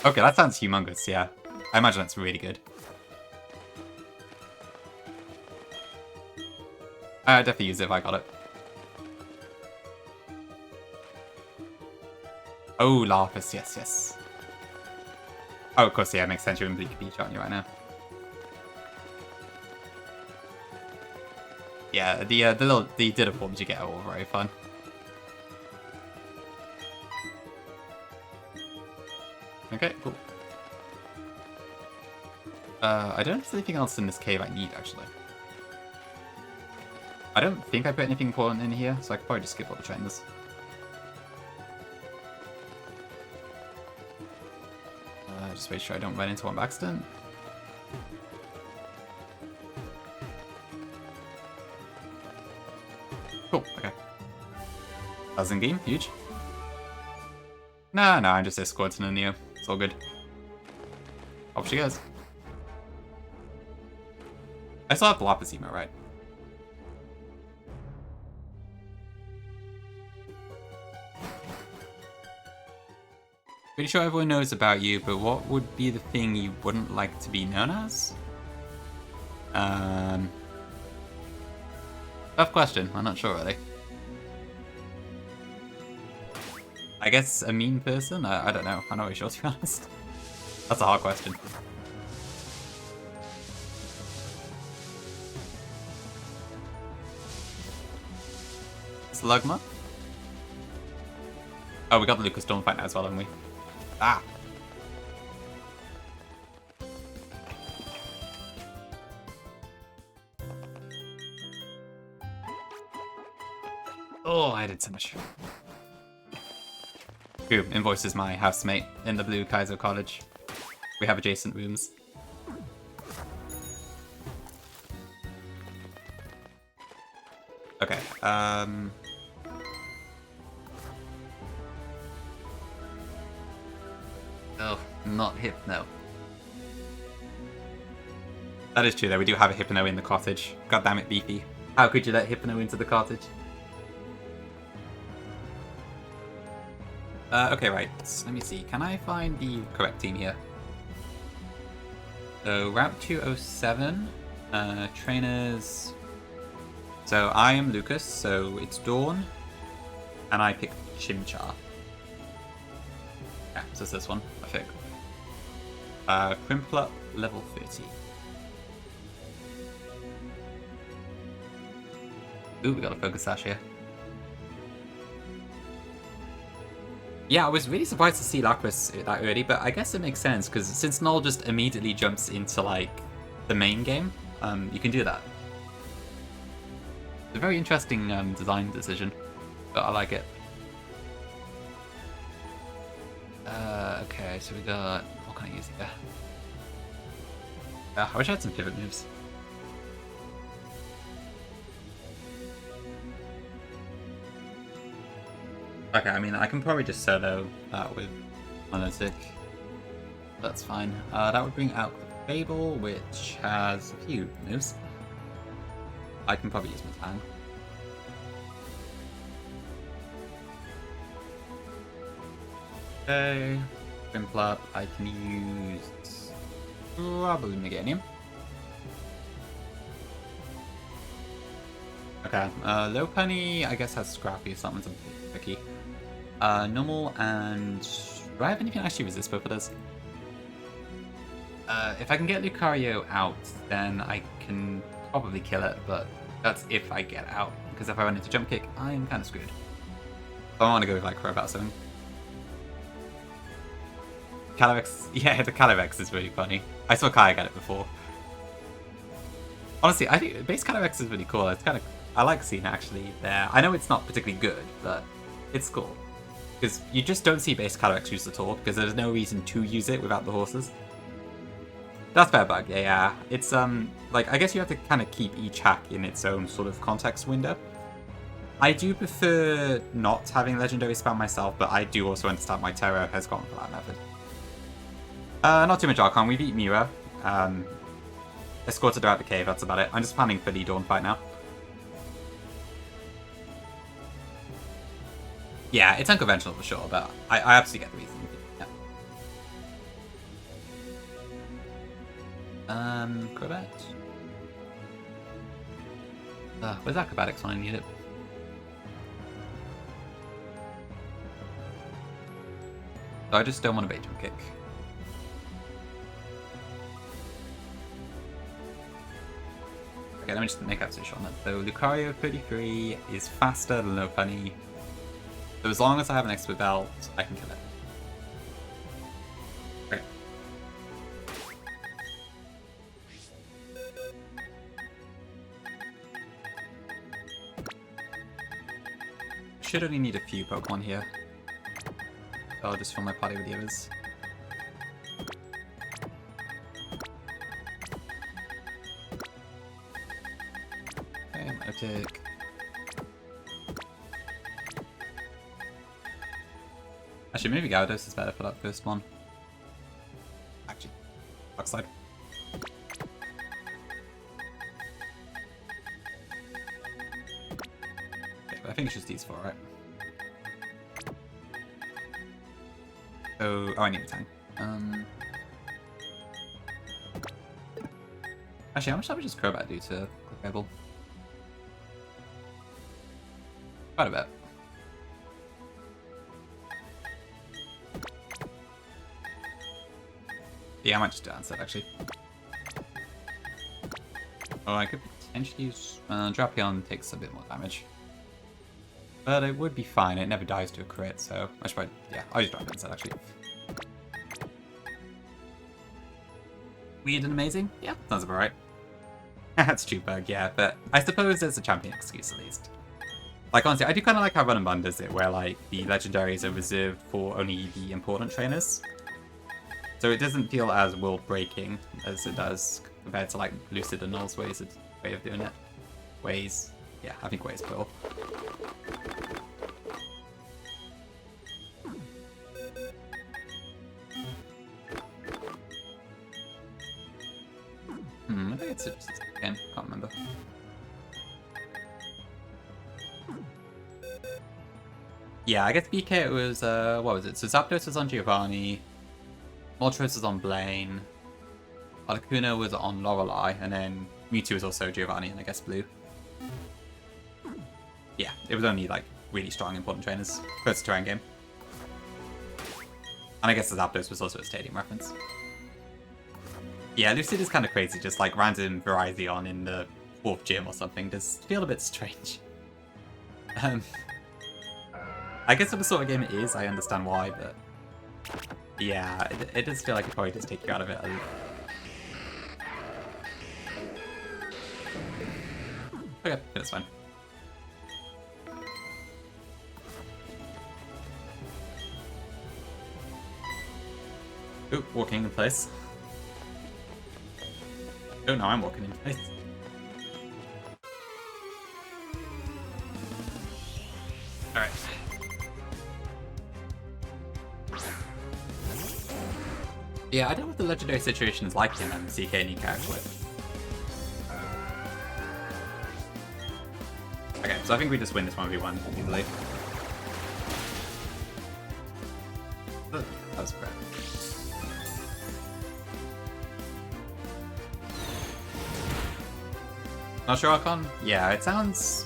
Okay, that sounds humongous. Yeah, I imagine that's really good. I'd definitely use it if I got it. Oh, Lapis. Yes, yes. Oh, of course, yeah, it makes sense. You're in Bleak Beach, aren't you, right now? Yeah, the Ditto forms you get are all very fun. Okay, cool. I don't know if there's anything else in this cave I need, actually. I don't think I put anything important in here, so I could probably just skip all the trainers. Just make sure I don't run into one by accident. Cool, okay. That was in game, huge. No, I'm just escorting a Neo. It's all good. Off she goes. I still have the Lapis emo, right? Pretty sure everyone knows about you, but what would be the thing you wouldn't like to be known as? Tough question. I'm not sure, really. I guess a mean person? I don't know. I'm not really sure, to be honest. That's a hard question. Slugma? Oh, we got the Lucas Dawn fight now as well, haven't we? Ah! Oh, I did so much. Who invoices my housemate in the Blue Kaiser College. We have adjacent rooms. Okay, Oh, not Hypno. That is true though, we do have a Hypno in the cottage. God damn it, Beefy. How could you let Hypno into the cottage? Okay, right. Let me see. Can I find the correct team here? So, Route 207. Trainers. So, I am Lucas, so it's Dawn. And I picked Chimchar. Yeah, so it's this one, I think. Crimplup, level 30. Ooh, we got a Focus Sash here. Yeah, I was really surprised to see Lapras that early, but I guess it makes sense, because since Null just immediately jumps into, like, the main game, you can do that. It's a very interesting design decision, but I like it. Okay, so we got... What can I use here? I wish I had some pivot moves. Okay, I mean, I can probably just solo that with Monotic. That's fine. That would bring out the Fable, which has a few moves. I can probably use my Tang. Okay. Crimplup, I can use probably Meganium. Okay, Lopunny, I guess has Scrappy, so that one's a bit tricky. Normal and... Do I have anything that actually resist both of those? If I can get Lucario out, then I can probably kill it, but that's if I get out. Because if I run into Jump Kick, I'm kind of screwed. So I want to go with like Crobat Zone. Calyrex, yeah, the Calyrex is really funny. I saw Kai get it before. Honestly, I think base Calyrex is really cool. It's kind of, I like seeing it actually there. I know it's not particularly good, but it's cool. Because you just don't see base Calyrex used at all, because there's no reason to use it without the horses. That's fair bug, yeah. It's, like, I guess you have to kind of keep each hack in its own sort of context window. I do prefer not having Legendary spam myself, but I do also understand why Terra has gone for that method. Not too much Archon, we beat Mira. Escorted her out the cave, that's about it. I'm just planning for the Dawn fight now. Yeah, it's unconventional for sure, but I absolutely get the reason. Yeah. Crobat. Where's Acrobatics when I need it? So I just don't want to bait Jump Kick. Okay, let me just make absolutely sure on that. So Lucario 33 is faster than Lopunny. So as long as I have an expert belt, I can kill it. Okay. should only need a few Pokemon here. So I'll just fill my party with the others. Okay, I'm gonna take... Actually, maybe Gyarados is better for that first one. Actually, Rockslide. Okay, but I think it's just these four, right? Oh, I need a tank. Actually, how much damage does Crobat do to Clickable? Quite a bit. Yeah, I might just do answer actually. Oh, I could potentially use... Drapion takes a bit more damage. But it would be fine, it never dies to a crit, so I should probably... Yeah, I'll use Drapion instead actually. Weird and amazing? Yeah, sounds about right. That's Bug, yeah, but I suppose there's a champion excuse at least. Like, honestly, I do kind of like how Run and Bun does it, where, like, the legendaries are reserved for only the important trainers. So it doesn't feel as world-breaking as it does compared to, like, Lucid and Null's way of doing it. Ways. Yeah, I think Ways plural. I think it's again, can't remember. Yeah, I guess BK it was, what was it? So Zapdos was on Giovanni, Moltres was on Blaine, Articuno was on Lorelei, and then Mewtwo was also Giovanni and I guess Blue. Yeah, it was only like really strong important trainers. Close to endgame. And I guess the Zapdos was also a stadium reference. Yeah, Lucid is kind of crazy, just like random Virizion in the 4th gym or something does feel a bit strange. I guess for the sort of game it is, I understand why, but yeah, it does feel like it probably does take you out of it a little. Okay, that's fine. Ooh, walking in place. Oh no, I'm walking in place. Alright. Yeah, I don't know what the legendary situation is like in CK and EK actually. Okay, so I think we just win this 1v1 easily. That was crap. Not sure, Archon? Yeah, it sounds...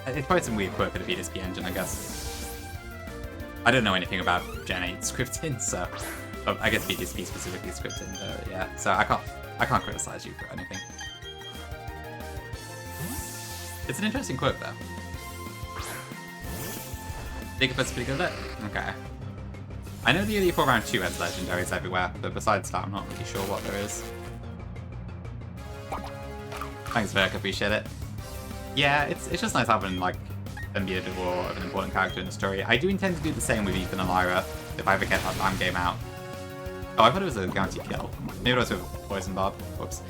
It's probably some weird quirk of the VSP engine, I guess. I don't know anything about Gen 8 scripting, so... Oh, I guess VSP specifically scripting, but yeah. So I can't criticize you for anything. It's an interesting quirk, though. Digaput's pretty good at it? Okay. I know the Elite 4 round 2 has legendaries everywhere, but besides that, I'm not really sure what there is. Thanks, Verk, appreciate it. Yeah, it's just nice having, like, them be a bit more of an important character in the story. I do intend to do the same with Ethan and Lyra, if I ever get that damn game out. Oh, I thought it was a guaranteed kill. Maybe it was with Poison Barb. Whoops.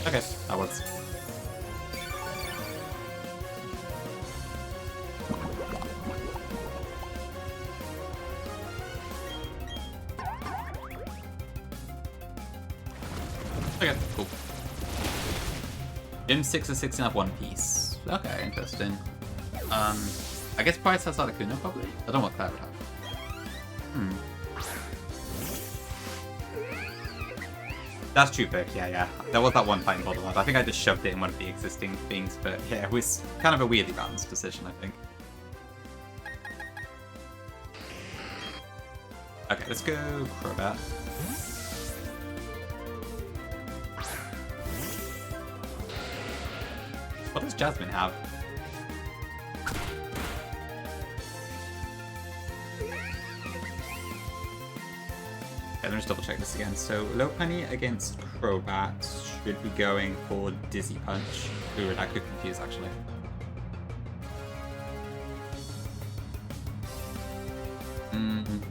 Okay, that works. Okay, cool. Gym 6 is 6 and up one piece. Okay, interesting. I guess Price has Articuno probably? I don't know what Claire would have. That's true, Vic, yeah. There was that one fight in Borderlands. I think I just shoved it in one of the existing things, but yeah, it was kind of a weirdly balanced decision, I think. Okay, let's go Crobat. What does Jasmine have? Okay, let me just double check this again. So low penny against Crobat should be going for Dizzy Punch. Ooh, that could confuse actually.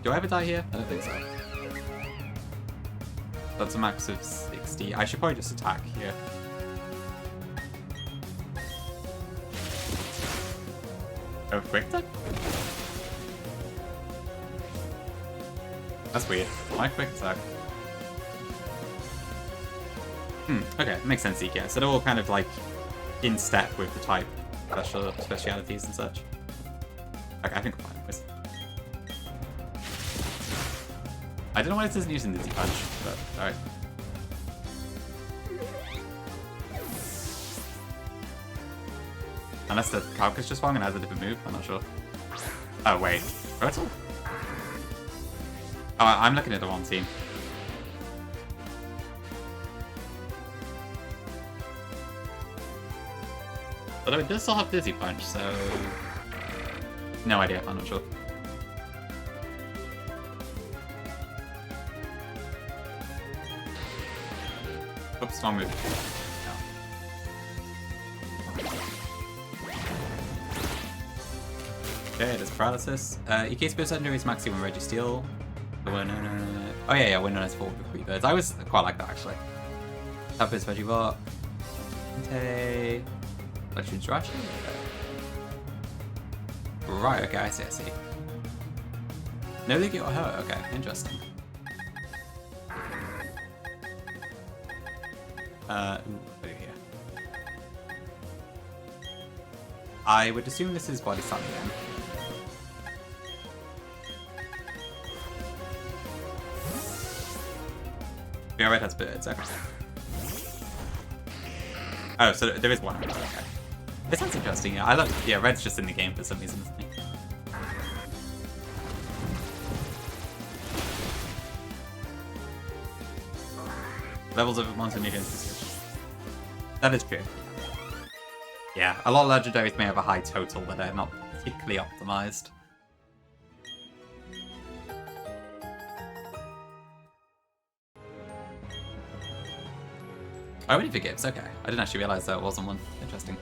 Do I ever die here? I don't think so. That's a max of 60. I should probably just attack here. Oh, quick attack? That's weird. Why quick attack? Okay, makes sense, yeah. So they're all kind of like in step with the type specialities and such. Okay, I think we're fine. I don't know why it isn't using Dizzy Punch, but alright. Unless the Calcus just swung and has a different move, I'm not sure. Oh, wait. Turtle? Oh, I'm looking at the wrong team. Although it does still have Dizzy Punch, so... No idea, I'm not sure. Oops, wrong move. No. Okay, there's paralysis. EK Spirit Legendary is maxi when Reggie Steel. Oh yeah, window is forward with 3 birds. I was quite like that actually. Tap is Reggie Rock. Okay. Let's use Rashi. Right, okay, I see. No, they get hurt. Okay, interesting. Over here. I would assume this is Body Slam again. Yeah, red has birds, okay. Oh, so there is one. Okay. This sounds interesting, yeah. I love, yeah, red's just in the game for some reason, isn't he? Levels of monster need into. That is true. Yeah, a lot of legendaries may have a high total, but they're not particularly optimized. Oh, only for Gibbs, okay. I didn't actually realize there wasn't one. Interesting.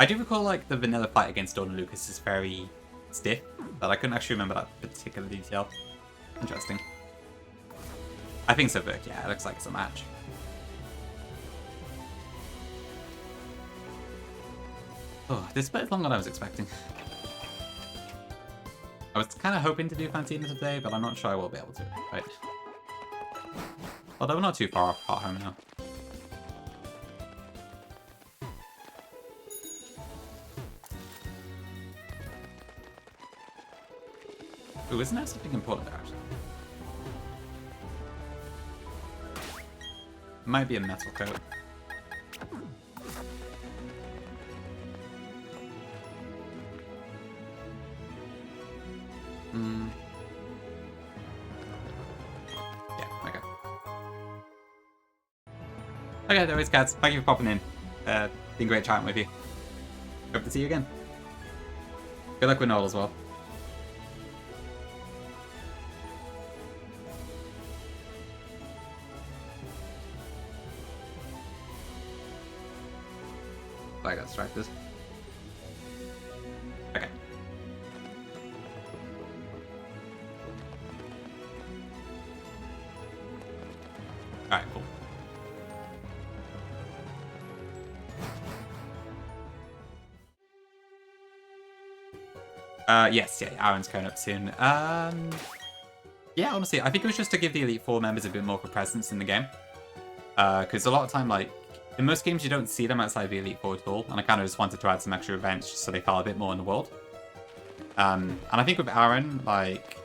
I do recall, like, the vanilla fight against Dawn and Lucas is very stiff, but I couldn't actually remember that particular detail. Interesting. I think so, Burke, yeah, it looks like it's a match. Oh, this bit is longer than I was expecting. I was kind of hoping to do Fantina today, but I'm not sure I will be able to. Right. Although we're not too far off Hot Home now. Ooh, isn't there something important there, actually? Might be a metal coat. Yeah, okay. Okay, there is Cats. Thank you for popping in. Been great chatting with you. Hope to see you again. Good luck with Noel as well. I got distracted. Okay. Alright, cool. Yes, yeah, Aaron's coming up soon. Yeah, honestly, I think it was just to give the Elite Four members a bit more of a presence in the game. Because a lot of time, like, in most games you don't see them outside the Elite Four at all, and I kind of just wanted to add some extra events just so they felt a bit more in the world. And I think with Aaron, like,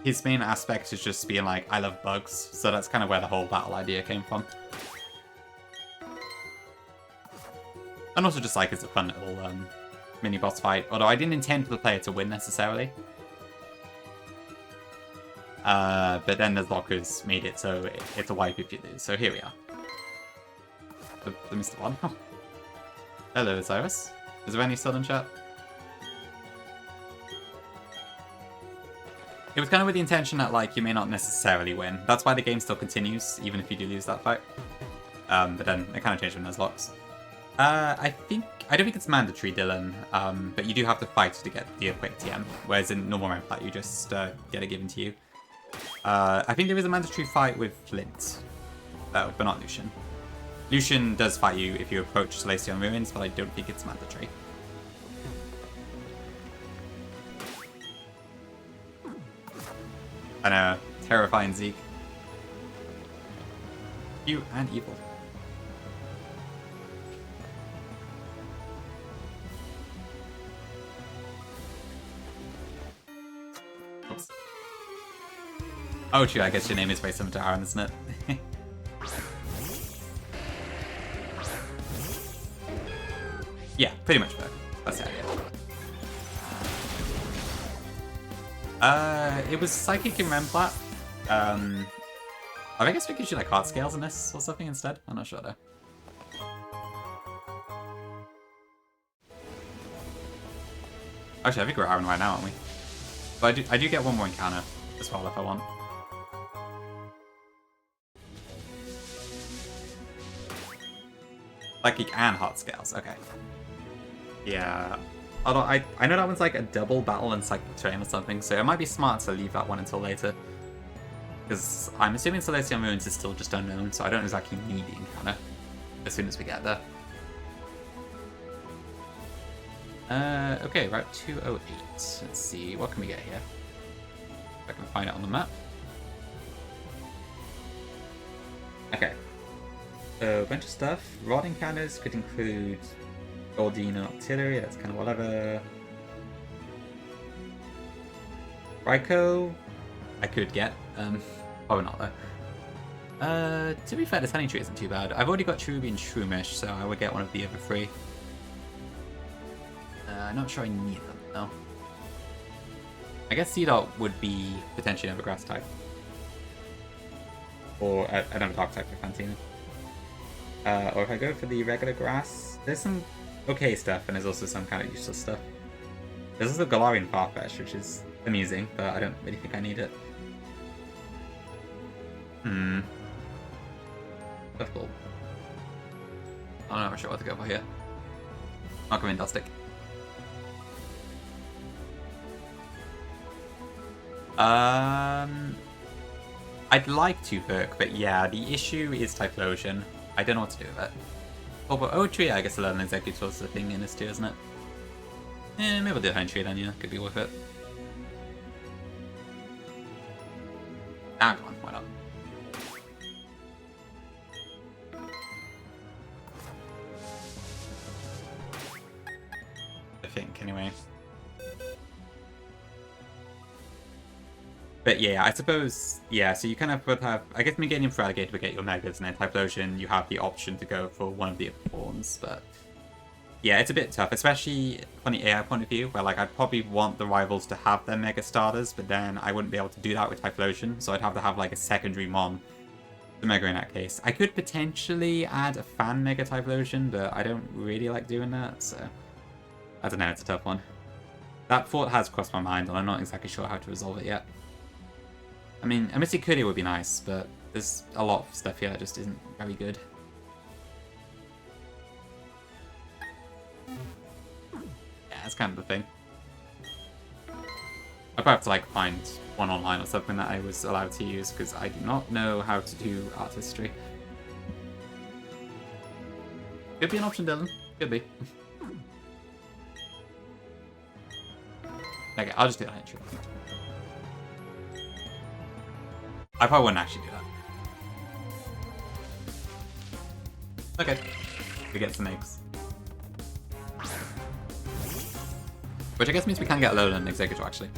his main aspect is just being like, I love bugs, so that's kind of where the whole battle idea came from. And also just like it's a fun little mini boss fight, although I didn't intend for the player to win necessarily. But then the blockers made it so it's a wipe if you lose, so here we are. The Mr. One. Hello, Cyrus. Is there any still in chat? It was kind of with the intention that, like, you may not necessarily win. That's why the game still continues, even if you do lose that fight. But then it kind of changed with Nuzlocke. I don't think it's mandatory, Dylan, but you do have to fight to get the Earthquake TM, whereas in normal round fight, you just get it given to you. I think there is a mandatory fight with Flint, though, but not Lucian. Lucian does fight you if you approach Celestial Ruins, but I don't think it's mandatory. And a terrifying Zeke. Cute and evil. Oops. Oh, true, I guess your name is very similar to Aaron, isn't it? Yeah, pretty much fair. That's the idea. It was Psychic and Remplat. I guess we could do like heart scales in this or something instead. I'm not sure though. Actually, I think we're Aaron right now, aren't we? But I do get one more encounter as well if I want. Psychic and heart scales, okay. Yeah. Although I know that one's like a double battle and psychic terrain or something, so it might be smart to leave that one until later. Because I'm assuming Celestial Ruins is still just unknown, so I don't exactly need the encounter as soon as we get there. Okay, Route 208. Let's see, what can we get here? If I can find it on the map. Okay. So, a bunch of stuff. Rod encounters could include Goldine Artillery, that's kind of whatever. Raikou, I could get. Probably not though. To be fair, this Honey Tree isn't too bad. I've already got Cherubi and Shroomish, so I would get one of the other three. I'm not sure I need them though. I guess Seedot would be potentially another grass type. Or another dark type for Fantina. Or if I go for the regular grass, there's some okay stuff, and there's also some kind of useless stuff. There's also Galarian Farfetch, which is amusing, but I don't really think I need it. Difficult. I'm not sure what to go for here. Not going Dustic. I'd like to Perk, but yeah, the issue is Typhlosion. I don't know what to do with it. Oh, but Oatry, I guess 11 Executor is the thing in this too, isn't it? Eh, maybe we'll do Honey Tree then, yeah. Could be worth it. Ah, come on, why not? I think, anyway. But yeah, I suppose, yeah, so you kind of both have, I guess Meganium for Alligator would get your Megas, and then Typhlosion, you have the option to go for one of the other forms, but yeah, it's a bit tough, especially from the AI point of view, where like I'd probably want the rivals to have their Mega starters, but then I wouldn't be able to do that with Typhlosion, so I'd have to have like a secondary Mon to Mega in that case. I could potentially add a Fan Mega Typhlosion, but I don't really like doing that, so I don't know, it's a tough one. That thought has crossed my mind, and I'm not exactly sure how to resolve it yet. I mean, a Misty Courier would be nice, but there's a lot of stuff here that just isn't very good. Yeah, that's kind of the thing. I'd probably have to like find one online or something that I was allowed to use, because I do not know how to do art history. Could be an option, Dylan. Could be. Okay, I'll just do that entry. I probably wouldn't actually do that. Okay. We get some eggs. Which I guess means we can get a Lowland Executor, actually.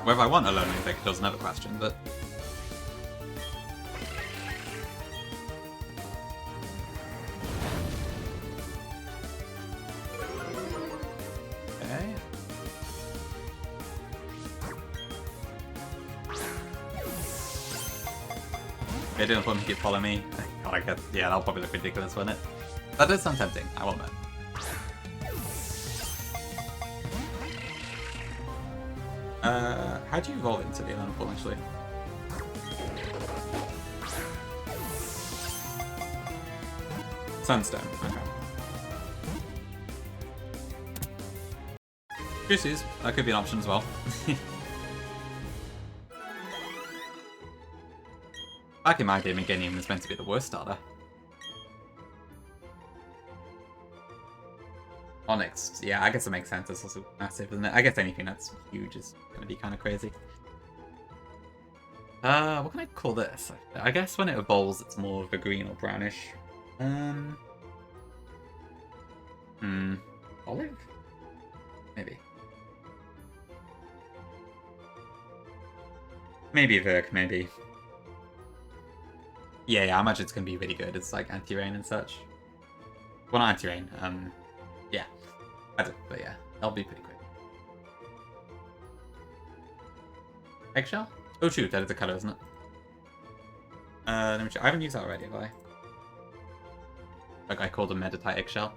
Whether I want a Lowland Executor is another question, but... They didn't want me to follow me. God. I guess, yeah, that'll probably look ridiculous, won't it? That does sound tempting, I will admit. How do you evolve into the Elemental, actually? Sunstone, okay. Juices, that could be an option as well. Back in my day, Meganium was meant to be the worst starter. Onyx, yeah, I guess it makes sense. It's also massive, isn't it? I guess anything that's huge is going to be kind of crazy. What can I call this? I guess when it evolves, it's more of a green or brownish. Olive? Maybe. Maybe Verk, maybe. Yeah, I imagine it's going to be really good. It's like anti-rain and such. Well, not anti-rain, yeah. I don't, but yeah, that'll be pretty quick. Eggshell? Oh shoot, that is a color, isn't it? Let me check. I haven't used that already, have I? Like I called a Meditite Eggshell.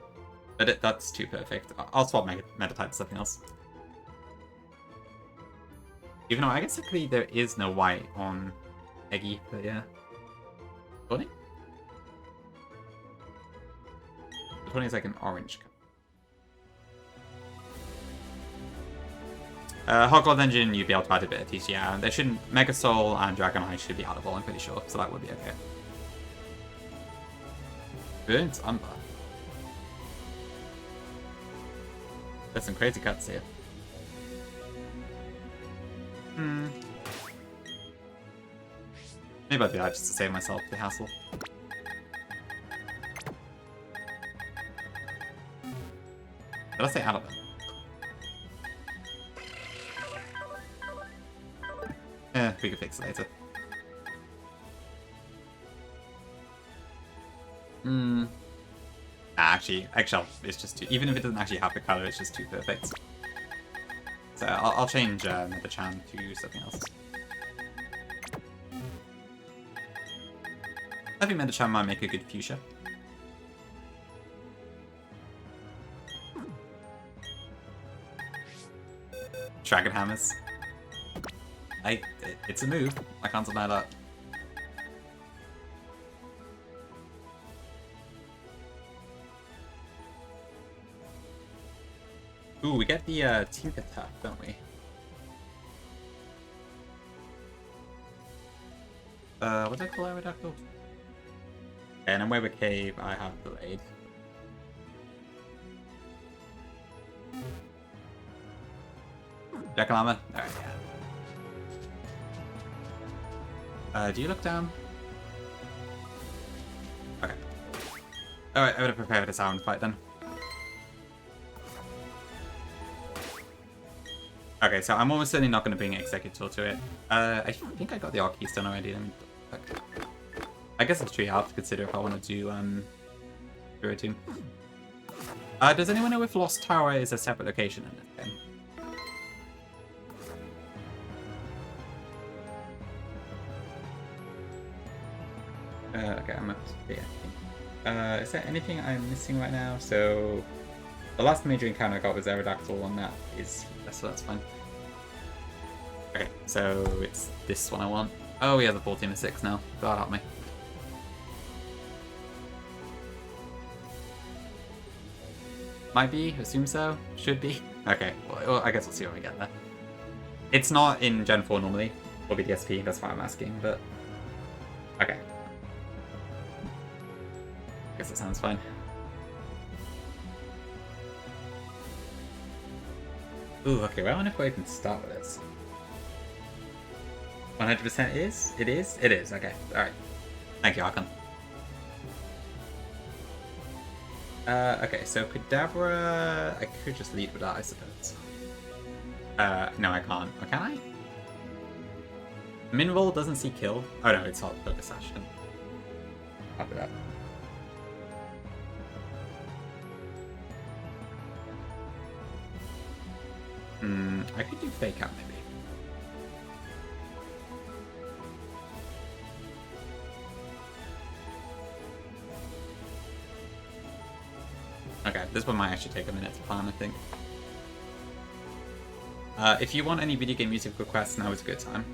But that's too perfect. I'll swap Meditite to something else. Even though I guess technically there is no white on Eggy, but yeah. Bunny? The bunny is like an orange color. Hogwarts Engine, you'd be able to add a bit of TCR. They shouldn't. Mega Soul and Dragon Eye should be addable, I'm pretty sure, so that would be okay. Burnt Umber. There's some crazy cuts here. Maybe I'll do that just to save myself the hassle. Did I say out of it? We can fix it later. Actually, Eggshell is just too... Even if it doesn't actually have the color, it's just too perfect. So I'll change Nether-chan to something else. I think Nether-chan might make a good fuchsia. Dragon Hammers. It's a move. I can't deny that. Ooh, we get the Tinker Tuff, don't we? What did I call Aerodactyl? And I'm Weber Cave, I have Blade. Jackalama? Alright, yeah. Do you look down? Okay. Alright, I'm gonna prepare for the sound fight then. Okay, so I'm almost certainly not going to bring Executor to it. I think I got the Arc Keystone already. Let me look. I guess it's true. I'll have to consider if I want to do Hero Team. Does anyone know if Lost Tower is a separate location in this game? Okay, I'm up to is there anything I'm missing right now? So the last major encounter I got was Aerodactyl, and that is so that's fine. Okay, so it's this one I want. Oh, we have the 14 to 6 now. God help me. Might be, assume so, should be. Okay, well, I guess we'll see when we get there. It's not in Gen 4 normally, or BDSP, that's why I'm asking, but okay. I guess that sounds fine. Ooh, okay, well, I wonder if I can start with this. 100% is? It is? It is, okay. Alright. Thank you, Archon. Okay, so Kadabra... I could just lead with that, I suppose. No, I can't. Or can I? Minroll doesn't see kill. Oh no, it's all focus action. Pop it up. I could do Fake Out, maybe. This one might actually take a minute to plan, I think. If you want any video game music requests, now is a good time.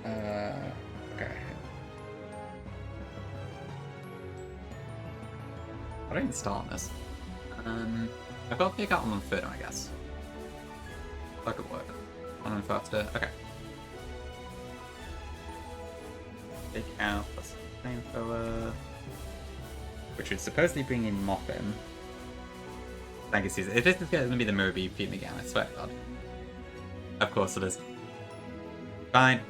Okay. I don't even start on this. I've got to pick out on Inferno, I guess. That could work. On faster. Okay. Pick out plus flamethrower. Which would supposedly bring in Moffin. Thank you, Susan. If this is going to be the mirror beam feeding again, I swear to God. Of course it is. Fine.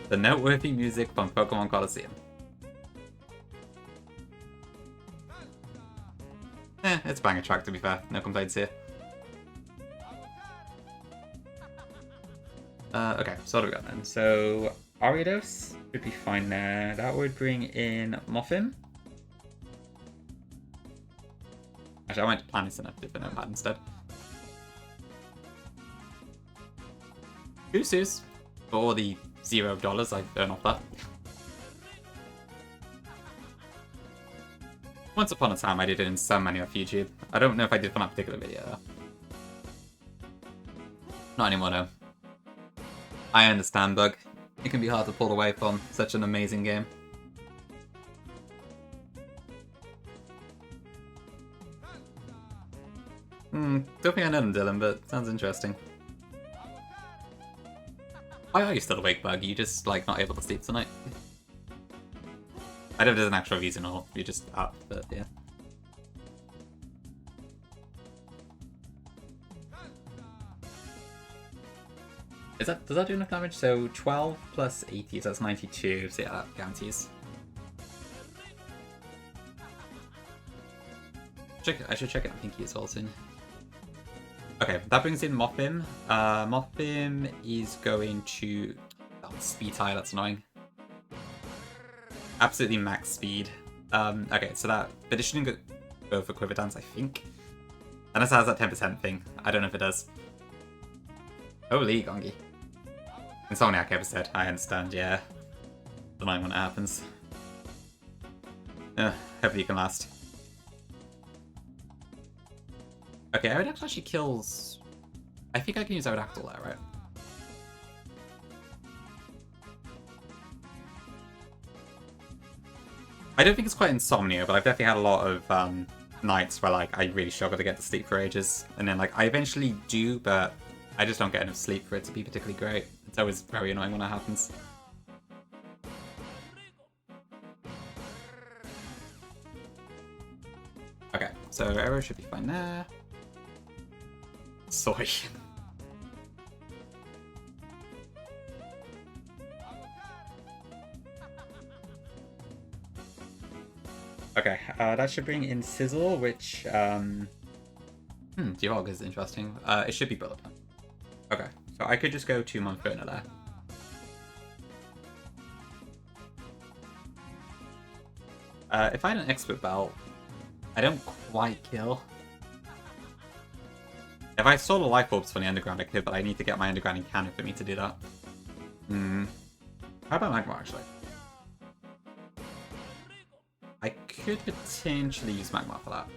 The noteworthy music from Pokemon Coliseum. It's a banger track to be fair. No complaints here. Okay, so what do we got then? So, Ariados should be fine there. That would bring in Moffin. Actually, I went to Planets and a different notepad instead. Gooses for all the $0 I earn off that. Once upon a time I did it in so many off YouTube. I don't know if I did for that particular video though. Not anymore though. I understand, Bug. It can be hard to pull away from such an amazing game. Don't think I know them, Dylan, but sounds interesting. Why are you still awake, Bug? You just, like, not able to sleep tonight? I don't know if there's an actual reason or you're just up, but yeah. Does that do enough damage? So 12 plus 80, so that's 92, so yeah, that guarantees. I should check it on Pinky as well soon. Okay, that brings in Moffin. Moffin is going to... Oh, speed high, that's annoying. Absolutely max speed. Okay, so that... But it shouldn't go for Quiver Dance, I think. Unless it has that 10% thing. I don't know if it does. Holy Gongi. Insomniac episode, I understand, yeah. Annoying when it happens. Hopefully you can last. Okay, Aerodactyl actually kills... I think I can use Aerodactyl there, right? I don't think it's quite Insomnia, but I've definitely had a lot of nights where like I really struggle to get to sleep for ages. And then like I eventually do, but I just don't get enough sleep for it to be particularly great. It's always very annoying when that happens. Okay, so Arrow should be fine there. Soy. Okay, that should bring in Sizzle, which, Geog is interesting. It should be Bullet. Okay, so I could just go to Monferno there. If I had an Expert Belt, I don't quite kill. If I stole the Life Orbs from the Underground, I could, but I need to get my Underground in cannon for me to do that. How about Magma, actually? I could potentially use Magma for that.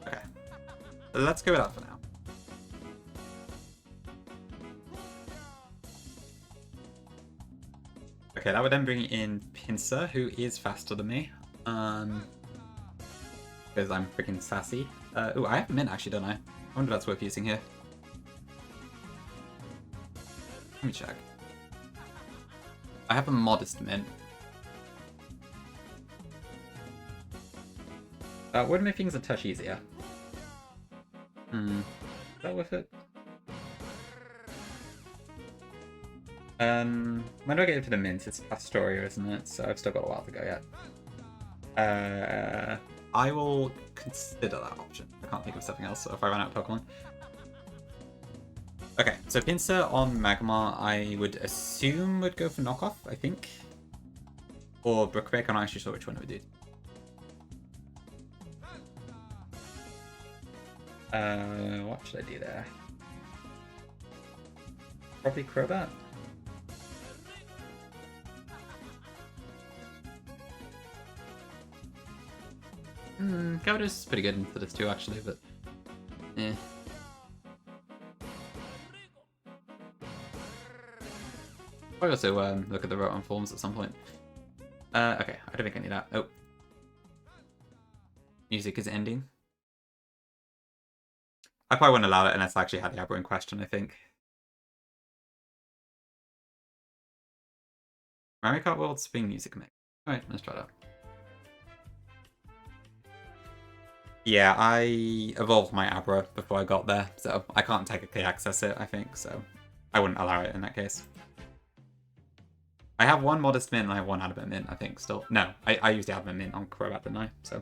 Okay. Let's go with that for now. Okay, that would then bring in Pinsir, who is faster than me. Because I'm freaking sassy. Ooh, I have a mint actually, don't I? I wonder if that's worth using here. Let me check. I have a modest mint. Would make things a touch easier. Is that worth it? When do I get into the mint? It's Pastoria, isn't it? So I've still got a while to go yet. I will consider that option. I can't think of something else if I run out of Pokemon. Okay, so Pinsir on Magmar, I would assume would go for knockoff, I think. Or Brookbeck, I'm not actually sure which one it would do. What should I do there? Probably Crobat. Gyarados is pretty good for this too, actually, but eh. I'll also look at the Rotom forms at some point. Okay, I don't think I need that. Oh. Music is ending. I probably wouldn't allow it unless I actually had the Abra in question, I think. Mario Kart World Spring Music Mix. Alright, let's try that. Yeah, I evolved my Abra before I got there, so I can't technically access it, I think, so I wouldn't allow it in that case. I have one Modest Mint and I have one Adamant Mint, I think, still. No, I used the Adamant Mint on Crobat, didn't I? So,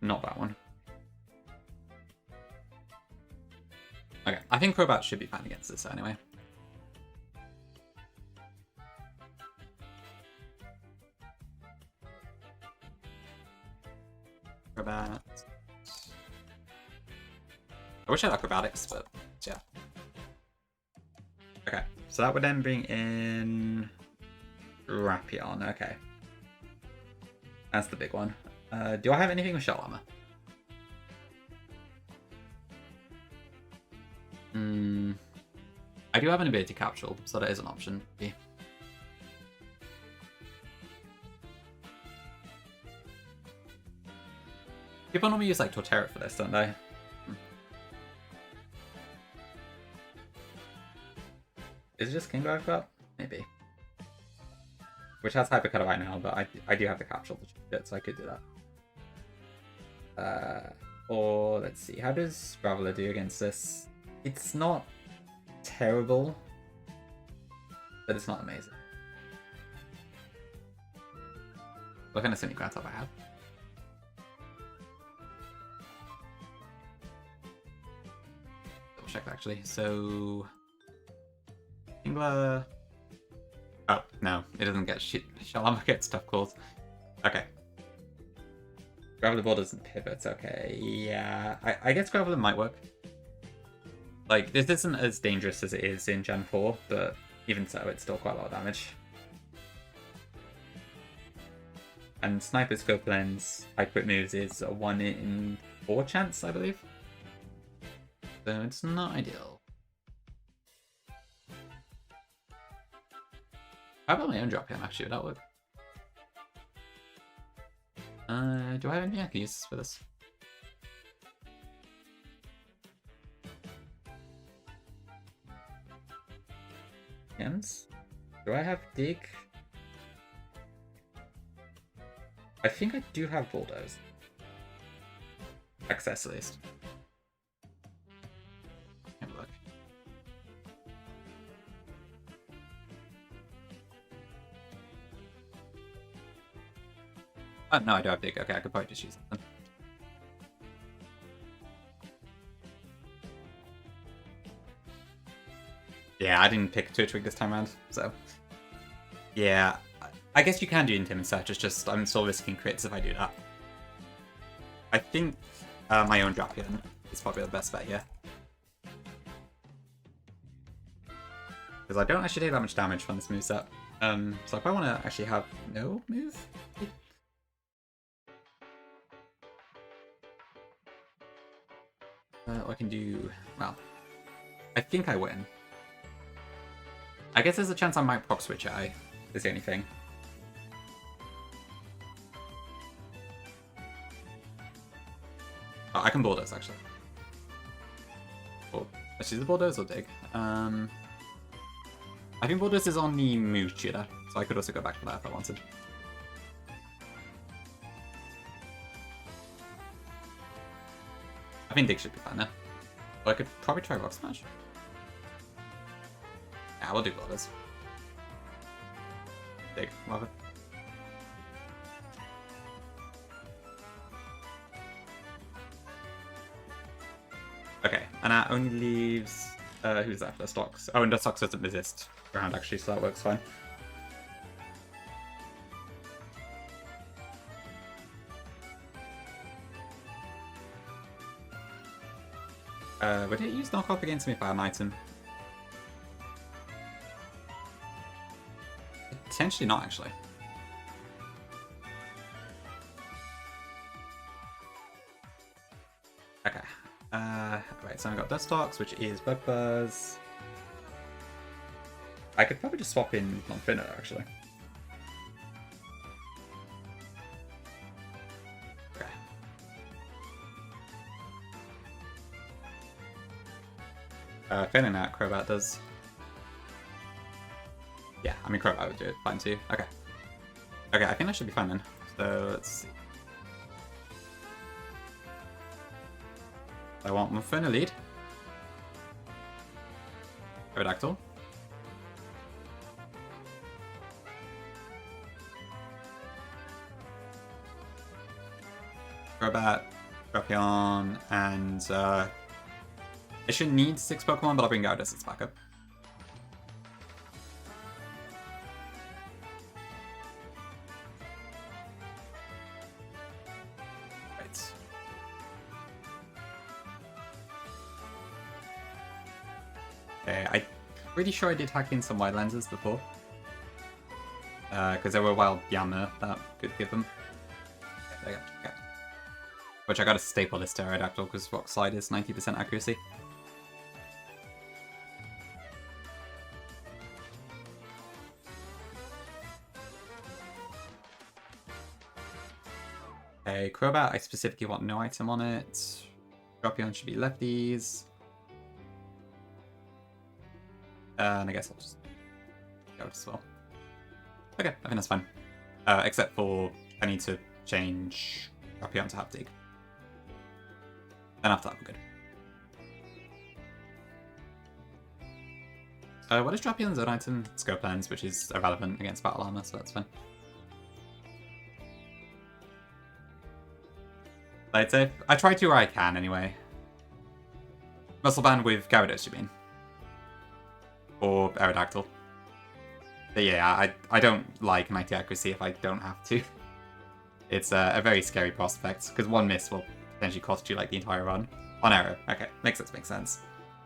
not that one. Okay, I think Crobat should be fine against this anyway. Crobat. I wish I had acrobatics, but yeah. Okay, so that would then bring in Rapion. Okay, that's the big one. Do I have anything with Shell Armor? I do have an ability capsule, so that is an option. Yeah. People normally use like Torterra for this, don't they? Is it just King I've got? Maybe. Which has Hyper Cutter right now, but I do have the capsule to change it, so I could do that. Or let's see, how does Graveler do against this? It's not terrible, but it's not amazing. What kind of Cindy Ground type I have? Double check actually. So Kingler. Oh no, it doesn't get Shell Armor gets Tough Calls. Okay. Graveler Ball doesn't pivot. Okay, yeah. I guess Graveler might work. Like, this isn't as dangerous as it is in Gen 4, but even so, it's still quite a lot of damage. And Sniper Scope Lens, High Crit Moves is a 1 in 4 chance, I believe. So it's not ideal. How about my own drop here, actually? Would that work? Do I have anything I can use for this? Hands? Do I have Dig? I think I do have Bulldoze. Access at least. Have a look. Oh, no, I do have Dig. Okay, I could probably just use it then. Yeah, I didn't pick Twitch Week this time around, so... Yeah, I guess you can do Intim and such, it's just I'm still risking crits if I do that. I think my own Drapion is probably the best bet here. Because I don't actually take that much damage from this moveset. So I probably want to actually have no move? I can do... well, I think I win. I guess there's a chance I might proc switch I, is the only thing. Oh, I can Bulldoze actually. Oh, let's use the Bulldoze or Dig. I think Bulldoze is on the move tutor, so I could also go back for that if I wanted. I think Dig should be fine now. But I could probably try Rock Smash. Yeah, we'll do Bulldoze. Dig, love it. Okay, and that only leaves Who's that? Nuzlocke. Oh, and Nuzlocke doesn't resist ground actually, so that works fine. Would it use knockoff against me if I had an item? Potentially not, actually. Okay. Right, so I've got Nuzlocke, which is Bug Buzz. I could probably just swap in Fantina, actually. Okay. Failing out, Crobat does. Yeah, I mean, Crobat would do it fine too. Okay. Okay, I think that should be fine then. So let's see. I want Fantina lead. Aerodactyl. Crobat, Drapion, and I shouldn't need 6 Pokemon, but I'll bring Gyarados as its backup. Right. Okay, I'm pretty sure I did hack in some wide lenses before. Because there were wild Yama that could give them. Okay, there you go. Okay. Which I got a staple this to Aerodactyl because Rock Slide is 90% accuracy. Okay, Crobat, I specifically want no item on it. Drapion should be lefties. And I guess I'll just go as well. Okay, I think that's fine. Except for I need to change Drapion to Haptic. Then after that, we're good. What is Drapion's own item? Scope Lens, which is irrelevant against Battle Armor, so that's fine. I'd say I try to where I can anyway. Muscle Band with Gyarados, you mean? Or Aerodactyl. But yeah, I don't like 90 accuracy if I don't have to. It's a very scary prospect, because one miss will potentially cost you like the entire run. On arrow. Okay, makes sense.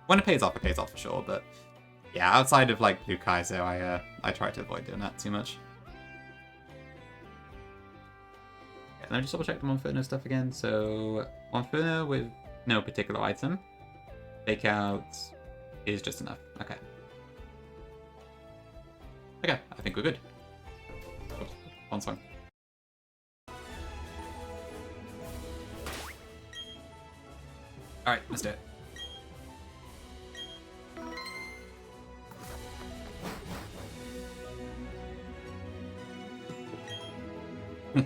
When it pays off for sure, but yeah, outside of like Blue Kaiser, I try to avoid doing that too much. Okay, let me just double check the Monferno stuff again. So Monferno with no particular item. Takeout is just enough. Okay. Okay, I think we're good. Oops, one song. Alright, let's do it.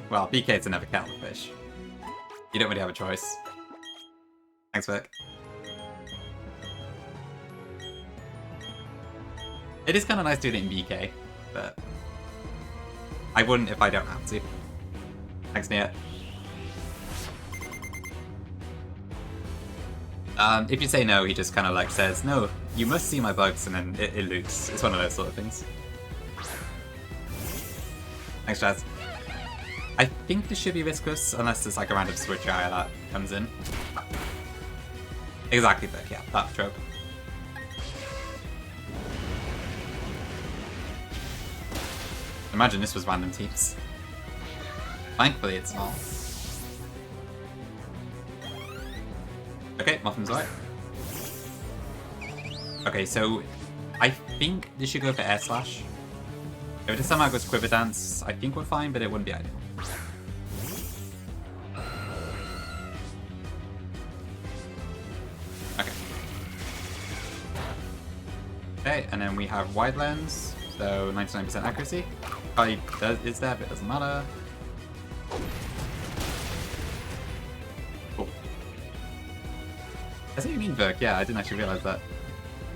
Well, BK's a never count fish. You don't really have a choice. Thanks, Vic. It is kind of nice doing it in BK, but I wouldn't if I don't have to. Thanks, Nia. If you say no, he just kind of like says, no, you must see my bugs, and then it loops. It's one of those sort of things. Thanks, Jazz. I think this should be riskless, unless there's like a random switch guy that comes in. Exactly, but yeah, that trope. Imagine this was random teams. Thankfully, it's not. Okay, Muffin's right. Okay, so I think this should go for Air Slash. If it somehow goes Quiver Dance, I think we're fine, but it wouldn't be ideal. Okay. Okay, and then we have Wide Lens, so 99% accuracy. Probably is there, but it doesn't matter. Cool. I see what you mean, Virk. Yeah, I didn't actually realize that.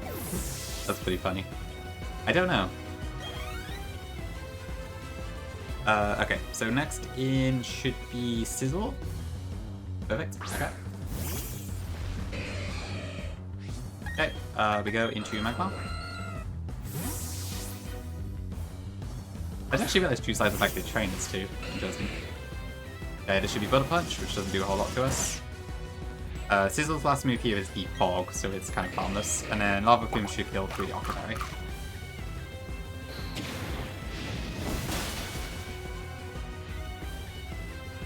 That's pretty funny. I don't know. Okay, so next in should be Sizzle. Perfect. Okay. Okay, we go into Magma. I didn't actually realize two sides of actually trainers too. Interesting. Okay, this should be Butter Punch, which doesn't do a whole lot to us. Sizzle's last move here is the Fog, so it's kind of harmless. And then Lava Plume should kill through the Aquaberry.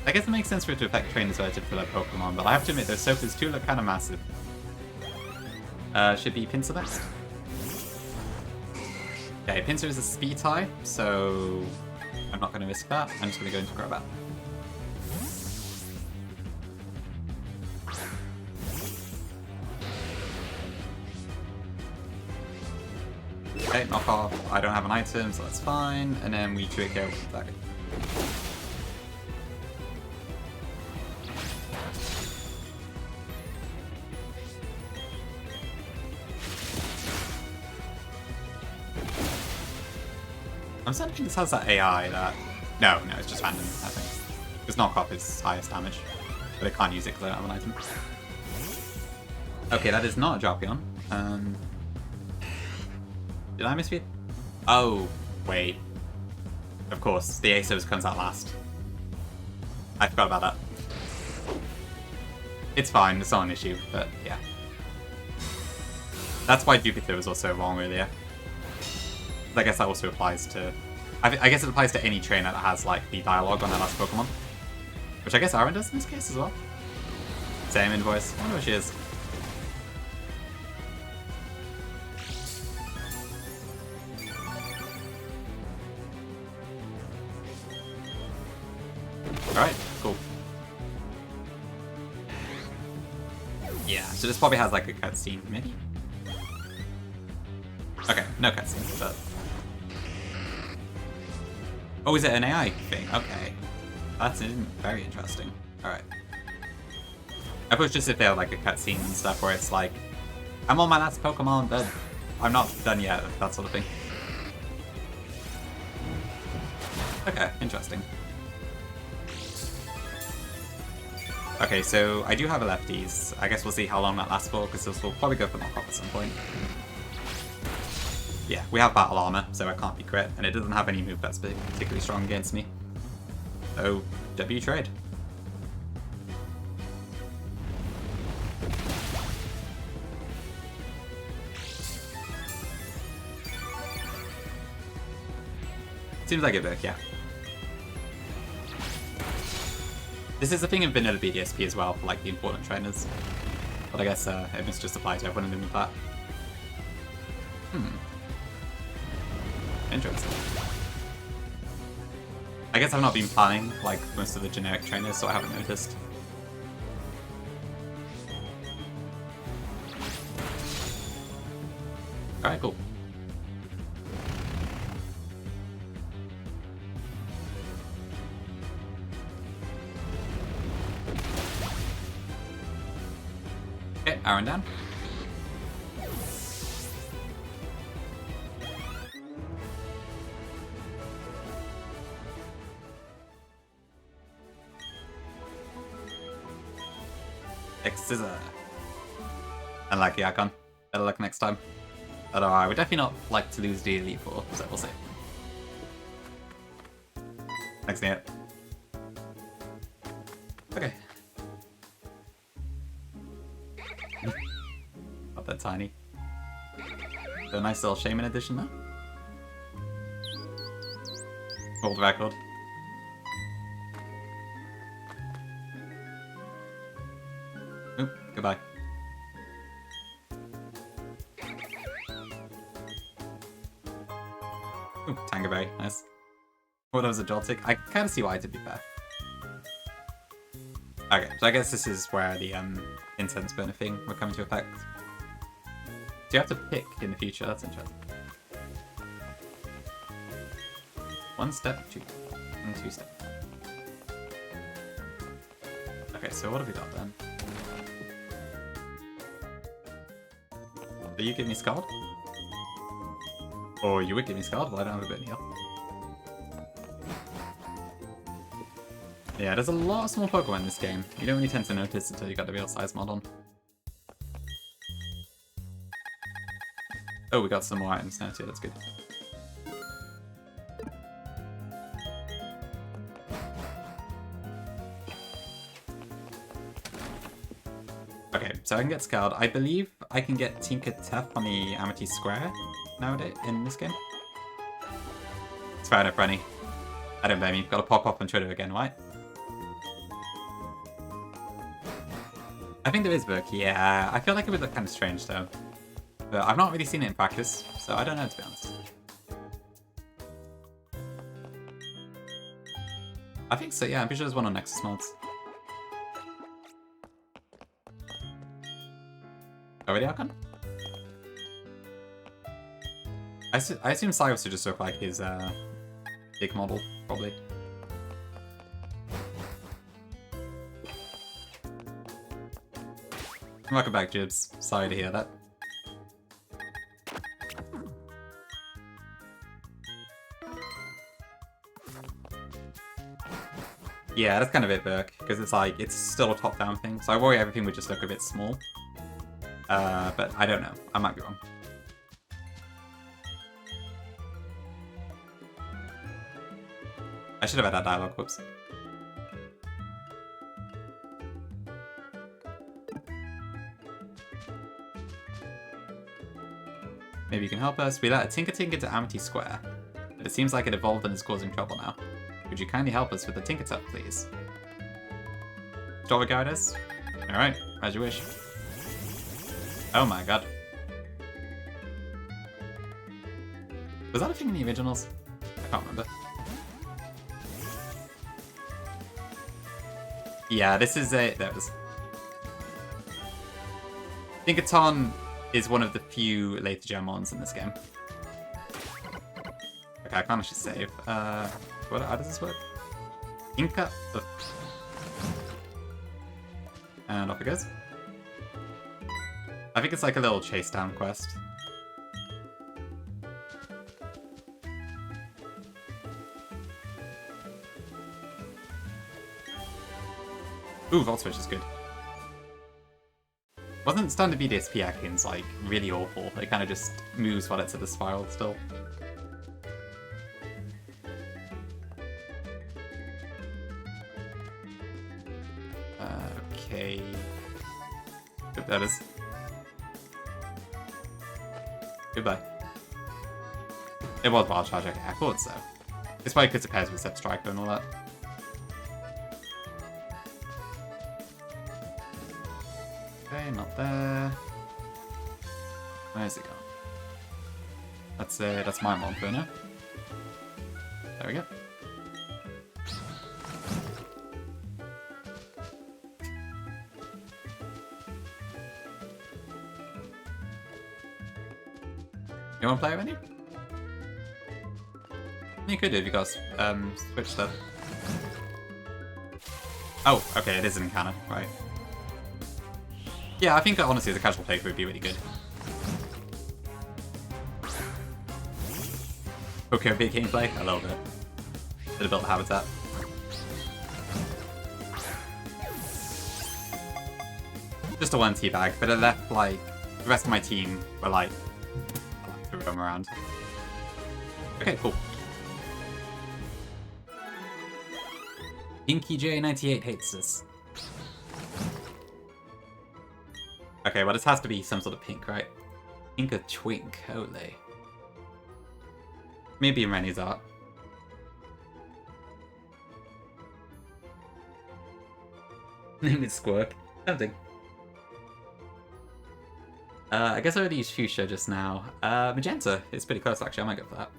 I guess it makes sense for it to affect trainers relative to their Pokemon, but I have to admit those Soakers too look kind of massive. Should be Pinsir next. Okay, Pinsir is a speed type, so I'm not going to risk that. I'm just going to go into Crobat. Okay, knock off. I don't have an item, so that's fine. And then we trick out with that. I'm starting to think this has that AI that... No, it's just random, I think. Because knockoff is highest damage. But I can't use it because I don't have an item. Okay, that is not a Drapion. Did I misread? Oh, wait. Of course, the ASOS comes out last. I forgot about that. It's fine, it's not an issue, but yeah. That's why Jupiter was also wrong earlier. I guess that also applies to... I guess it applies to any trainer that has, like, the dialogue on their last Pokemon. Which I guess Aaron does in this case as well. Same invoice. I wonder where she is. Alright, cool. Yeah, so this probably has, like, a cutscene, maybe? Okay, no cutscene, but... Oh, is it an AI thing? Okay. That's very interesting. Alright. I thought just if they have like a cutscene and stuff where it's like, I'm on my last Pokemon, but I'm not done yet, that sort of thing. Okay, interesting. Okay, so I do have a lefties. I guess we'll see how long that lasts for, because this will probably go for knockoff at some point. Yeah, we have Battle Armor, so I can't be crit, and it doesn't have any move that's particularly strong against me. So, W trade. Seems like it worked, yeah. This is a thing in vanilla BDSP as well, for like the important trainers. But I guess it must just apply to everyone in that. Interesting. I guess I've not been planning like most of the generic trainers, so I haven't noticed. Alright, cool. Okay, Aaron down. Scissor. Unlucky icon. Better luck next time. But I would definitely not like to lose the Elite Four, so we'll see. Thanks, Nate. Okay. Not that tiny. So a nice little Shaman edition there. Old record. Oop, goodbye. Ooh, Tangerberry, nice. Oh, that was a Joltik. I kind of see why, to be fair. Okay, so I guess this is where the incense burner thing will come into effect. So you have to pick in the future, that's interesting. 1 step, 2, and 2 step. Okay, so what have we got then? Do you give me Scald? Or you would give me Scald? Well, I don't have a bit of heal. Yeah, there's a lot of small Pokemon in this game. You don't really tend to notice until you got the real size mod on. Oh, we got some more items now too, that's good. Okay, so I can get Scald. I believe I can get Tinker Tef on the Amity Square nowadays in this game. It's fair enough, Rennie. I don't blame you. Gotta pop up on Twitter again, right? I think there is book, yeah. I feel like it would look kind of strange though. But I've not really seen it in practice, so I don't know, to be honest. I think so, yeah. I'm pretty sure there's one on Nexus mods. Already Archon? I assume Cyrus would just look like his big model, probably. Welcome back, Jibs. Sorry to hear that. Yeah, that's kind of it, Burke, because it's like, it's still a top-down thing, so I worry everything would just look a bit small. But I don't know. I might be wrong. I should have had that dialogue, whoops. Maybe you can help us. We let a Tinker to Amity Square, but it seems like it evolved and is causing trouble now. Would you kindly help us with the Tinker Tuck, please? Store guide us? Alright, as you wish. Oh my god. Was that a thing in the originals? I can't remember. Yeah, this is a... There it is. Tinkaton is one of the few later gen mons in this game. Okay, I can't actually save. How does this work? Inca. Ugh. And off it goes. I think it's like a little chase down quest. Ooh, Vault Switch is good. Wasn't Standard BDSP Atkins like really awful? It kind of just moves while it's at the spiral still. Okay. Good, that is. Goodbye. It was Wild Charge, okay, I thought so. It's probably because it pairs with Step Striker and all that. Okay, not there. Where's it gone? That's my mod burner. There we go. You want to play with any? You could do if you got switch stuff. Oh, okay, it is in canon, right. Yeah, I think honestly, as a casual playthrough would be really good. Okay, big gameplay, a little bit. Did a build habitat. Just a one teabag, but it left like the rest of my team were like threw them around. Okay, cool. Inky J98 hates this. Okay, well this has to be some sort of pink, right? Pink or twink, holy. Maybe in Rennie's art. Name is Squirk. Something. I guess I already used Fuchsia just now. Magenta is pretty close actually, I might go for that.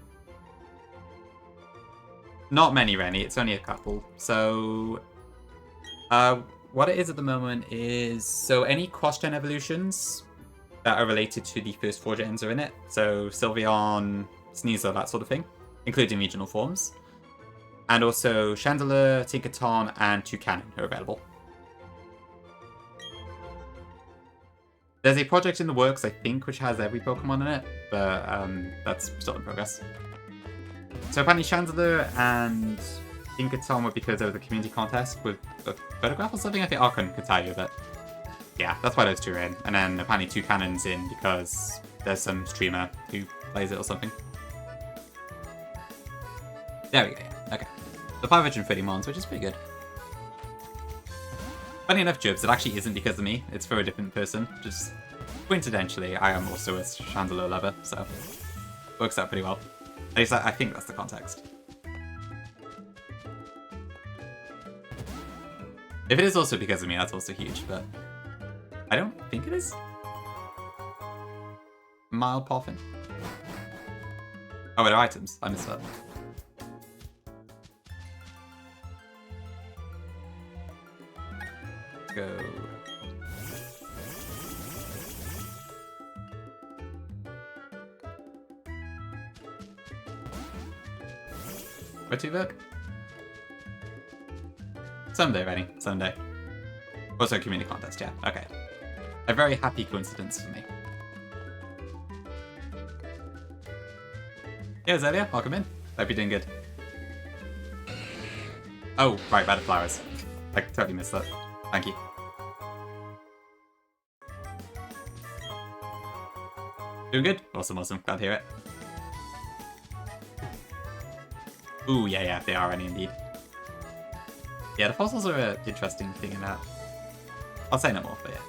Not many, Rennie, it's only a couple. So, what it is at the moment is, so any cross-gen evolutions that are related to the first 4 gens are in it. So Sylveon, Sneasel, that sort of thing, including regional forms. And also Chandelier, Tinkaton, and Toucanon are available. There's a project in the works, I think, which has every Pokemon in it, but that's still in progress. So apparently Chandelier and Tinkaton were because there was a community contest with a photograph or something. I think Archon could tell you, but yeah, that's why those two are in. And then apparently Toucanon's in because there's some streamer who plays it or something. There we go, yeah. Okay. The 530 mons, which is pretty good. Funny enough, Jibs, it actually isn't because of me. It's for a different person. Just coincidentally, I am also a Chandelier lover, so works out pretty well. At least I think that's the context. If it is also because of me, that's also huge, but I don't think it is. Mild Poffin. Oh, they're items. I missed that. Let's go. Where to vote? Someday, Rennie. Someday. Also, community contest, yeah. Okay. A very happy coincidence for me. Yeah, Zelia, welcome in. Hope you're doing good. Oh, right, by the flowers. I totally missed that. Thank you. Doing good? Awesome, awesome. Glad to hear it. Ooh, yeah, they are any indeed. Yeah, the fossils are an interesting thing in that. I'll say no more, but yeah.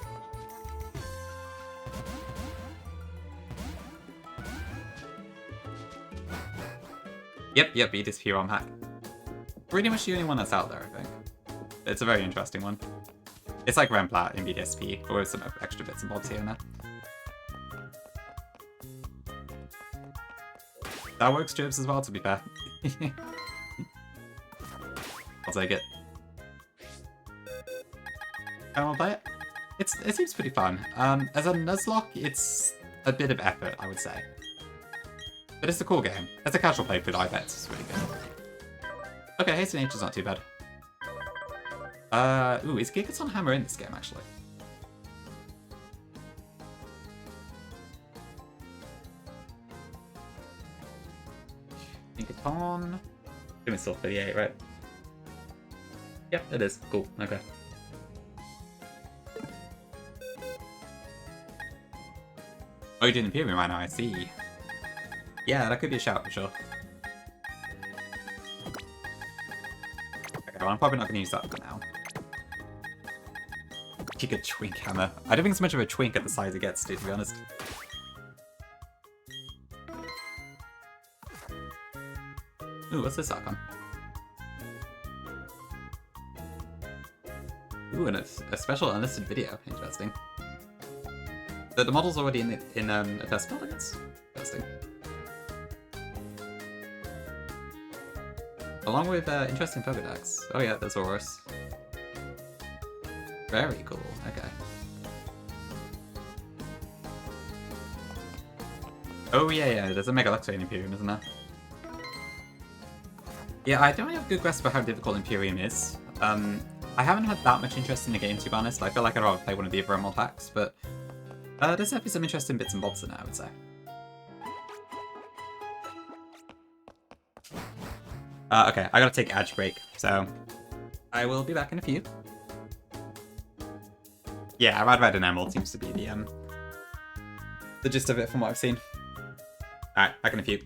Yep, you disappear on hack. Pretty much the only one that's out there, I think. It's a very interesting one. It's like Remplat in BDSP, or with some extra bits and bobs here and there. That works, Jibs, as well, to be fair. I'll take it. I want to play it. It seems pretty fun. As a Nuzlocke, it's a bit of effort, I would say. But it's a cool game. As a casual playthrough, I bet it's really good. Okay, Haste Nature's not too bad. Ooh, is Gigaton Hammer in this game, actually? Gigaton... I think it's still 38, right? Yep, it is. Cool, okay. Oh, you're doing Imperium right now, I see. Yeah, that could be a shout for sure. Okay, well, I'm probably not going to use that for now. Giga Twink Hammer. I don't think it's much of a twink at the size it gets to be honest. Ooh, what's this icon? Ooh, and it's a special unlisted video. Interesting. The model's already in a test build, I guess. Interesting. Along with interesting Pokedex. Oh yeah, there's Horus. Very cool. Okay. Oh yeah, there's a Megaloxane Imperium, isn't there? Yeah, I don't have a good grasp of how difficult Imperium is. I haven't had that much interest in the game, to be honest. I feel like I'd rather play one of the other Emerald hacks, but there's definitely some interesting bits and bobs in it, I would say. Okay, I gotta take Edge break, so I will be back in a few. Yeah, Red and Emerald seems to be the gist of it from what I've seen. Alright, back in a few.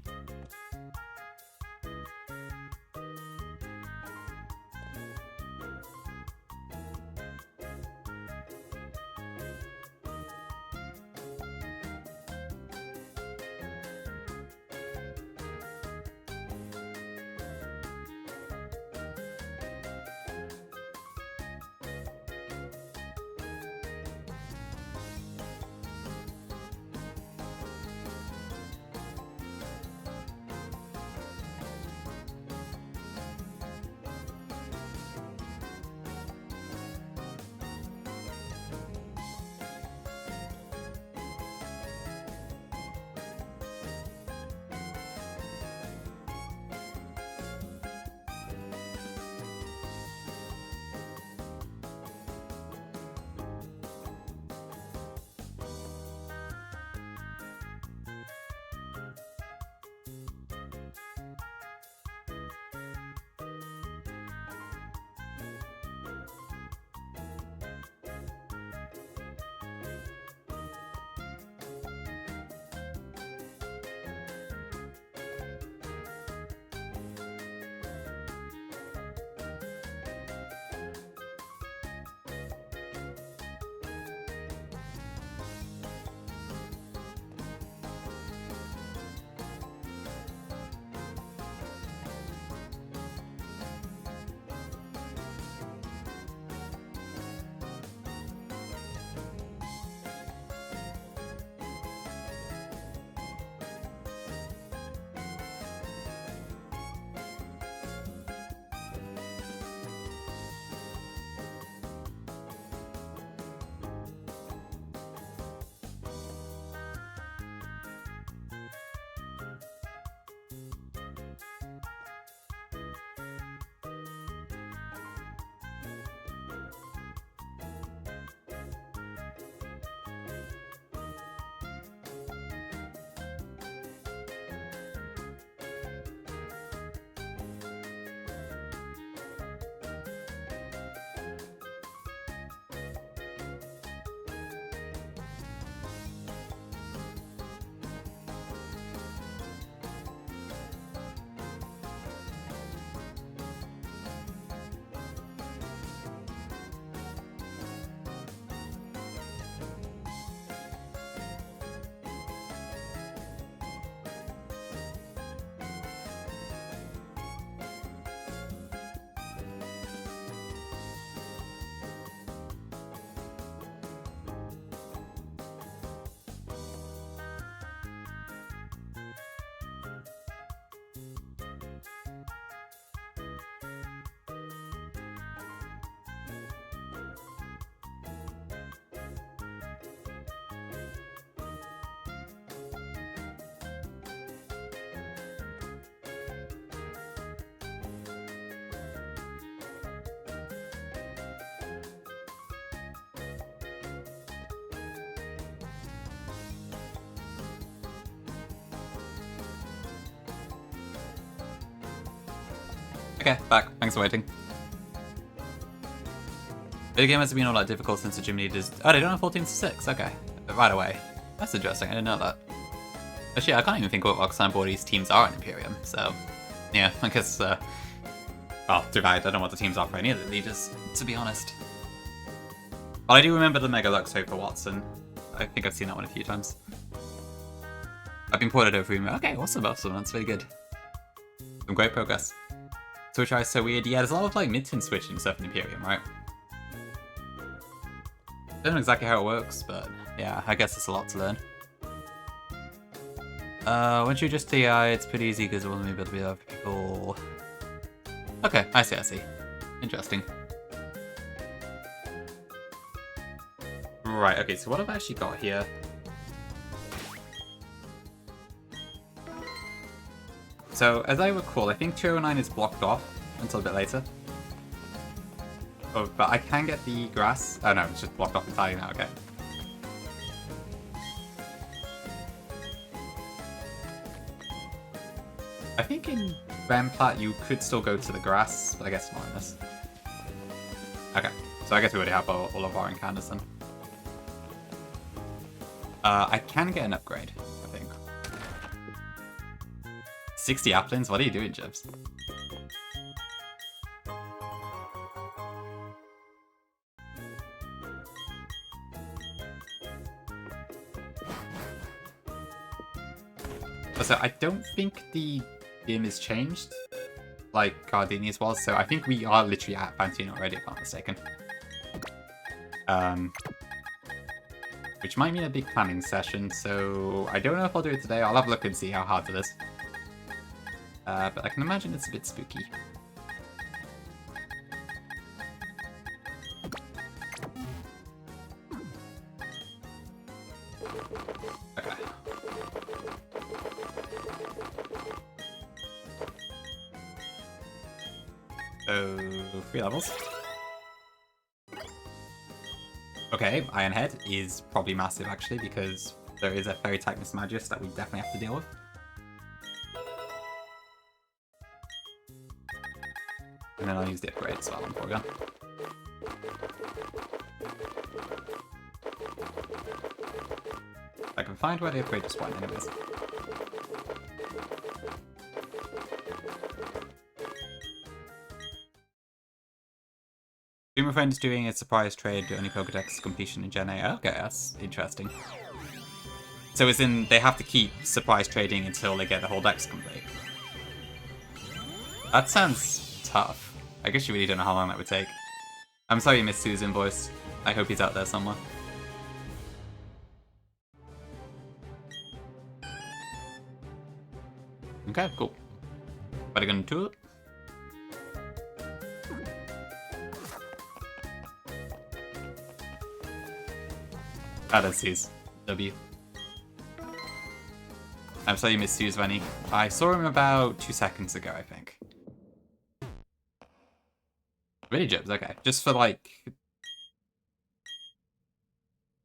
Okay, back. Thanks for waiting. The game hasn't been all that difficult since the gym leaders... Oh, they don't have 14 to 6. Okay. Right away. That's interesting. I didn't know that. Actually, I can't even think what Roxanne teams are in Imperium, so... Yeah, I guess, well, too bad. I don't know what the teams are for any of the leaders, to be honest. But I do remember the Mega Lux for Watson. I think I've seen that one a few times. I've been ported over him. Okay, awesome, awesome. That's very good. Some great progress. Switch Eye is so weird. Yeah, there's a lot of like mid-tin switching stuff in Imperium, right? Don't know exactly how it works, but yeah, I guess it's a lot to learn. Once you just TI, it's pretty easy because it wasn't able to be other people. Okay, I see, I see. Interesting. Right, okay, so what have I actually got here? So, as I recall, I think 209 is blocked off until a bit later. Oh, but I can get the grass. Oh no, it's just blocked off entirely now, okay. I think in Rampart you could still go to the grass, but I guess not in this. Okay, so I guess we already have all of our encounters then. I can get an upgrade, I think. 60 applins? What are you doing, Jibs? So I don't think the game is changed, like Gardenia's was, so I think we are literally at Fantina already, if I'm not mistaken. Which might mean a big planning session, so I don't know if I'll do it today. I'll have a look and see how hard it is. But I can imagine it's a bit spooky. Okay. So, 3 levels. Okay, Iron Head is probably massive actually, because there is a Fairy type Mismagius that we definitely have to deal with. And then I'll use the upgrade as well on Porygon. I can find where the upgrade just went anyways. Boomer Friend is doing a surprise trade to only Pokedex completion in Gen A. Okay, that's interesting. So as in, they have to keep surprise trading until they get the whole dex complete. That sounds tough. I guess you really don't know how long that would take. I'm sorry you missed Susan, boys. I hope he's out there somewhere. Okay, cool. What are you gonna do? Ah, that's Suze. W. I'm sorry you missed Suze, Vanny. I saw him about 2 seconds ago, I think. Really, Jibs? Okay. Just for, like...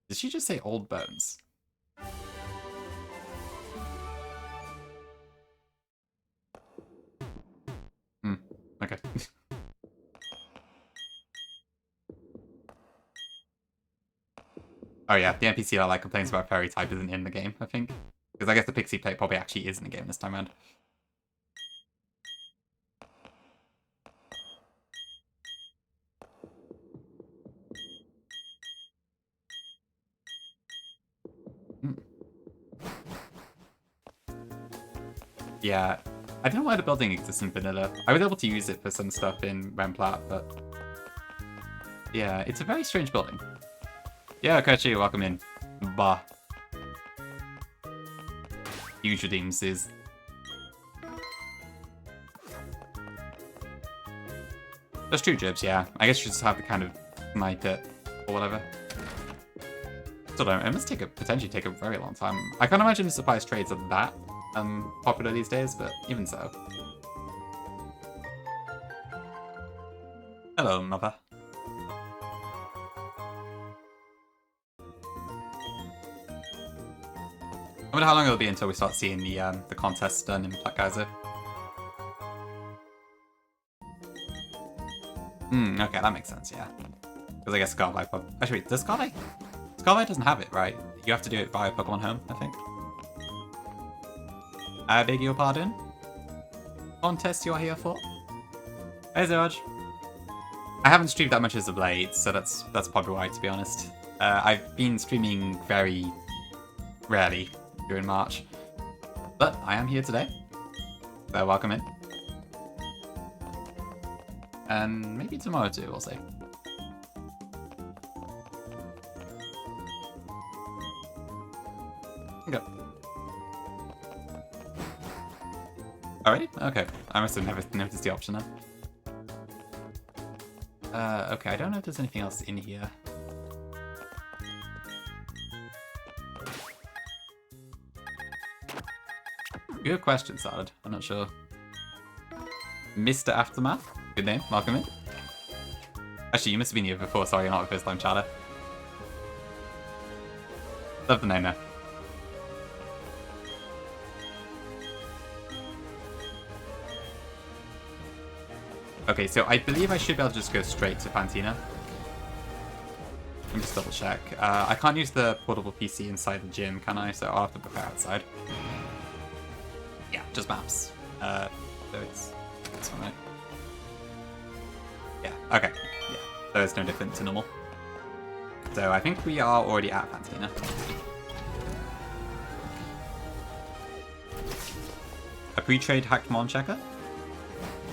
Did she just say old bones? Hmm. Okay. Oh yeah, the NPC that like complains about Fairy type isn't in the game, I think. Because I guess the Pixie plate probably actually is in the game this time around. Yeah, I don't know why the building exists in vanilla. I was able to use it for some stuff in Remplat, but... Yeah, it's a very strange building. Yeah, Kochi, welcome in. Bah. Huge redeems is... That's true, Jibs, yeah. I guess you just have to kind of snipe it, or whatever. So it must potentially take a very long time. I can't imagine the surprise trades are that popular these days, but even so. Hello, mother. I wonder how long it'll be until we start seeing the contest done in Black Geyser. Okay, that makes sense, yeah. Because I guess Scarlet... Actually, does Scarlet... Scarlet doesn't have it, right? You have to do it via Pokemon Home, I think. I beg your pardon? Contest you're here for? Hey, Zeraj. I haven't streamed that much as of late, so that's probably why, to be honest. I've been streaming very rarely during March. But I am here today. So welcome in. And maybe tomorrow too, we'll see. Okay. Alright? Okay. I must have never noticed the option then. Okay, I don't know if there's anything else in here. Good question, Salad. I'm not sure. Mr. Aftermath? Good name. Welcome in. Actually, you must have been here before. Sorry, you're not a first-time chatter. Love the name now. Okay, so I believe I should be able to just go straight to Fantina. Let me just double check. I can't use the portable PC inside the gym, can I? So I'll have to prepare outside. Yeah, just maps. So it's one, right? Yeah, okay. Yeah, so it's no different to normal. So I think we are already at Fantina. A pre-trade hacked Mon checker?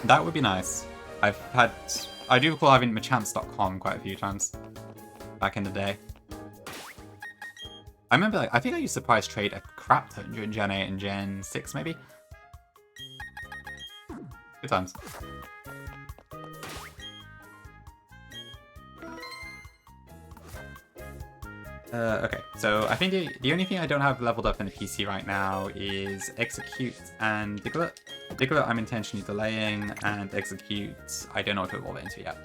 That would be nice. I do recall having Machamps.com quite a few times back in the day. I remember, like, I think I used to price trade a crap ton during Gen 8 and Gen 6, maybe? Good times. Okay, so I think the only thing I don't have leveled up in the PC right now is Execute and Diglett. Diglett I'm intentionally delaying, and Execute I don't know what to evolve into yet.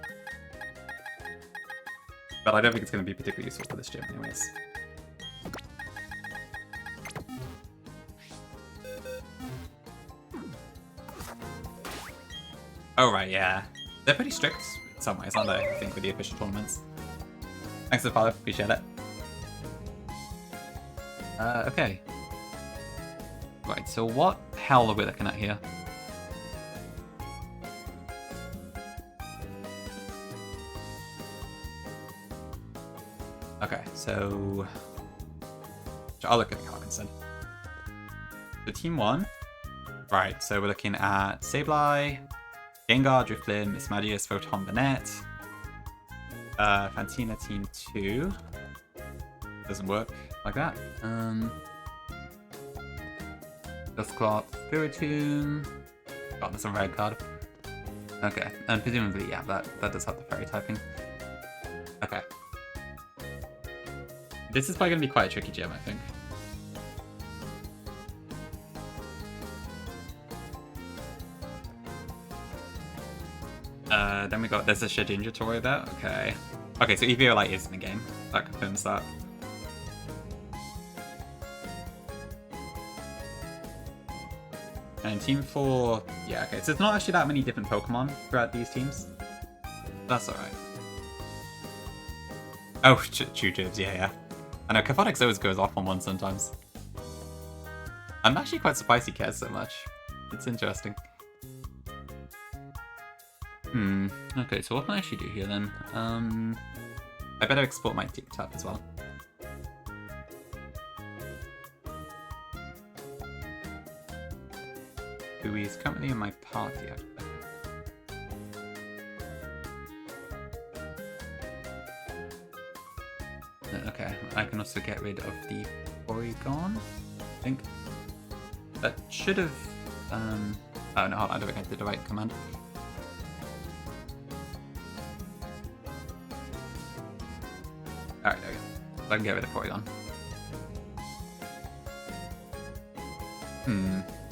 But I don't think it's going to be particularly useful for this gym anyways. Oh right, yeah. They're pretty strict in some ways, aren't they, I think, with the official tournaments. Thanks for the follow, appreciate it. Okay. Right, so what hell are we looking at here? Okay, so... I'll look at the card instead. So team 1. Right, so we're looking at Sableye, Gengar, Drifblim, Mismagius, Photon, Banette. Fantina team 2. Doesn't work like that. Dustcloth, Spiritomb. God, that's a red card. Okay, and presumably, yeah, that does have the fairy typing. Okay. This is probably going to be quite a tricky gym, I think. Then we got, there's a Shedinja Tory there, okay. Okay, so Eviolite is in the game. That confirms that. And team 4, yeah, okay, so it's not actually that many different Pokemon throughout these teams. That's alright. Oh, Chujibs, yeah. I know, Caphonix always goes off on one sometimes. I'm actually quite surprised he cares so much. It's interesting. Okay, so what can I actually do here then? I better export my TikTok as well. Who is currently in my party, actually. Okay, I can also get rid of the Porygon, I think. That should have... oh no, hold on, I don't think I did the right command. Alright, there we go. I can get rid of Porygon.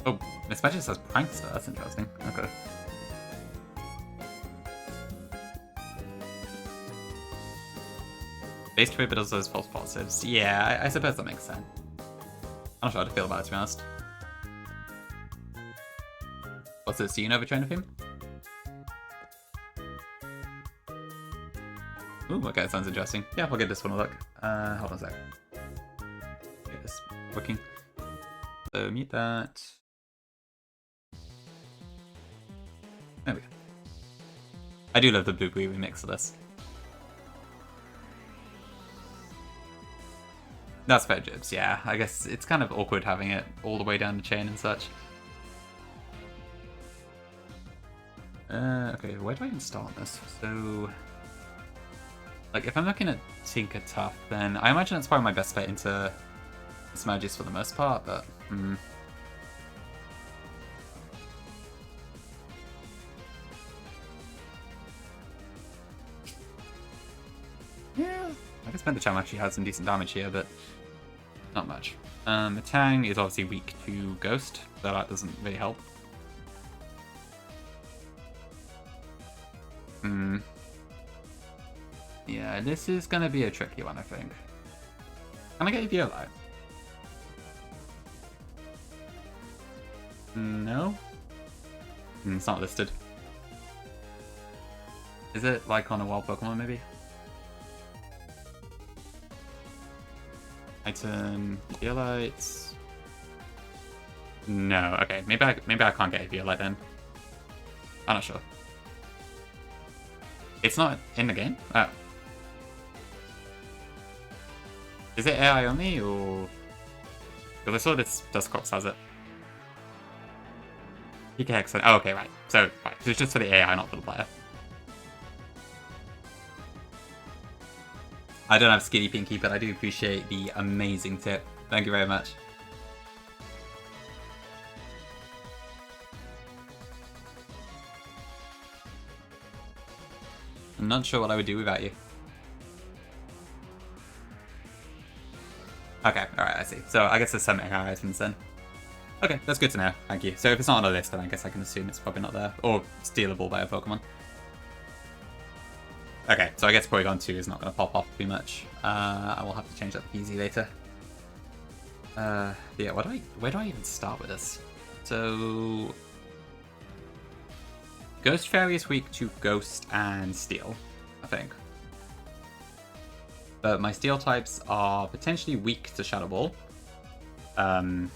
Oh, Mismagius has Prankster, that's interesting. Okay. Base trade, but also has false positives. Yeah, I suppose that makes sense. I'm not sure how to feel about it, to be honest. What's this? Do you know the train of him? Ooh, okay, sounds interesting. Yeah, we'll give this one a look. Hold on a sec. Get this working. So mute that. There we go. I do love the Boo-Boo remix of this. That's fair, Jibs, yeah. I guess it's kind of awkward having it all the way down the chain and such. Okay, where do I even start this? So, like, if I'm looking at Tinker Tough, then I imagine it's probably my best bet into Smudges for the most part, but, yeah, I guess Pentacham actually had some decent damage here, but not much. Matang is obviously weak to Ghost, so that doesn't really help. Yeah, this is gonna be a tricky one, I think. Can I get a Violite? No? It's not listed. Is it like on a wild Pokemon, maybe? Item, Violites. No, okay. Maybe I can't get a Violite then. I'm not sure. It's not in the game? Oh. Is it AI only, or... Because I saw this Dusclops has it. PKX, oh, okay, right. So it's just for the AI, not for the player. I don't have Skinny Pinky, but I do appreciate the amazing tip. Thank you very much. I'm not sure what I would do without you. Okay, alright, I see. So I guess there's some AI items then. Okay, that's good to know. Thank you. So if it's not on the list, then I guess I can assume it's probably not there. Or stealable by a Pokemon. Okay, so I guess Porygon 2 is not going to pop off too much. I will have to change that to PZ later. Yeah, where do I even start with this? So... Ghost Fairy is weak to Ghost and Steel, I think. But my Steel types are potentially weak to Shadow Ball. Don't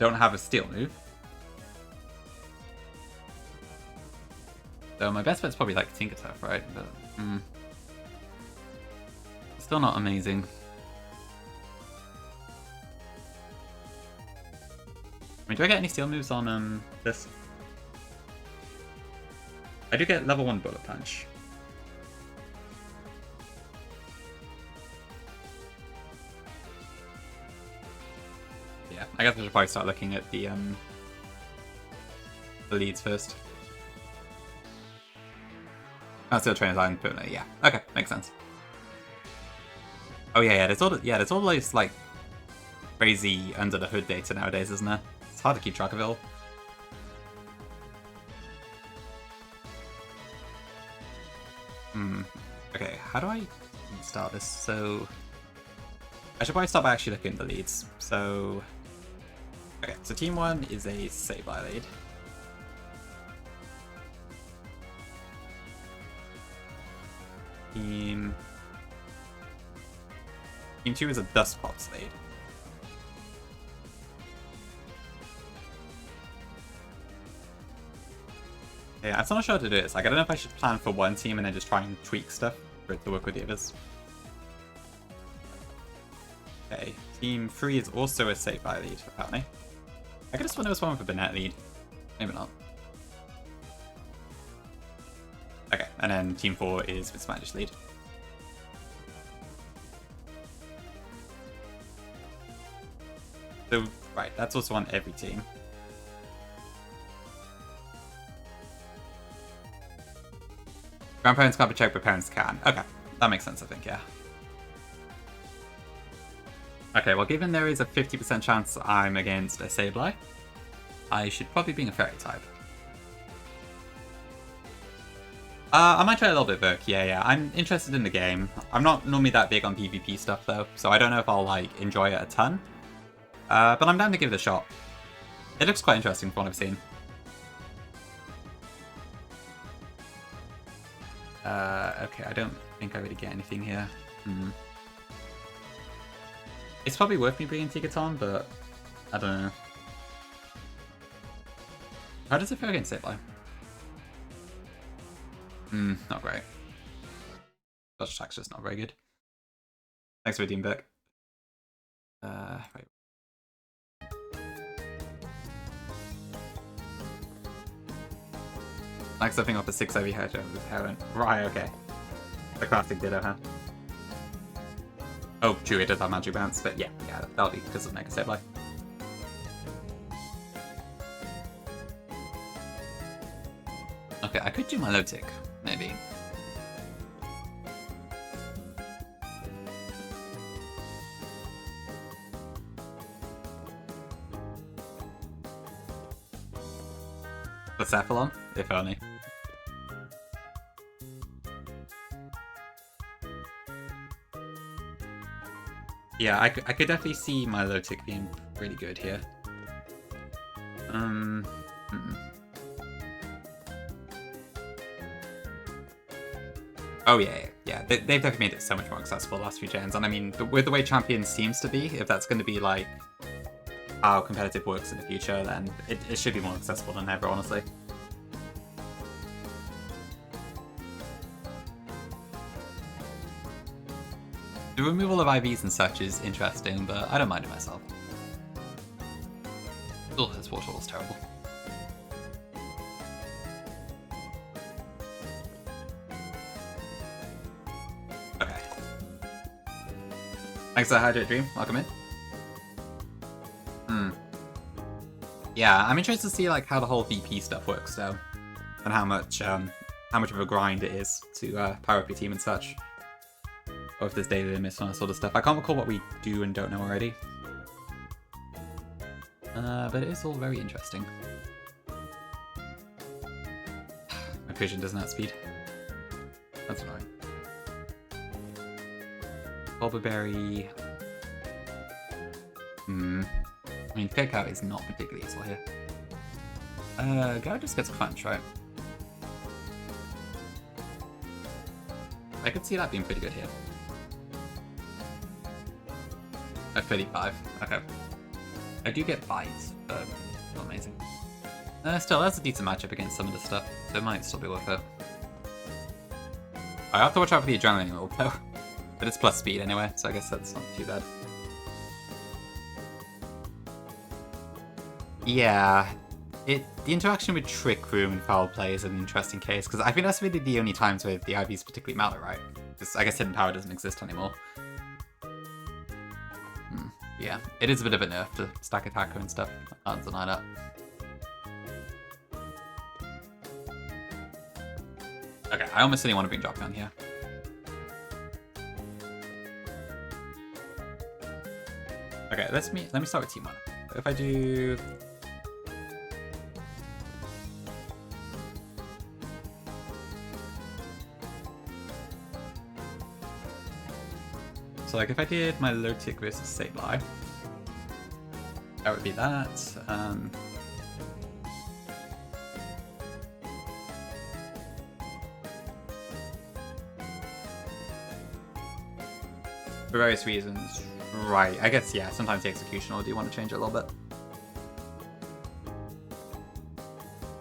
have a Steel move. So my best bet's probably like Tinker Tough, right? But still not amazing. I mean, do I get any Steel moves on this? I do get level 1 Bullet Punch. Yeah, I guess I should probably start looking at the leads first. Oh, still trainers on permanent. Yeah. Okay, makes sense. Oh yeah, there's all those like crazy under the hood data nowadays, isn't there? It's hard to keep track of it all. Okay, how do I start this? So I should probably start by actually looking at the leads. So okay, so Team 1 is a Sableye lead. Team 2 is a Dusclops lead. Yeah, I'm still not sure how to do this. Like, I don't know if I should plan for one team and then just try and tweak stuff for it to work with the others. Okay, Team 3 is also a Sableye lead, apparently. I could have sworn there was one with a Banette lead. Maybe not. Okay, and then Team 4 is with Smash lead. So, right, that's also on every team. Grandparents can't be checked, but parents can. Okay, that makes sense, I think, yeah. Okay, well, given there is a 50% chance I'm against a Sableye, I should probably be a Fairy type. I might try a little bit of Verk, yeah. I'm interested in the game. I'm not normally that big on PvP stuff, though, so I don't know if I'll, like, enjoy it a ton. But I'm down to give it a shot. It looks quite interesting from what I've seen. Okay, I don't think I really get anything here. It's probably worth me bringing Tigaton, but I don't know. How does it fare against Sableye? Not great. Dodge attack's just not very good. Thanks for Dean Beck. Right. Like something off a 6 IV Hydro with Parent. Right, okay. The classic Ditto, huh? Oh, true, it does have Magic Bounce, but yeah, that'll be because of Mega Sableye. Okay, I could do my low tick, maybe. The Cephalon, if only. Yeah, I could definitely see my low tick being really good here. Oh yeah. They've definitely made it so much more accessible the last few gens, and I mean, with the way Champions seems to be, if that's going to be like how competitive works in the future, then it should be more accessible than ever, honestly. The removal of IVs and such is interesting, but I don't mind it myself. Oh, this water was terrible. Okay. Thanks for the Hydrate Dream. Welcome in. Yeah, I'm interested to see like how the whole VP stuff works though, and how much of a grind it is to power up your team and such. Or if there's daily limits and that sort of stuff. I can't recall what we do and don't know already. But it is all very interesting. My Pigeon doesn't have speed. That's annoying. Bulbaberry. I mean, Fake Out is not particularly useful here. Gyarados just gets Crunch, right? I could see that being pretty good here. At 35, okay. I do get Bites, but not amazing. Still, that's a decent matchup against some of this stuff, so it might still be worth it. I have to watch out for the Adrenaline ult though, but it's plus speed anyway, so I guess that's not too bad. Yeah, the interaction with Trick Room and Foul Play is an interesting case, because I think that's really the only times where the IVs particularly matter, right? Because I guess Hidden Power doesn't exist anymore. Yeah, it is a bit of a nerf to stack attacker and stuff. I can't deny that. Okay, I almost really want to bring Drop down here. Okay, let me start with Team 1. If I do... So like if I did my low tick versus Sableye, that would be that. For various reasons. Right, I guess, yeah, sometimes the execution order, do you want to change it a little bit?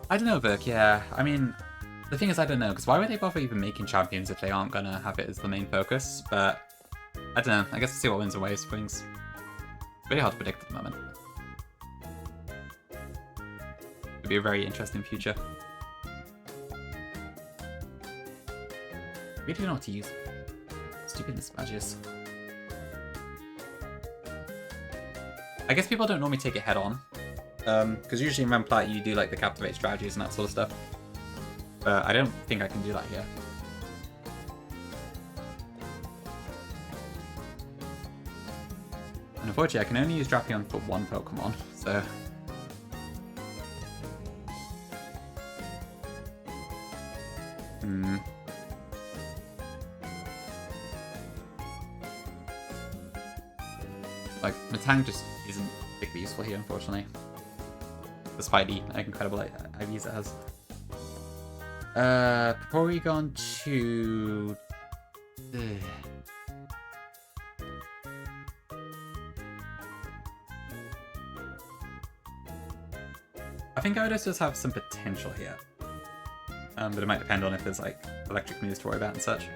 I don't know, Virk, yeah. I mean, the thing is, I don't know, because why would they bother even making champions if they aren't going to have it as the main focus? But I don't know. I guess we'll see what Winds and Waves brings. Really hard to predict at the moment. It'll be a very interesting future. Really don't know what to use. Stupidness badges. I guess people don't normally take it head on. Because usually in Rampart you do like the Captivate strategies and that sort of stuff. But I don't think I can do that here. And unfortunately, I can only use Drapion for one Pokemon, so... Like, Metang just isn't particularly useful here, unfortunately. Despite the incredible IVs it has. Porygon to... I think Gyarados does have some potential here. But it might depend on if there's like electric moves to worry about and such.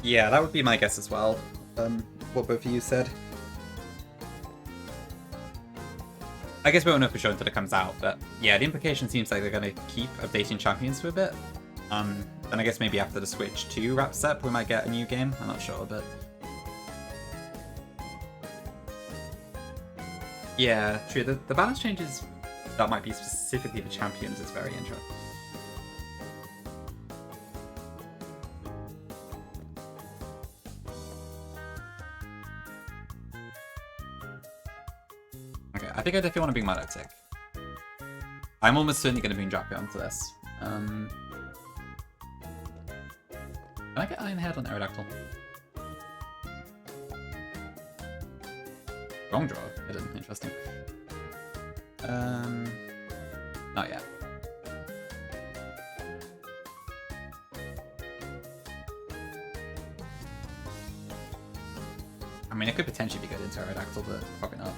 Yeah, that would be my guess as well. What both of you said. I guess we won't know for sure until it comes out, but yeah, the implication seems like they're going to keep updating champions for a bit. Then I guess maybe after the Switch 2 wraps up, we might get a new game. I'm not sure, but... yeah, true. The balance changes that might be specifically for champions is very interesting. Okay, I think I definitely want to bring my Tick. I'm almost certainly going to bring Drapion for this. Can I get Iron Head on Aerodactyl? Wrong draw. Hidden. Interesting. Not yet. I mean, it could potentially be good into Aerodactyl, but probably not.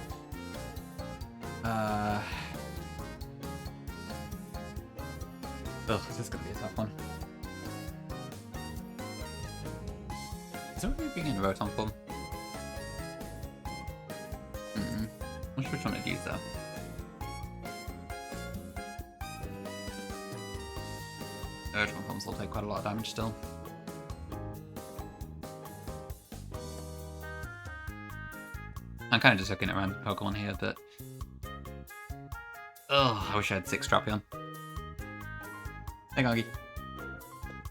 Ugh, this is gonna be a tough one. Is there really being in Rotom form? I'm not sure which one I'd use though. Rotom forms will take quite a lot of damage still. I'm kind of just looking around Pokemon here, but... oh, I wish I had 6 Drapion. Hey, Gongi.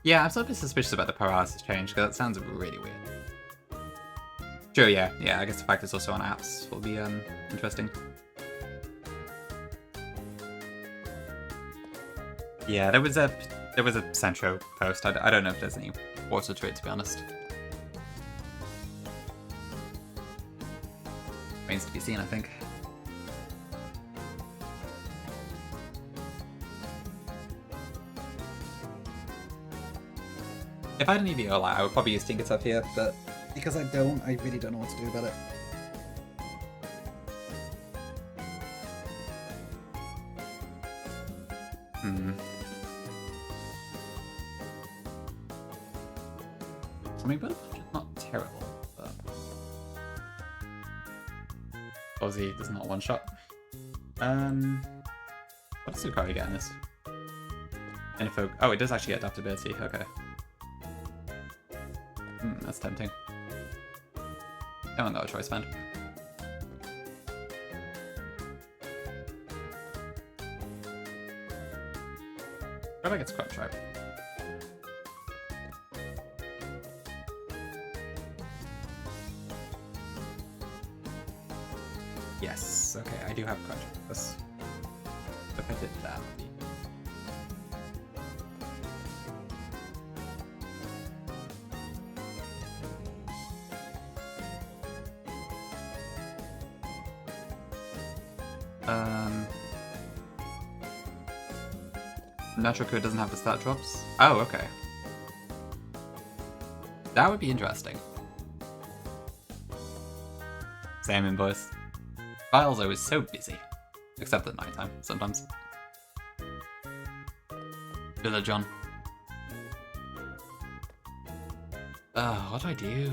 Yeah, I'm still a bit suspicious about the paralysis change, because that sounds really weird. Sure, yeah, I guess the fact it's also on apps will be interesting. Yeah, there was a Centro post. I don't know if there's any water to it, to be honest. Remains to be seen, I think. If I had an EVO, I would probably use Tinkertuff here, but because I don't, I really don't know what to do about it. I mean, both are not terrible, but... obviously, there's not one shot. What does Lucario get in this? Info... oh, it does actually get adaptability, okay. That's tempting. I haven't got a choice band. What if I get Scrunch right? Yes, okay, I do have Crunch. This. If I did that, would be... Natural Code doesn't have the stat drops? Oh, okay. That would be interesting. Same invoice. Files are always so busy. Except at nighttime, sometimes. Village on. What do I do?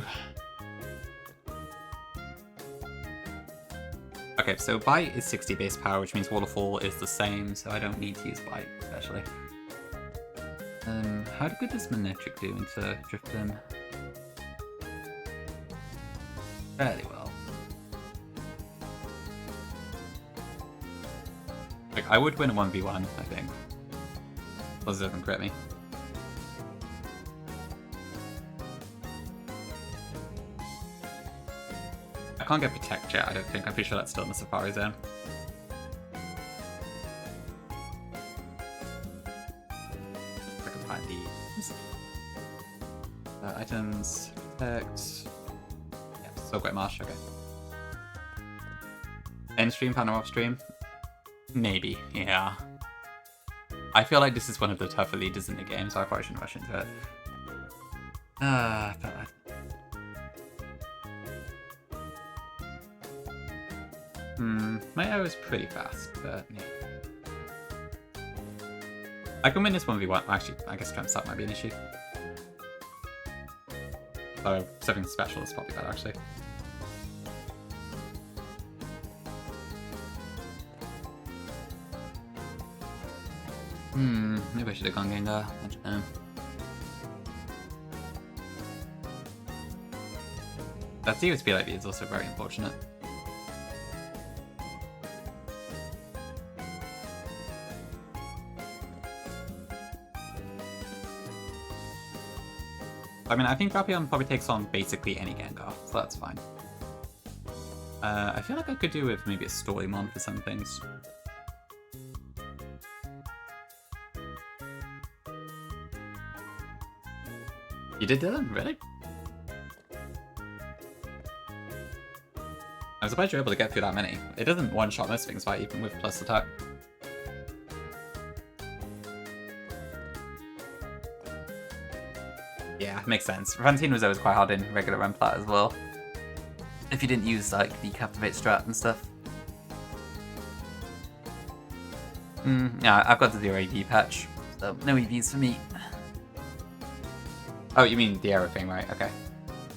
Okay, so Bite is 60 base power, which means Waterfall is the same, so I don't need to use Bite, especially. How good does Manectric do into Drifblim? Fairly well. Like, I would win a 1v1, I think. Plus it doesn't crit me. I can't get Protect yet, I don't think. I'm pretty sure that's still in the Safari Zone. If I can find the items, Protect. So great marsh, okay. End stream, panel off stream? Maybe, yeah. I feel like this is one of the tougher leaders in the game, so I probably shouldn't rush into it. My arrow is pretty fast, but yeah. I can win this 1v1. Actually, I guess trying to start might be an issue. So something special is probably better, actually. Maybe I should have gone game there. I don't know. That serious be like is also very unfortunate. I mean, I think Rapion probably takes on basically any Gengar, so that's fine. I feel like I could do with maybe a Storymon for some things. You did, Dylan? Really? I'm surprised you're able to get through that many. It doesn't one-shot most things, right, even with plus attack. Yeah, makes sense. Fantina was always quite hard in regular run plat as well. If you didn't use, like, the Captivate strat and stuff. Yeah, I've got the 0 EV patch, so no EVs for me. Oh, you mean the arrow thing, right? Okay.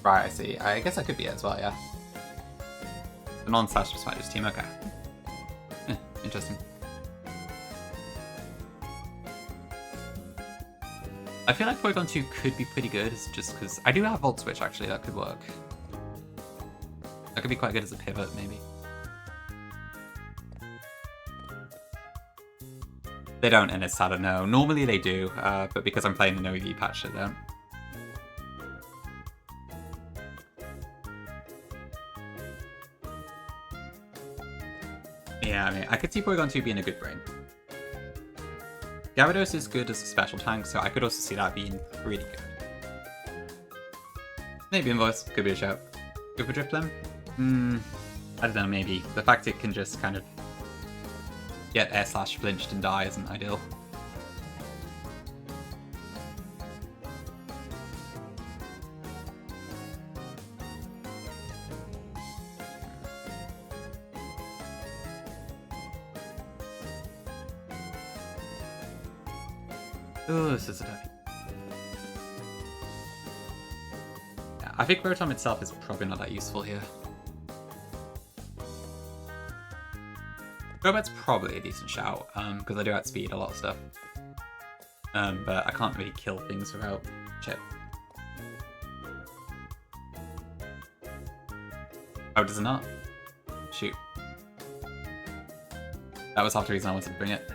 Right, I see. I guess I could be it as well, yeah. The non-slash Smiter's team, okay. Interesting. I feel like Porygon 2 could be pretty good, just because I do have Volt Switch, actually, that could work. That could be quite good as a pivot, maybe. They don't, and it's sad to know. Normally they do, but because I'm playing the no EV patch, they don't. Yeah, I mean, I could see Porygon 2 being a good brain. Gyarados is good as a special tank, so I could also see that being really good. Maybe Invoice, could be a shout. Go for Drifblim? I don't know, maybe. The fact it can just kind of get air slash flinched and die isn't ideal. Oh, this is a heavy. Yeah, I think Rotom itself is probably not that useful here. Crobat's probably a decent shout, because I do outspeed a lot of stuff. But I can't really kill things without Chip. Oh, does it not? Shoot. That was half the reason I wanted to bring it.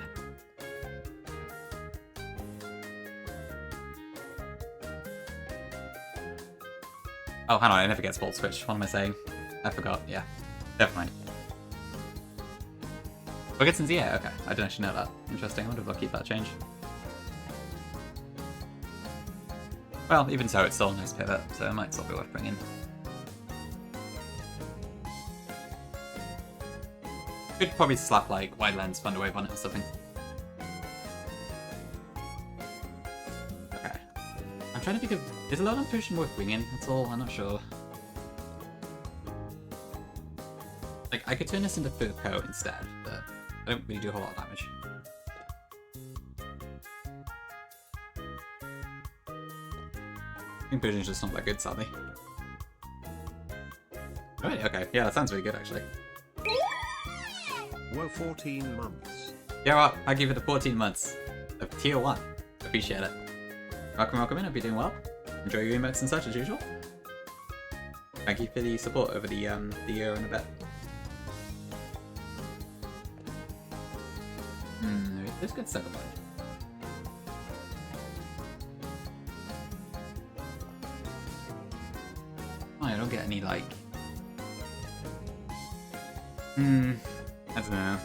Oh, hang on, it never gets Volt Switch. What am I saying? I forgot, yeah. Never mind. Oh, it gets into the air? Okay, I didn't actually know that. Interesting, I wonder if I'll keep that change. Well, even so, it's still a nice pivot, so it might still be worth bringing. Could probably slap, like, Wide Lens Thunder Wave on it or something. Okay. I'm trying to think of... Is a Lowland Potion worth bringing? That's all, I'm not sure. Like, I could turn this into Fur Coat instead, but I don't really do a whole lot of damage. I think Potion's just not that good, sadly. Alright, okay. Yeah, that sounds really good, actually. Whoa, 14 months. Yeah, well, thank you for the 14 months of Tier 1. Appreciate it. Welcome in, hope you're doing well. Enjoy your emotes and such as usual. Thank you for the support over the year and a bit. This gets Sucker Punch. Oh, I don't get any, like... I don't know.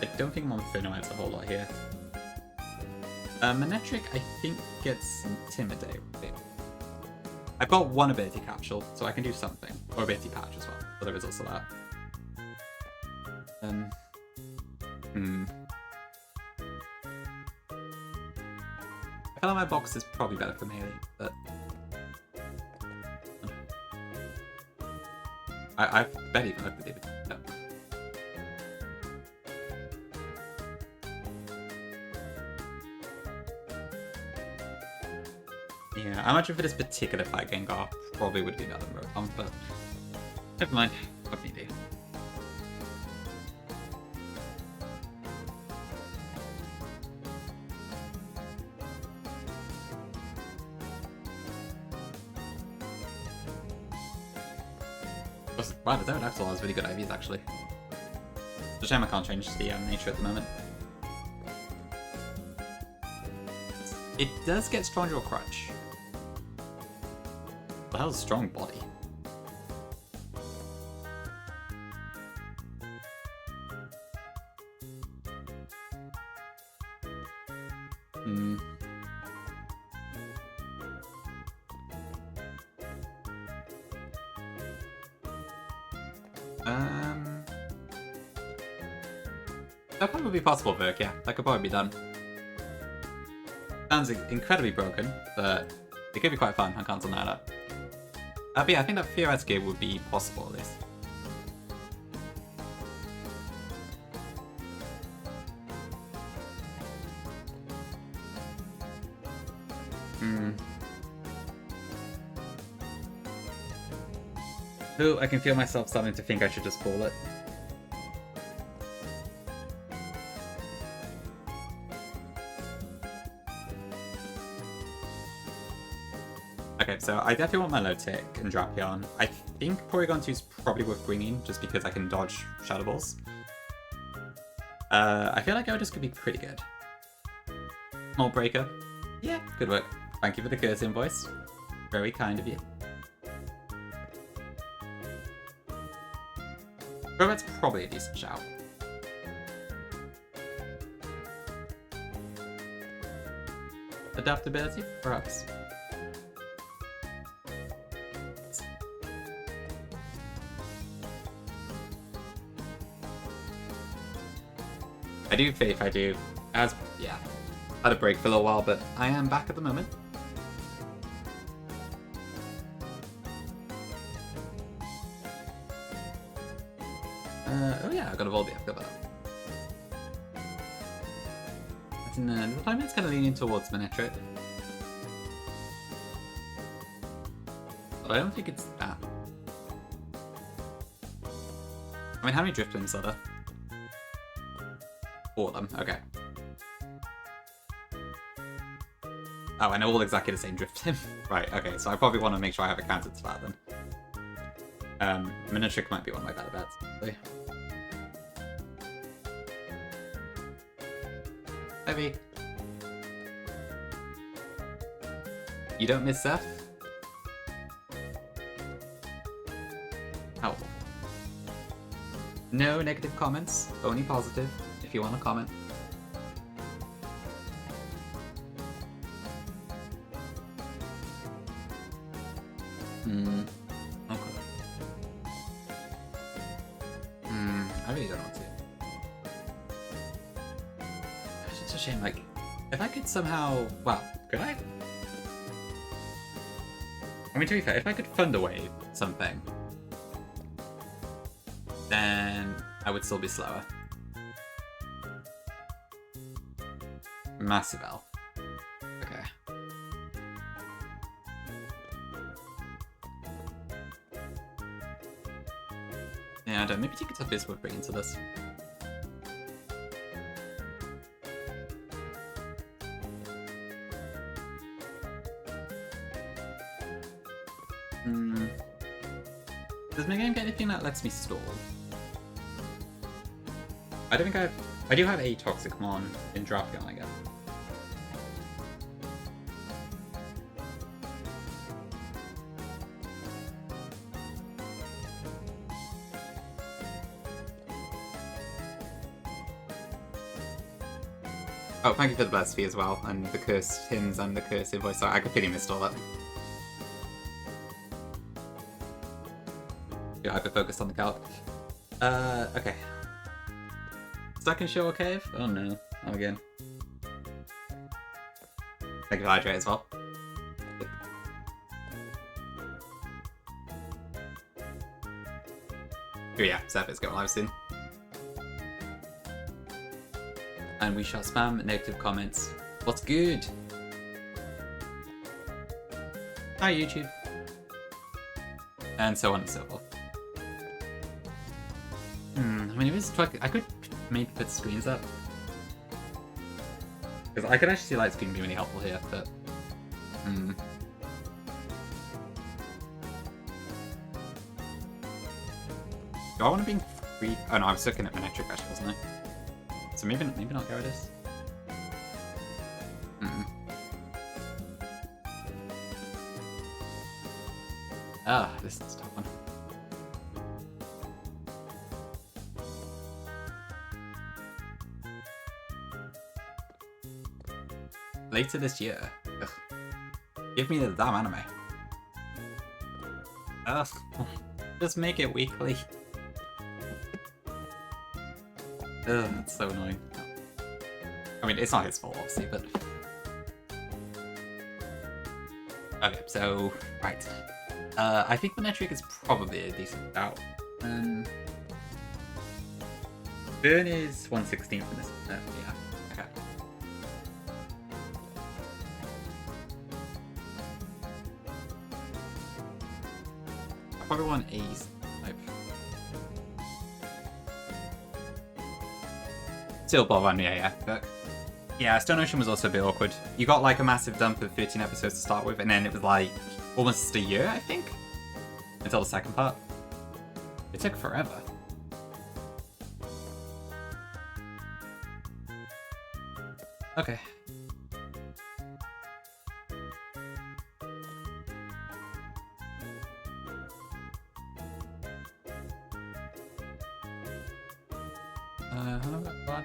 I don't think Monferno adds a whole lot here. Manectric, I think, gets Intimidate. I've got one ability capsule, so I can do something. Or ability patch as well. So there is also that. I feel like my box is probably better for melee, but I barely even looked at it. No. Yeah, I imagine for this particular fight, Gengar probably would be better than Rotom, but never mind. What can you do? Wow, the Pterodactyl has really good IVs actually. It's a shame I can't change the nature at the moment. It does get Stronger Crutch. The hell's strong body? That probably would be possible, Virk, yeah. That could probably be done. Sounds incredibly broken, but it could be quite fun. I can't deny that. But yeah, I think that theoretically would be possible, at least. Ooh, I can feel myself starting to think I should just call it. Okay, so I definitely want Milotic and Drapion. I think Porygon 2 is probably worth bringing, just because I can dodge Shadow Balls. I feel like Gyarados could be pretty good. Mold Breaker. Yeah, good work. Thank you for the curse invoice. Very kind of you. Crobat's probably a decent shout. Adaptability, perhaps. I do faith I do. Yeah. Had a break for a little while, but I am back at the moment. Oh yeah, I got a Volbeat, I forgot that. The climate's kind of leaning towards Manectric. But I don't think it's that. I mean, how many Driftlings are there? 4 of them, okay. Oh, I know all exactly the same Drifting. Right, okay, so I probably want to make sure I have a counter to that then. Manectric might be one of my better bets. Actually. Heavy. You don't miss Seth? How? No negative comments, only positive, if you want to comment. Okay. I really don't know what to do. It's such a shame, like, if I could somehow... Well, could I? I mean, to be fair, if I could fund away something, then I would still be slower. Massive L. Okay. Yeah, I don't. Maybe Ticketop is worth bringing to this. Does my game get anything that lets me stall? I don't think I have... I do have a Toxicmon in Drapion, I guess. Oh, thank you for the blessed fee as well, and the curse hymns and the curse invoice. Sorry, I completely missed all that. You're hyper-focused on the calc. Okay. Stuck in Shore Cave? Oh no. Not again. Thank you for hydrate as well. Oh yeah, Zephyr's going live soon. And we shall spam negative comments. What's good? Hi YouTube. And so on and so forth. I mean, if it's I could maybe put screens up. Because I could actually see light screen being really helpful here, but... Do I want to be free? Oh no, I was looking at Monetric actually, wasn't I? So maybe not Gyarados. Ah, this is a tough one. Later this year. Ugh. Give me the damn anime. Ugh. Just make it weekly. Ugh, it's so annoying. I mean, it's not his fault, obviously, but... Okay, so... Right. I think Monetric is probably a decent out. Burn is 1/16 in this. Yeah, okay. I probably want A's type. Still above one, yeah, but yeah, Stone Ocean was also a bit awkward. You got like a massive dump of 13 episodes to start with, and then it was like almost a year, I think, until the second part. It took forever. Okay. How long have I got?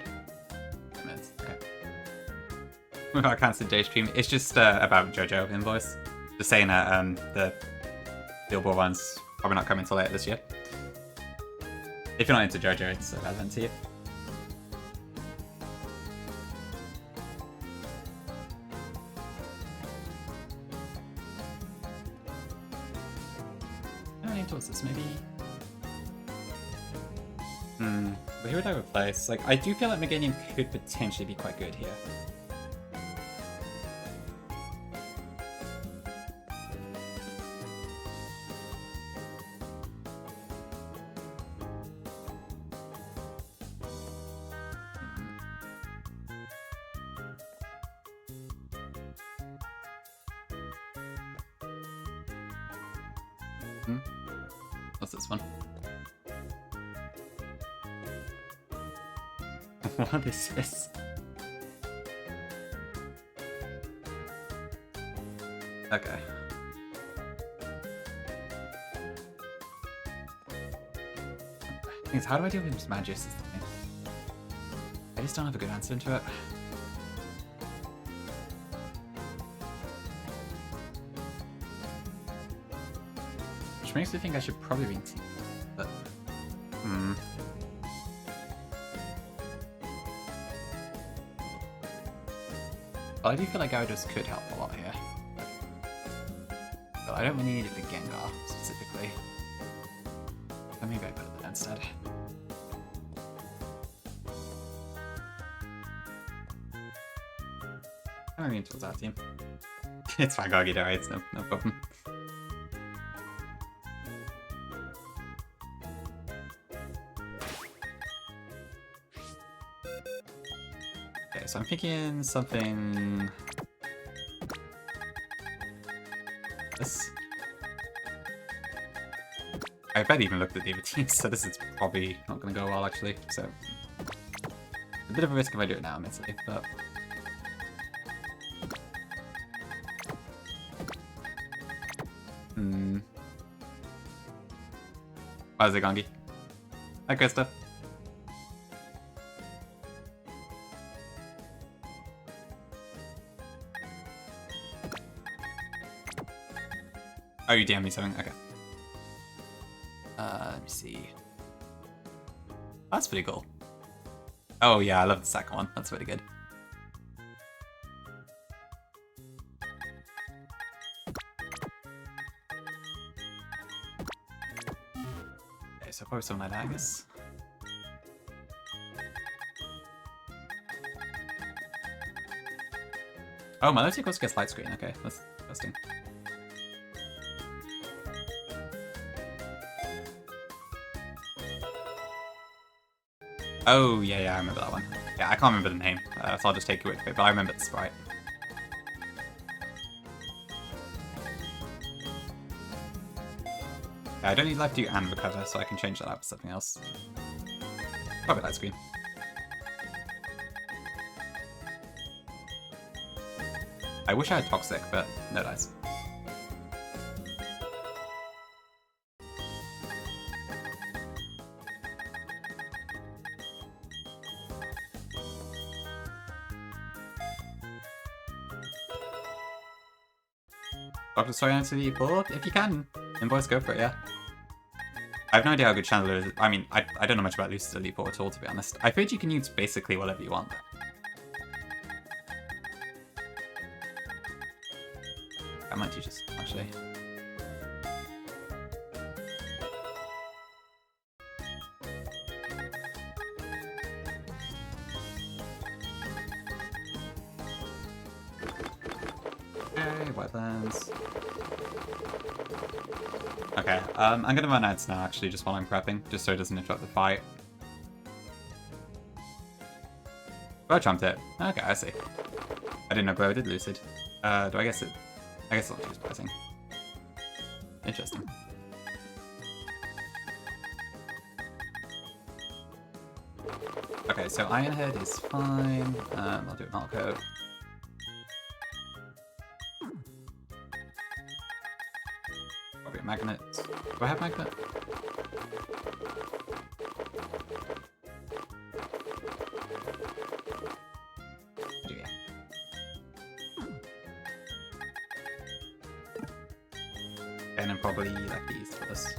10 minutes, okay. I can't see day stream. It's just about JoJo invoice. Just saying that the Billboard one's probably not coming until later this year. If you're not into JoJo, it's relevant to you. I need towards this, maybe. But who would I replace? Like, I do feel like Meganium could potentially be quite good here. What's this one? What is this? Okay. How do I deal with his Magis is the thing. I just don't have a good answer into it. Which makes me think I should probably be team, but well, I do feel like Gyarados could help a lot here. But I don't really need it for Gengar, specifically. So maybe I put it there instead. I'm leaning towards our team. It's fine, Gargido, it's no problem. Okay, so I'm thinking something... This. I bet even looked at the other teams, so this is probably not going to go well, actually. So, a bit of a risk if I do it now, admittedly, but... How's it, Gongi? Hi, Krista. Oh, you DM me something? Okay. Let me see. That's pretty cool. Oh yeah, I love the second one. That's really good. Okay, so probably something like that, I guess. Oh, my left goes gets light screen. Okay, that's interesting. Oh, yeah, I remember that one. Yeah, I can't remember the name, so I'll just take it with me, but I remember the sprite. Yeah, I don't need left view and recover, so I can change that out for something else. Probably light screen. I wish I had Toxic, but no dice. Dr. Story to the board? If you can, invoice, go for it, yeah. I have no idea how good Chandler is. I mean, I don't know much about Lucid's Elite Four at all, to be honest. I figured you can use basically whatever you want. I might teach this, actually. Okay, wetlands. Okay, I'm gonna run ads now, actually, just while I'm prepping, just so it doesn't interrupt the fight. Bro trumped it. Okay, I see. I didn't know Bro did Lucid. Do I guess it... I guess it's not too surprising. Interesting. Okay, so Ironhead is fine. I'll do it Malco. Probably a Magnet. Do I have Magnet? I do, yeah. And then probably lefties for this.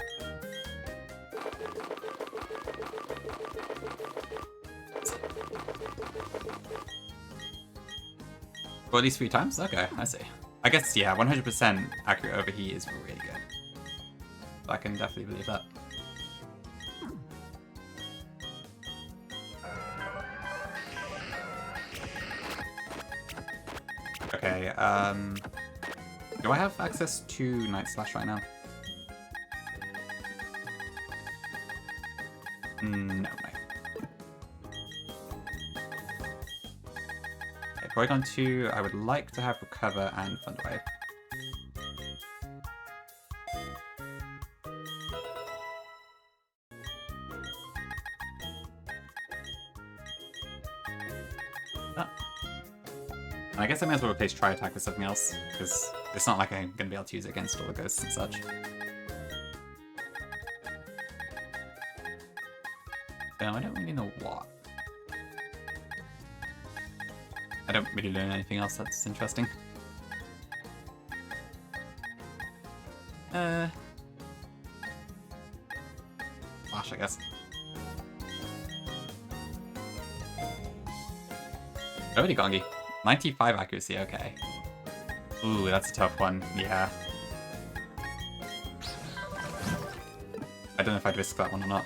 Well, at least 3 times? Okay, I see. I guess, yeah, 100% accurate overheat is really good. I can definitely believe that. Okay, do I have access to Night Slash right now? No way. Okay, Porygon 2, I would like to have Recover and Thunderwave. I guess I may as well replace Tri Attack with something else, because it's not like I'm going to be able to use it against all the ghosts and such. I don't really know what. I don't really learn anything else that's interesting. Flash, I guess. Already Gongi. 95 accuracy, okay. Ooh, that's a tough one, yeah. I don't know if I'd risk that one or not.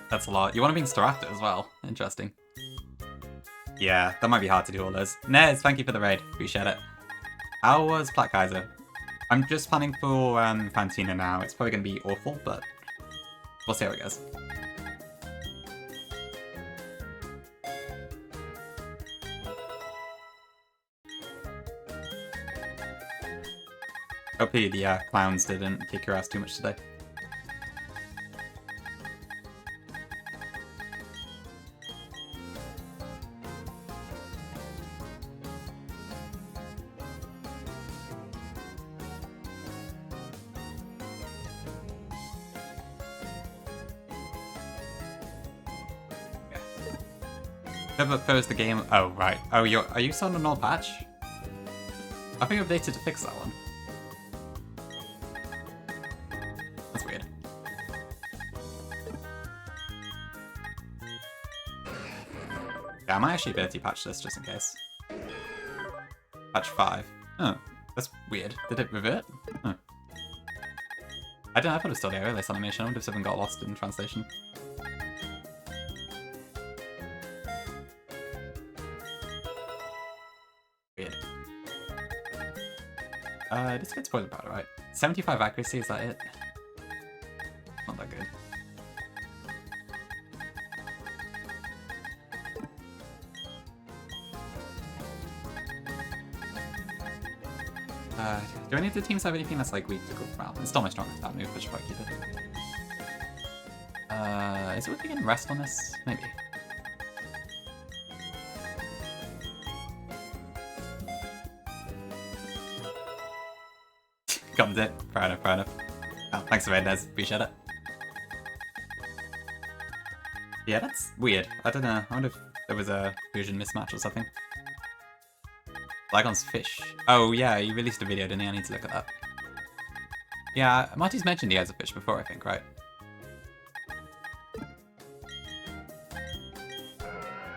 That's a lot. You want to be in Staraptor as well. Interesting. Yeah, that might be hard to do all those. Nez, thank you for the raid. Appreciate it. How was Black Kaiser? I'm just planning for Fantina now. It's probably going to be awful, but we'll see how it goes. Hopefully the clowns didn't kick your ass too much today. Whoever posed the game. Oh right. Oh, are you still on an old patch? I think I updated to fix that one. That's weird. Yeah, I might actually ability patch this just in case. Patch 5. Oh, that's weird. Did it revert? Oh. I don't know, I thought it was still the release animation. I wonder if something got lost in translation. Weird. This gets spoiler powder, right? 75 accuracy, is that it? Not that good. Do any of the teams have anything that's like weak to go around? It's still my strongest that move, but should probably keep it. Is it worth getting rest on this? Maybe. Got it. Fair enough, fair enough. Oh, thanks for raid, Nez. Appreciate it. Yeah, that's weird. I don't know. I wonder if there was a fusion mismatch or something. Lygon's fish. Oh yeah, you released a video, didn't he? I need to look at that. Yeah, Marty's mentioned he has a fish before, I think, right?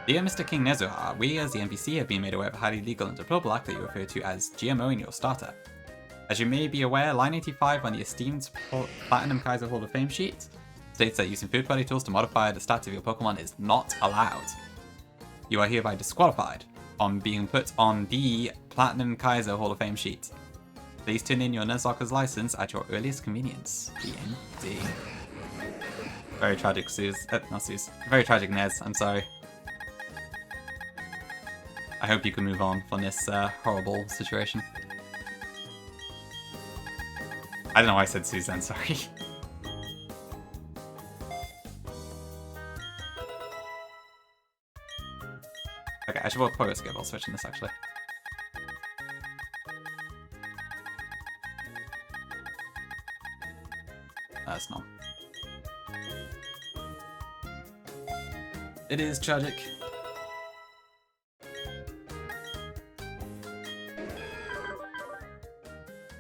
Dear Mr. King Nezuha, we as the NPC have been made aware of a highly legal and deplorable act that you refer to as GMO in your starter. As you may be aware, line 85 on the esteemed Platinum Kaiser Hall of Fame sheet states that using third-party tools to modify the stats of your Pokemon is not allowed. You are hereby disqualified on being put on the Platinum Kaiser Hall of Fame sheet. Please turn in your Nuzlocke's license at your earliest convenience. BND. Very tragic, Suze. Not Suze. Very tragic, Nez. I'm sorry. I hope you can move on from this horrible situation. I don't know why I said Suze then, sorry. Okay, I should vote Pogo Skip while switching this actually. That's not. It is tragic.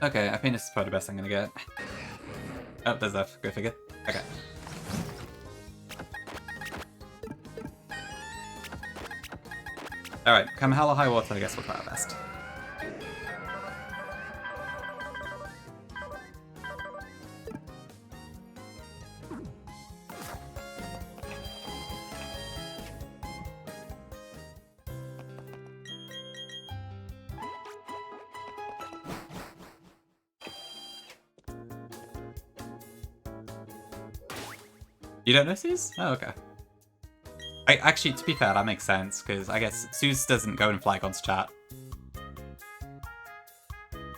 Okay, I think this is probably the best I'm gonna get. Oh, there's F. Go figure. Okay. Alright, come hell or high water, I guess we'll try our best. You don't know Suze? Oh, okay. Actually, to be fair, that makes sense, because I guess Suze doesn't go in Flygon's chat.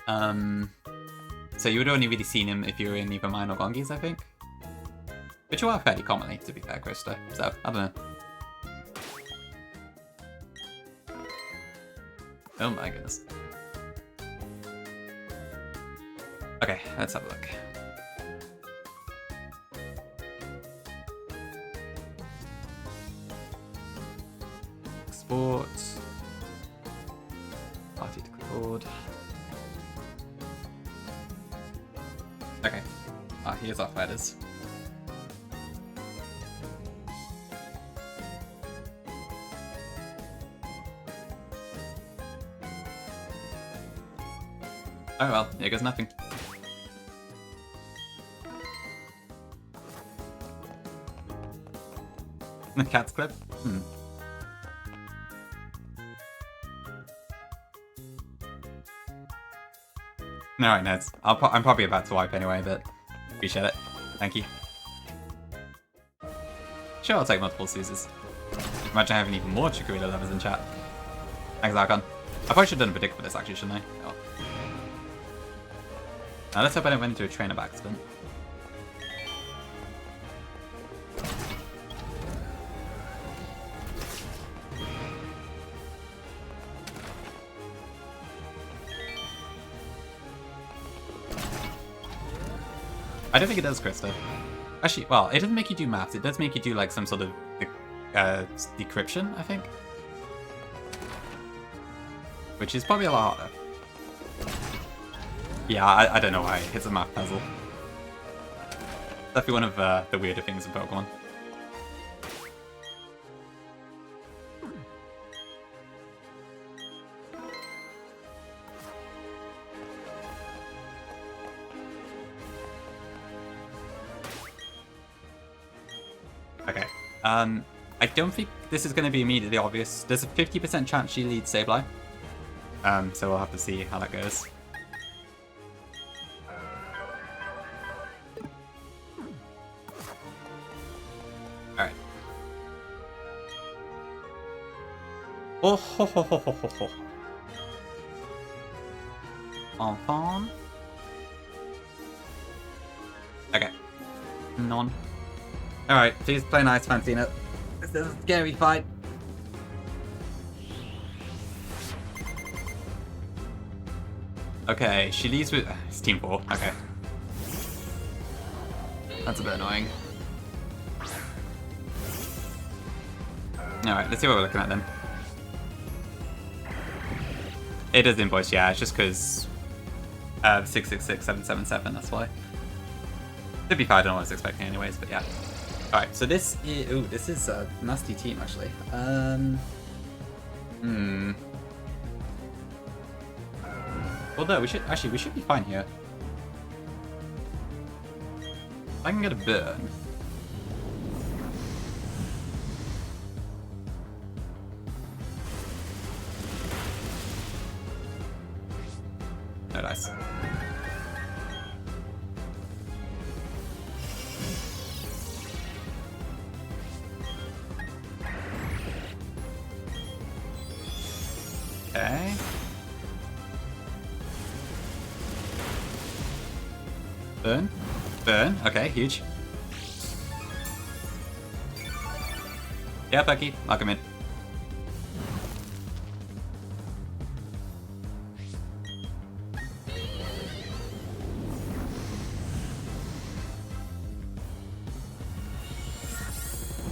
So you would only really seen him if you were in either mine or Gongi's, I think. Which you are fairly commonly, to be fair, Krista. So, I don't know. Oh my goodness. Okay, let's have a look. Sports. Party to clipboard. Okay. Here's our fighters. Oh well, here goes nothing. The cat's clip? Alright, Neds. I'm probably about to wipe anyway, but appreciate it. Thank you. Sure, I'll take multiple Suzes. Imagine having even more Chikorita lovers in chat. Thanks, Archon. I probably should have done a predict for this, actually, shouldn't I? Oh. Now, let's hope I don't run into a trainer by accident. I don't think it does, Krista. Actually, well, it doesn't make you do maths. It does make you do, like, some sort of decryption, I think. Which is probably a lot harder. Yeah, I don't know why. It's a math puzzle. Definitely one of the weirder things in Pokemon. Okay. I don't think this is going to be immediately obvious. There's a 50% chance she leads Sableye. So we'll have to see how that goes. Alright. Oh ho ho ho ho ho ho. Enfant. Okay. None. Alright, please play nice, Fantina. This is a scary fight. Okay, she leads with... it's Team 4, okay. That's a bit annoying. Alright, let's see what we're looking at then. It does invoice, yeah, it's just because 666777, that's why. Should be fine, I don't know what I was expecting anyways, but yeah. Alright, so this is... ooh, this is a nasty team, actually. Although, we should be fine here. I can get a burn. No dice. Okay. Burn. Burn. Okay, huge. Yeah, Becky. Lock him in.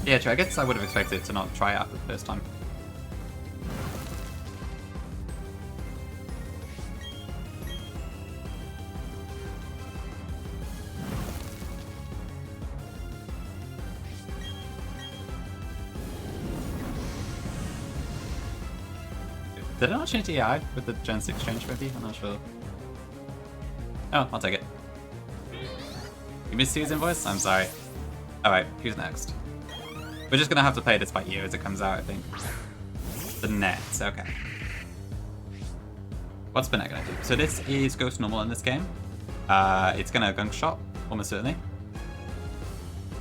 Yeah, true. I guess I would have expected it to not try out the first time. Did it not change the AI with the Gen 6 change, maybe? I'm not sure. Oh, I'll take it. You missed his invoice? I'm sorry. Alright, who's next? We're just gonna have to play this by ear as it comes out, I think. The Nets, okay. What's Bennett gonna do? So this is Ghost Normal in this game. It's gonna Gunk Shot, almost certainly.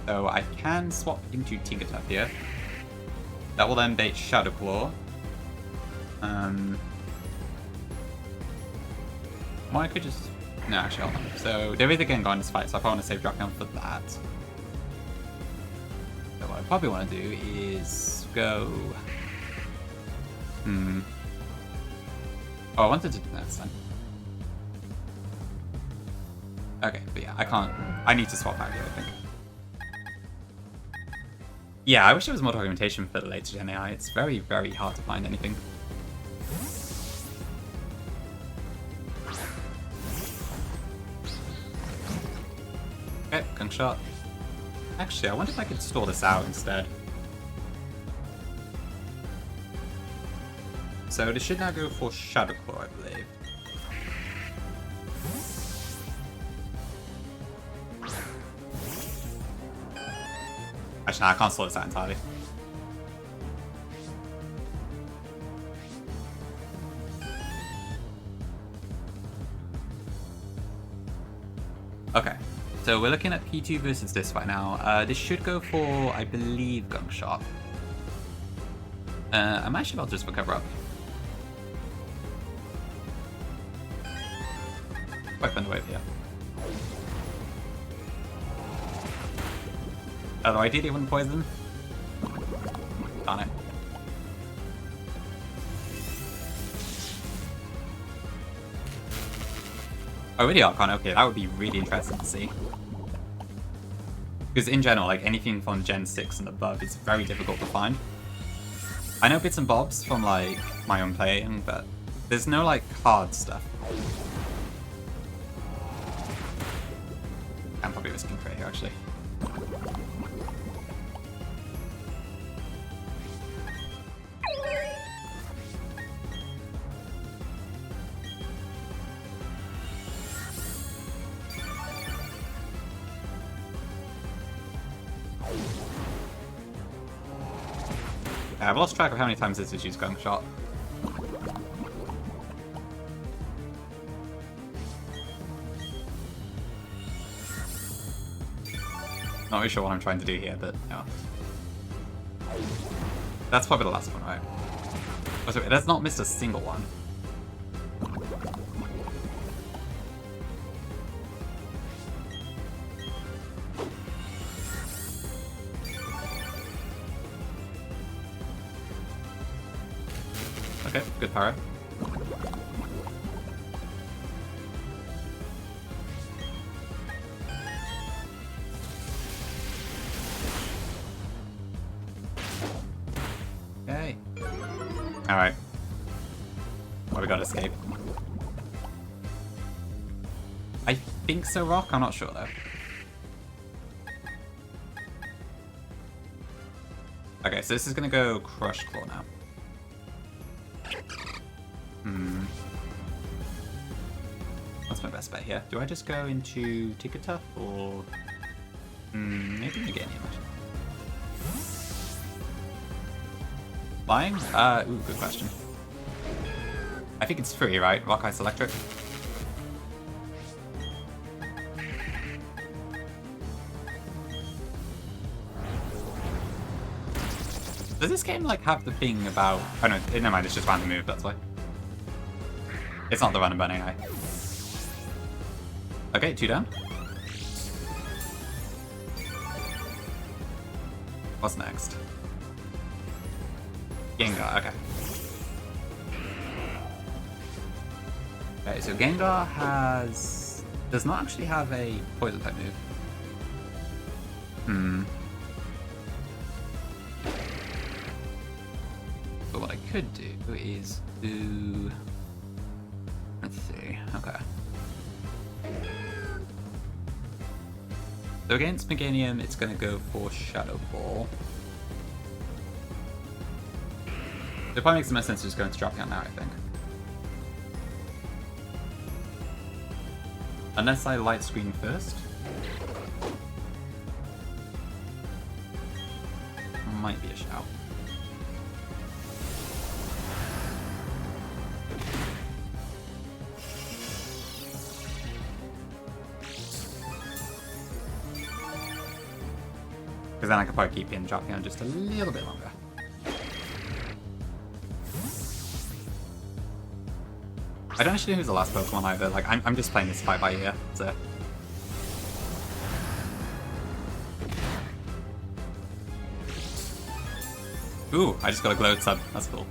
So I can swap into Tinkertuff here. That will then bait Shadow Claw. Well, I could just... no, actually, hold on. So there is a Gengar in this fight, so I probably want to save Dragon for that. So what I probably want to do is go... oh, I wanted to do that this time. Okay, but yeah, I can't... I need to swap out here, I think. Yeah, I wish there was more documentation for the later Gen AI. It's very, very hard to find anything. Okay, Gunk Shot. Actually, I wonder if I could store this out instead. So this should now go for Shadow Claw, I believe. Actually, no, I can't store this out entirely. Okay, so we're looking at P2 versus this right now. This should go for, I believe, Gunk Shot. I might actually just recover up. Quite fun to wave here. Although ideally it wouldn't poison. Darn it. Oh, really Archon? Okay, that would be really interesting to see. Because in general, like anything from Gen 6 and above is very difficult to find. I know bits and bobs from like my own playing, but there's no like hard stuff. I'm probably risking crit here, actually. I've lost track of how many times this is used gun shot. Not really sure what I'm trying to do here, but yeah. That's probably the last one, right? Oh, sorry, that's not missed a single one. Okay, good power. Yay. Alright. Well, we gotta escape. I think so, Rock? I'm not sure, though. Okay, so this is gonna go Crush Claw now. What's my best bet here? Do I just go into Ticketuff or maybe Meganium? Flying? Ooh, good question. I think it's free, right? Rock Ice Electric. Does this game like have the thing about? Oh no, never mind. It's just random move. That's why. It's not the run and burn anyway. Okay, 2 down. What's next? Gengar. Okay. Okay, so Gengar does not actually have a poison type move. But what I could do is do... Let's see, okay. So against Meganium, it's going to go for Shadow Ball. It probably makes the most sense to just go into Drop Down now, I think. Unless I Light Screen first. Might be a shout. Because then I could probably keep in dropping on just a little bit longer. I don't actually know who's the last Pokemon either. Like, I'm just playing this fight by ear, so. Ooh, I just got a glowed sub. That's cool.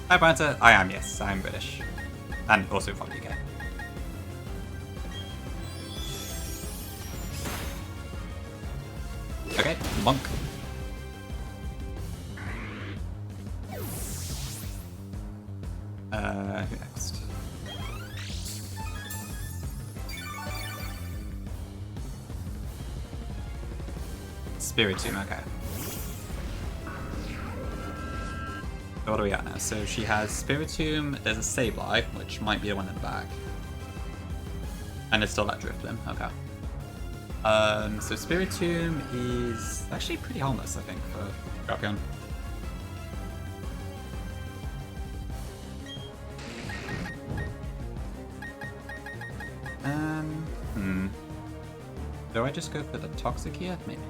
Hi, Branta. I am, yes. I'm British. And also from the UK. Okay, Monk. Who next? Spiritomb, okay. So what are we at now? So she has Spiritomb, there's a Sableye, which might be the one in the back. And it's still that Drifblim, okay. So Spiritomb is actually pretty harmless, I think, for Drapion. Do I just go for the Toxic here? Maybe.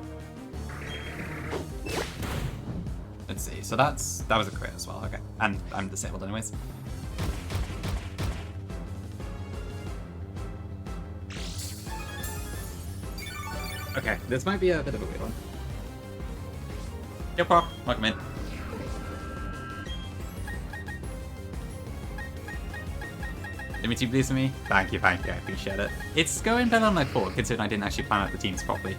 Let's see. So that was a crit as well. Okay, and I'm disabled anyways. Okay, this might be a bit of a weird one. Yo, Proc, welcome in. Dimitri believes in me. Thank you, I appreciate it. It's going better than I thought, considering I didn't actually plan out the teams properly.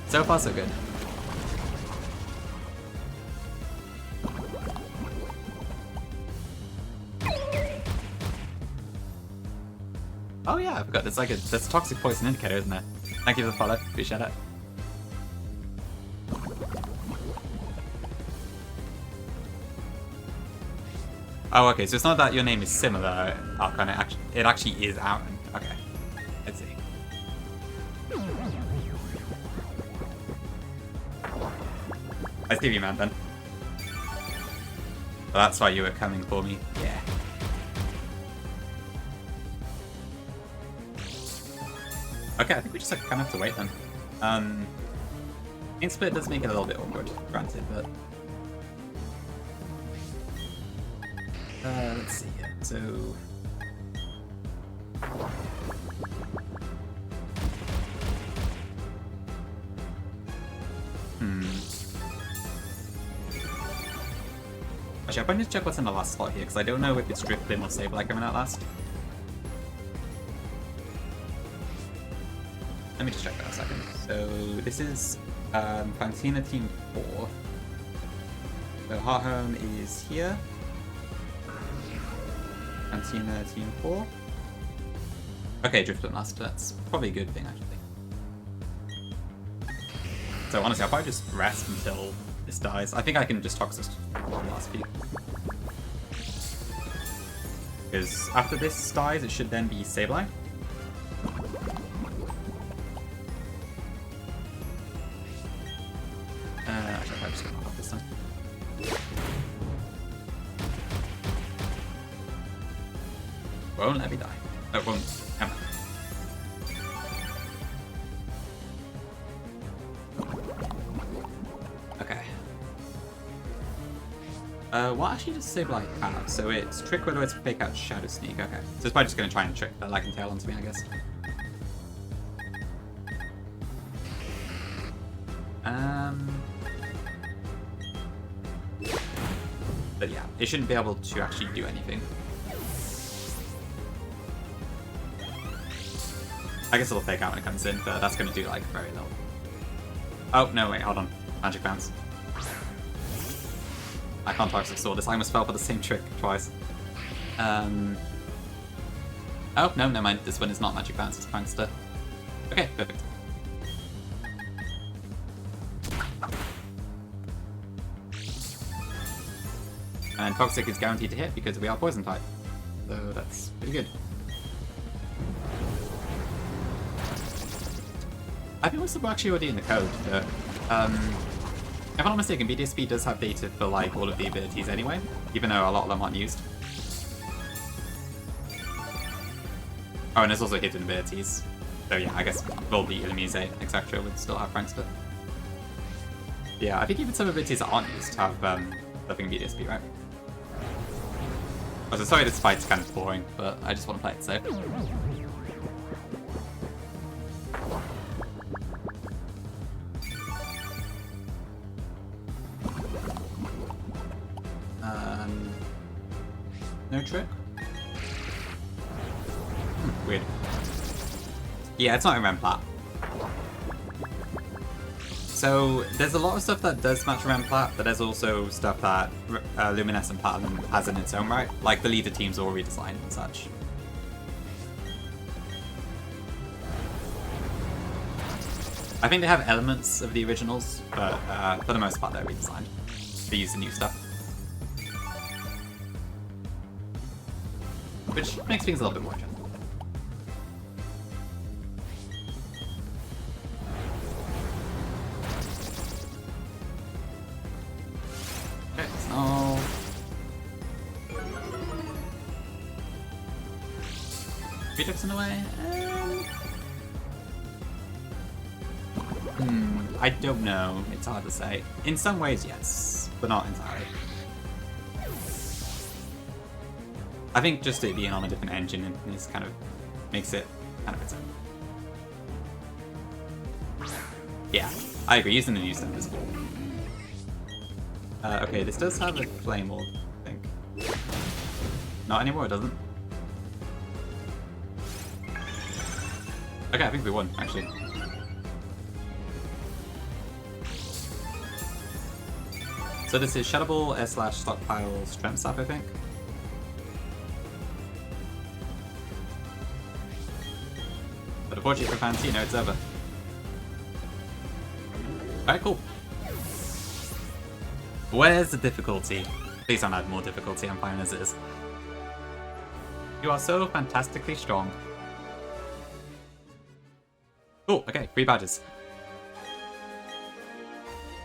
So far, so good. Oh yeah, I forgot. There's a toxic poison indicator, isn't there? Thank you for the follow. Appreciate it. Oh, okay. So it's not that your name is similar, Archon. It actually is Aaron. Okay. Let's see. I see you, man. Then. Well, that's why you were coming for me. Yeah. Okay, I think we just kind of have to wait then. In split does make it a little bit awkward, granted, but let's see here. So actually, I probably need to check what's in the last slot here, because I don't know if it's Driftblim or Sableye coming out last. Let me just check that a second. So this is Fantina Team 4. So Hearthome is here. Fantina Team 4. Okay, Driftblim last. That's probably a good thing, actually. So honestly, I'll probably just rest until this dies. I think I can just Toxic the last few. Because after this dies, it should then be Sableye. Actually, I'm just going to off this time. Won't let me die. No, won't. Come on. Okay. What actually does Sableye have? So it's Trick Widow, it's Fake Out, Shadow Sneak. Okay. So it's probably just going to try and trick the Leg and Tail onto me, I guess. But yeah, it shouldn't be able to actually do anything. I guess it'll Fake Out when it comes in, but that's going to do like very little. Oh, no, wait, hold on. Magic Bounce. I can't Toxic Sword this. I almost fell for the same trick twice. Oh, no, never mind. This one is not Magic Bounce, it's Prankster. Okay, perfect. And Toxic is guaranteed to hit because we are Poison type. So that's pretty good. I think we're actually already in the code, but if I'm not mistaken, BDSP does have data for like all of the abilities anyway, even though a lot of them aren't used. Oh, and there's also hidden abilities. So yeah, I guess Volbeat, Illumise, etc. would still have Prankster. Yeah, I think even some abilities that aren't used have stuff in BDSP, right? Oh, so sorry this fight's kind of boring, but I just want to play it safe. No trick? Weird. Yeah, it's not in Remplat. So there's a lot of stuff that does match Remplat, but there's also stuff that Luminescent Platinum has in its own right, like the leader teams all redesigned and such. I think they have elements of the originals, but for the most part they're redesigned. They use the new stuff. Which makes things a little bit more gentle. Okay, so... Redux in a way? I don't know. It's hard to say. In some ways, yes, but not entirely. I think just it being on a different engine and this kind of makes it kind of its own. Yeah, I agree. Using the new stuff is cool. Okay, this does have a flame orb, I think. Not anymore, it doesn't. Okay, I think we won, actually. So this is Shadow Ball, /stockpile, Strength Sap, I think. unfortunately for Fantina, it's over. Alright, cool. Where's the difficulty? Please don't add more difficulty, I'm fine as it is. You are so fantastically strong. Cool, okay, 3 badges.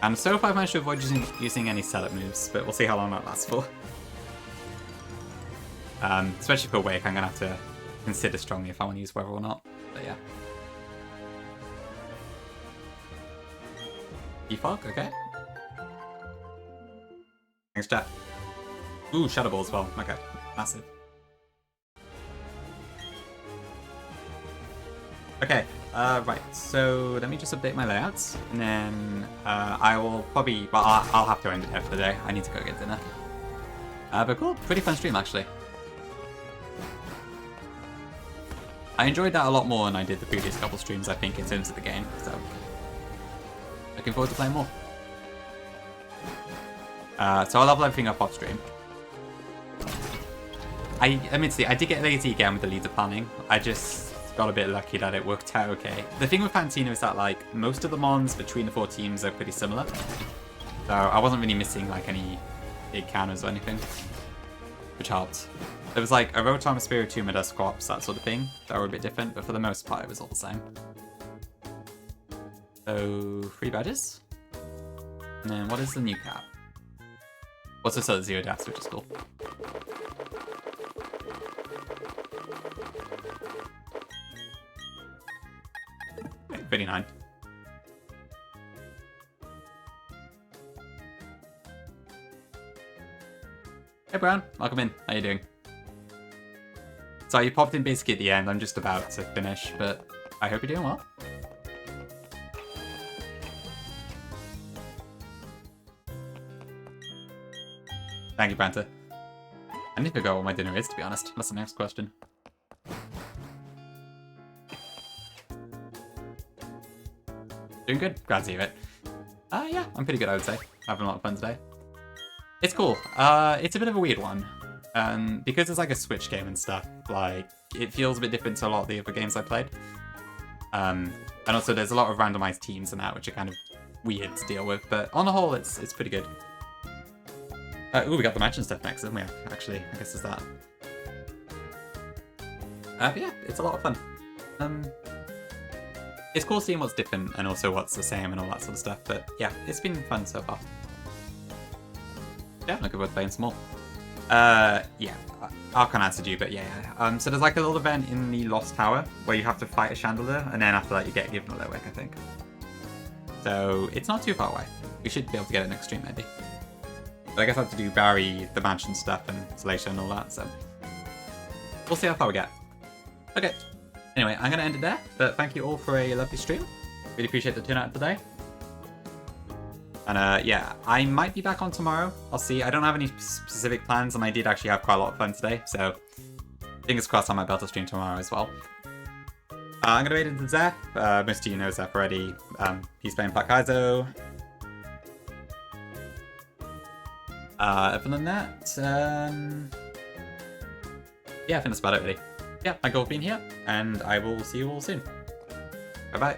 And so far I've managed to avoid using any setup moves, but we'll see how long that lasts for. Especially for Wake, I'm going to have to consider strongly if I want to use Weather or not, but yeah. Defog, okay. Thanks, chat. Ooh, Shadow Ball as well, okay, massive. Okay, right, so let me just update my layouts, and then I will probably, well, I'll have to end it here for the day. I need to go get dinner. But cool, pretty fun stream, actually. I enjoyed that a lot more than I did the previous couple streams, I think, in terms of the game, so looking forward to playing more. So I'll level everything up off stream. Admittedly, I did get lazy again with the leader planning. I just got a bit lucky that it worked out okay. The thing with Fantina is that, like, most of the mons between the 4 teams are pretty similar. So I wasn't really missing, like, any big counters or anything, which helped. There was, like, a Rotom, a Spiritomb, a Squaps, that sort of thing, that were a bit different, but for the most part, it was all the same. So, 3 badges. And then what is the new cap? What's this other 0 deaths, which is cool. Okay, 39. Hey Brown, welcome in. How you doing? So you popped in basically at the end. I'm just about to finish, but I hope you're doing well. Thank you, Branta. I need to figure out what my dinner is, to be honest. That's the next question. Doing good. Glad to hear it. Yeah, I'm pretty good, I would say. Having a lot of fun today. It's cool. It's a bit of a weird one. Because it's like a Switch game and stuff, like, it feels a bit different to a lot of the other games I played. And also there's a lot of randomized teams and that, which are kind of weird to deal with, but on the whole, it's pretty good. Ooh, we got the mansion stuff next, didn't we? Actually, I guess it's that. But yeah, it's a lot of fun. It's cool seeing what's different and also what's the same and all that sort of stuff, but yeah, it's been fun so far. Yeah, looking forward to playing some more. Yeah, Archon answered you, but yeah. So there's like a little event in the Lost Tower where you have to fight a Chandelier, and then after that you get given a Lowwick, I think. So it's not too far away. We should be able to get it next stream, maybe. But I guess I have to do Barry, the mansion stuff, and Salacia and all that, so we'll see how far we get. Okay. Anyway, I'm going to end it there, but thank you all for a lovely stream. Really appreciate the turnout today. And yeah, I might be back on tomorrow. I'll see. I don't have any specific plans, and I did actually have quite a lot of fun today, so fingers crossed I might be able to stream tomorrow as well. I'm going to wait into Zeph. Most of you know Zeph already. He's playing Black Kaizo. Other than that, yeah, I think that's about it really. Yeah, thank you all for being here, and I will see you all soon. Bye-bye.